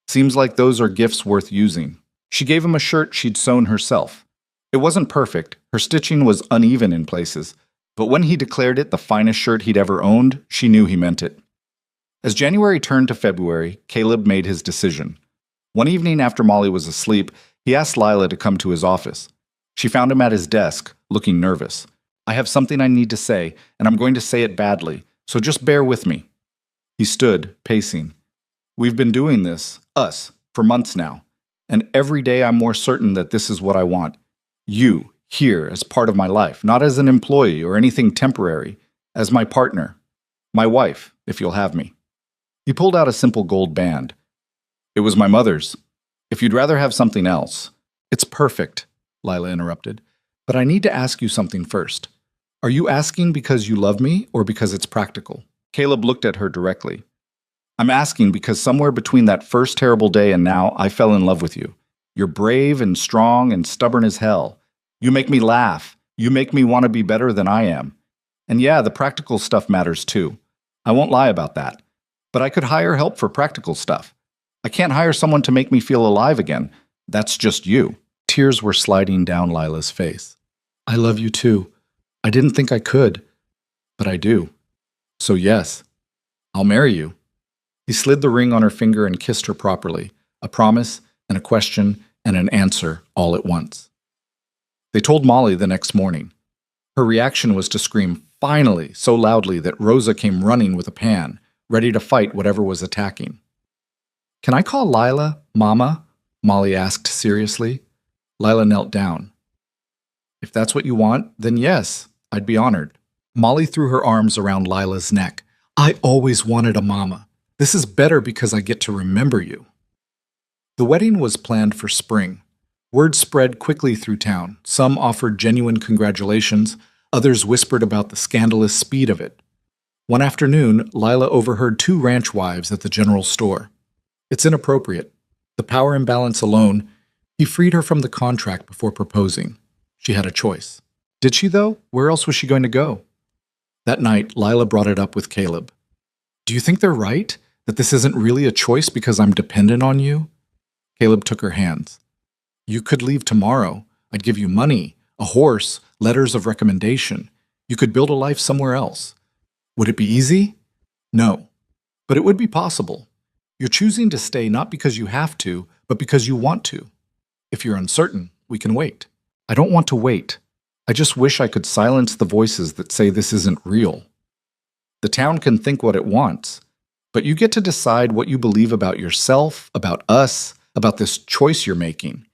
Seems like those are gifts worth using. She gave him a shirt she'd sewn herself. It wasn't perfect, her stitching was uneven in places, but when he declared it the finest shirt he'd ever owned, she knew he meant it. As January turned to February, Caleb made his decision. One evening after Molly was asleep, he asked Lila to come to his office. She found him at his desk, looking nervous. I have something I need to say, and I'm going to say it badly, so just bear with me. He stood, pacing. We've been doing this, us, for months now, and every day I'm more certain that this is what I want. You, here, as part of my life, not as an employee or anything temporary, as my partner. My wife, if you'll have me. He pulled out a simple gold band. It was my mother's. If you'd rather have something else. It's perfect, Lila interrupted. But I need to ask you something first. Are you asking because you love me or because it's practical? Caleb looked at her directly. I'm asking because somewhere between that first terrible day and now, I fell in love with you. You're brave and strong and stubborn as hell. You make me laugh. You make me want to be better than I am. And yeah, the practical stuff matters too. I won't lie about that. But I could hire help for practical stuff. I can't hire someone to make me feel alive again. That's just you. Tears were sliding down Lila's face. I love you too. I didn't think I could, but I do. So yes, I'll marry you. He slid the ring on her finger and kissed her properly, a promise and a question and an answer all at once. They told Molly the next morning. Her reaction was to scream, finally, so loudly that Rosa came running with a pan, ready to fight whatever was attacking. Can I call Lila Mama? Molly asked seriously. Lila knelt down. If that's what you want, then yes, I'd be honored. Molly threw her arms around Lila's neck. I always wanted a mama. This is better because I get to remember you. The wedding was planned for spring. Word spread quickly through town. Some offered genuine congratulations. Others whispered about the scandalous speed of it. One afternoon, Lila overheard 2 ranch wives at the general store. It's inappropriate. The power imbalance alone. He freed her from the contract before proposing. She had a choice. Did she, though? Where else was she going to go? That night, Lila brought it up with Caleb. Do you think they're right? That this isn't really a choice because I'm dependent on you? Caleb took her hands. You could leave tomorrow. I'd give you money, a horse, letters of recommendation. You could build a life somewhere else. Would it be easy? No. But it would be possible. You're choosing to stay not because you have to, but because you want to. If you're uncertain, we can wait. I don't want to wait. I just wish I could silence the voices that say this isn't real. The town can think what it wants, but you get to decide what you believe about yourself, about us, about this choice you're making.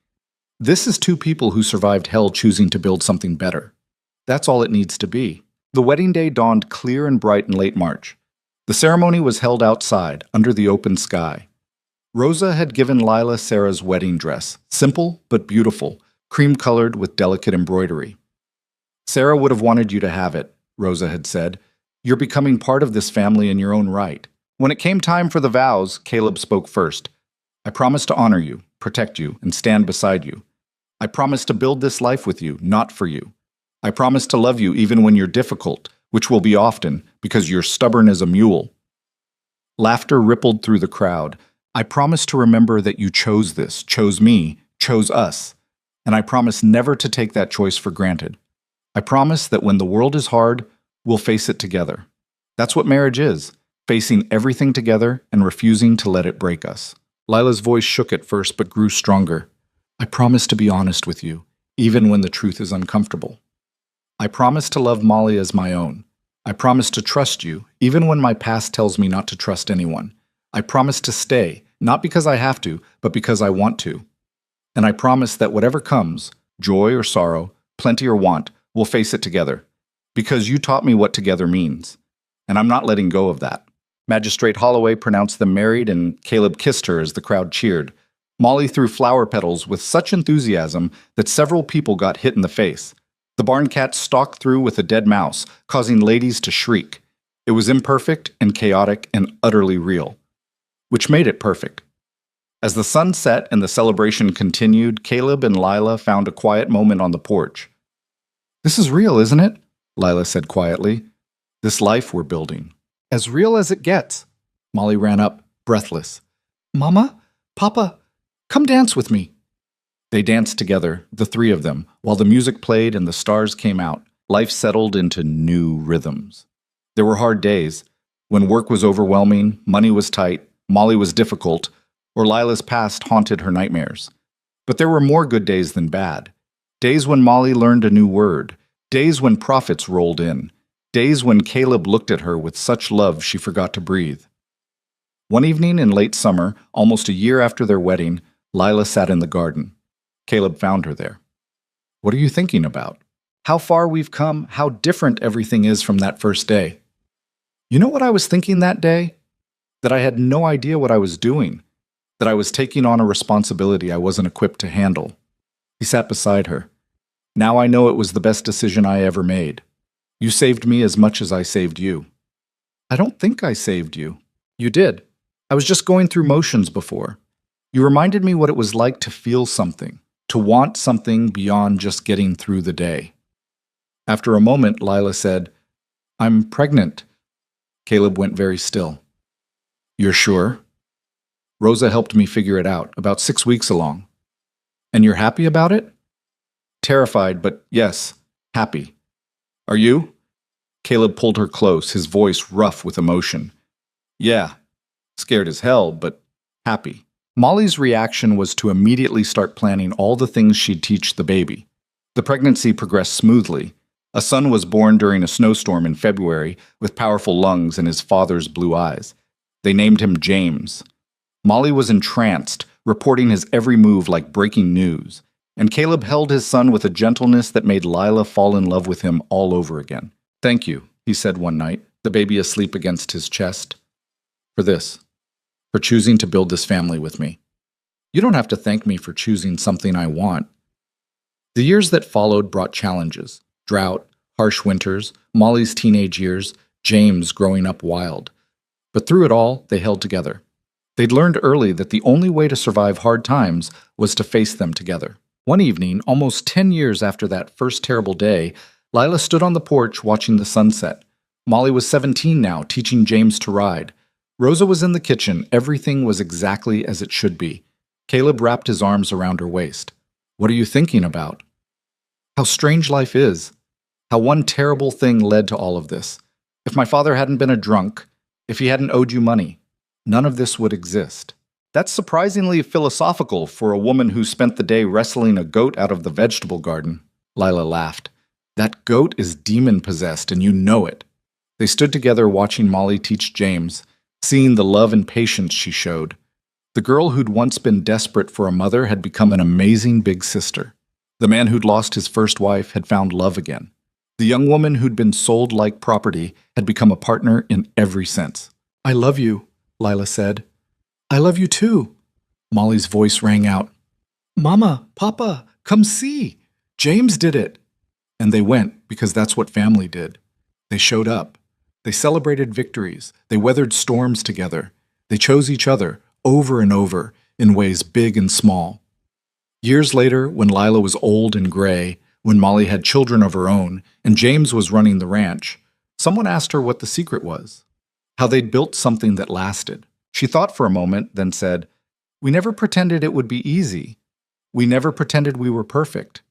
This is 2 people who survived hell choosing to build something better. That's all it needs to be. The wedding day dawned clear and bright in late March. The ceremony was held outside, under the open sky. Rosa had given Lila Sarah's wedding dress, simple but beautiful, cream-colored with delicate embroidery. Sarah would have wanted you to have it, Rosa had said. You're becoming part of this family in your own right. When it came time for the vows, Caleb spoke first. I promise to honor you, protect you, and stand beside you. I promise to build this life with you, not for you. I promise to love you even when you're difficult, which will be often, because you're stubborn as a mule. Laughter rippled through the crowd. I promise to remember that you chose this, chose me, chose us. And I promise never to take that choice for granted. I promise that when the world is hard, we'll face it together. That's what marriage is, facing everything together and refusing to let it break us. Lila's voice shook at first but grew stronger. I promise to be honest with you, even when the truth is uncomfortable. I promise to love Molly as my own. I promise to trust you, even when my past tells me not to trust anyone. I promise to stay, not because I have to, but because I want to. And I promise that whatever comes, joy or sorrow, plenty or want, we'll face it together. Because you taught me what together means. And I'm not letting go of that. Magistrate Holloway pronounced them married, and Caleb kissed her as the crowd cheered. Molly threw flower petals with such enthusiasm that several people got hit in the face. The barn cat stalked through with a dead mouse, causing ladies to shriek. It was imperfect and chaotic and utterly real, which made it perfect. As the sun set and the celebration continued, Caleb and Lila found a quiet moment on the porch. This is real, isn't it? Lila said quietly. This life we're building. As real as it gets. Molly ran up, breathless. Mama? Papa? Come dance with me. They danced together, the three of them, while the music played and the stars came out. Life settled into new rhythms. There were hard days, when work was overwhelming, money was tight, Molly was difficult, or Lila's past haunted her nightmares. But there were more good days than bad. Days when Molly learned a new word. Days when profits rolled in. Days when Caleb looked at her with such love she forgot to breathe. One evening in late summer, almost a year after their wedding, Lila sat in the garden. Caleb found her there. What are you thinking about? How far we've come, how different everything is from that first day. You know what I was thinking that day? That I had no idea what I was doing. That I was taking on a responsibility I wasn't equipped to handle. He sat beside her. Now I know it was the best decision I ever made. You saved me as much as I saved you. I don't think I saved you. You did. I was just going through motions before. You reminded me what it was like to feel something, to want something beyond just getting through the day. After a moment, Lila said, I'm pregnant. Caleb went very still. You're sure? Rosa helped me figure it out, about 6 weeks along. And you're happy about it? Terrified, but yes, happy. Are you? Caleb pulled her close, his voice rough with emotion. Yeah, scared as hell, but happy. Molly's reaction was to immediately start planning all the things she'd teach the baby. The pregnancy progressed smoothly. A son was born during a snowstorm in February with powerful lungs and his father's blue eyes. They named him James. Molly was entranced, reporting his every move like breaking news. And Caleb held his son with a gentleness that made Lila fall in love with him all over again. Thank you, he said one night, the baby asleep against his chest. For this. For choosing to build this family with me. You don't have to thank me for choosing something I want. The years that followed brought challenges. Drought, harsh winters, Molly's teenage years, James growing up wild. But through it all, they held together. They'd learned early that the only way to survive hard times was to face them together. One evening, almost 10 years after that first terrible day, Lila stood on the porch watching the sunset. Molly was 17 now, teaching James to ride. Rosa was in the kitchen. Everything was exactly as it should be. Caleb wrapped his arms around her waist. What are you thinking about? How strange life is. How one terrible thing led to all of this. If my father hadn't been a drunk, if he hadn't owed you money, none of this would exist. That's surprisingly philosophical for a woman who spent the day wrestling a goat out of the vegetable garden. Lila laughed. That goat is demon-possessed, and you know it. They stood together watching Molly teach James, seeing the love and patience she showed. The girl who'd once been desperate for a mother had become an amazing big sister. The man who'd lost his first wife had found love again. The young woman who'd been sold like property had become a partner in every sense. I love you, Lila said. I love you too. Molly's voice rang out. Mama, Papa, come see. James did it. And they went because that's what family did. They showed up. They celebrated victories. They weathered storms together. They chose each other over and over in ways big and small. Years later, when Lila was old and gray, when Molly had children of her own, and James was running the ranch, someone asked her what the secret was, how they'd built something that lasted. She thought for a moment, then said, "We never pretended it would be easy. We never pretended we were perfect.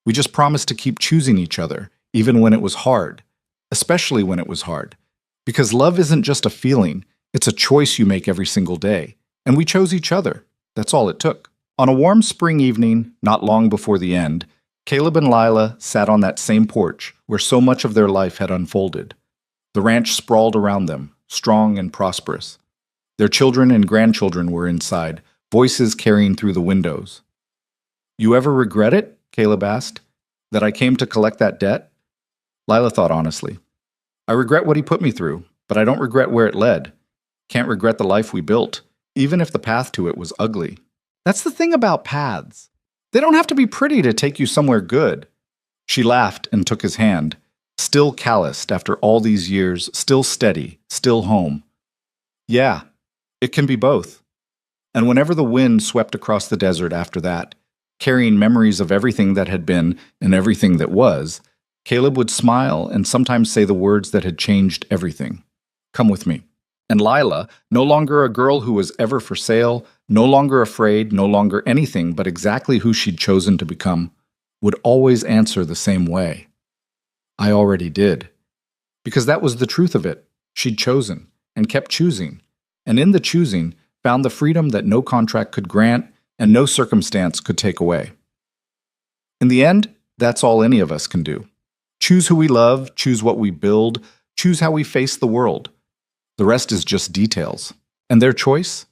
We just promised to keep choosing each other, even when it was hard, especially when it was hard. Because love isn't just a feeling, it's a choice you make every single day. And we chose each other. That's all it took." On a warm spring evening, not long before the end, Caleb and Lila sat on that same porch where so much of their life had unfolded. The ranch sprawled around them, strong and prosperous. Their children and grandchildren were inside, voices carrying through the windows. "You ever regret it?" Caleb asked. "That I came to collect that debt?" Lila thought honestly. "I regret what he put me through, but I don't regret where it led. Can't regret the life we built, even if the path to it was ugly. That's the thing about paths. They don't have to be pretty to take you somewhere good." She laughed and took his hand, still calloused after all these years, still steady, still home. "Yeah, it can be both." And whenever the wind swept across the desert after that, carrying memories of everything that had been and everything that was, Caleb would smile and sometimes say the words that had changed everything. "Come with me." And Lila, no longer a girl who was ever for sale, no longer afraid, no longer anything but exactly who she'd chosen to become, would always answer the same way. "I already did." Because that was the truth of it. She'd chosen, and kept choosing, and in the choosing, found the freedom that no contract could grant and no circumstance could take away. In the end, that's all any of us can do. Choose who we love, choose what we build, choose how we face the world. The rest is just details. And their choice?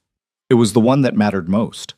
It was the one that mattered most.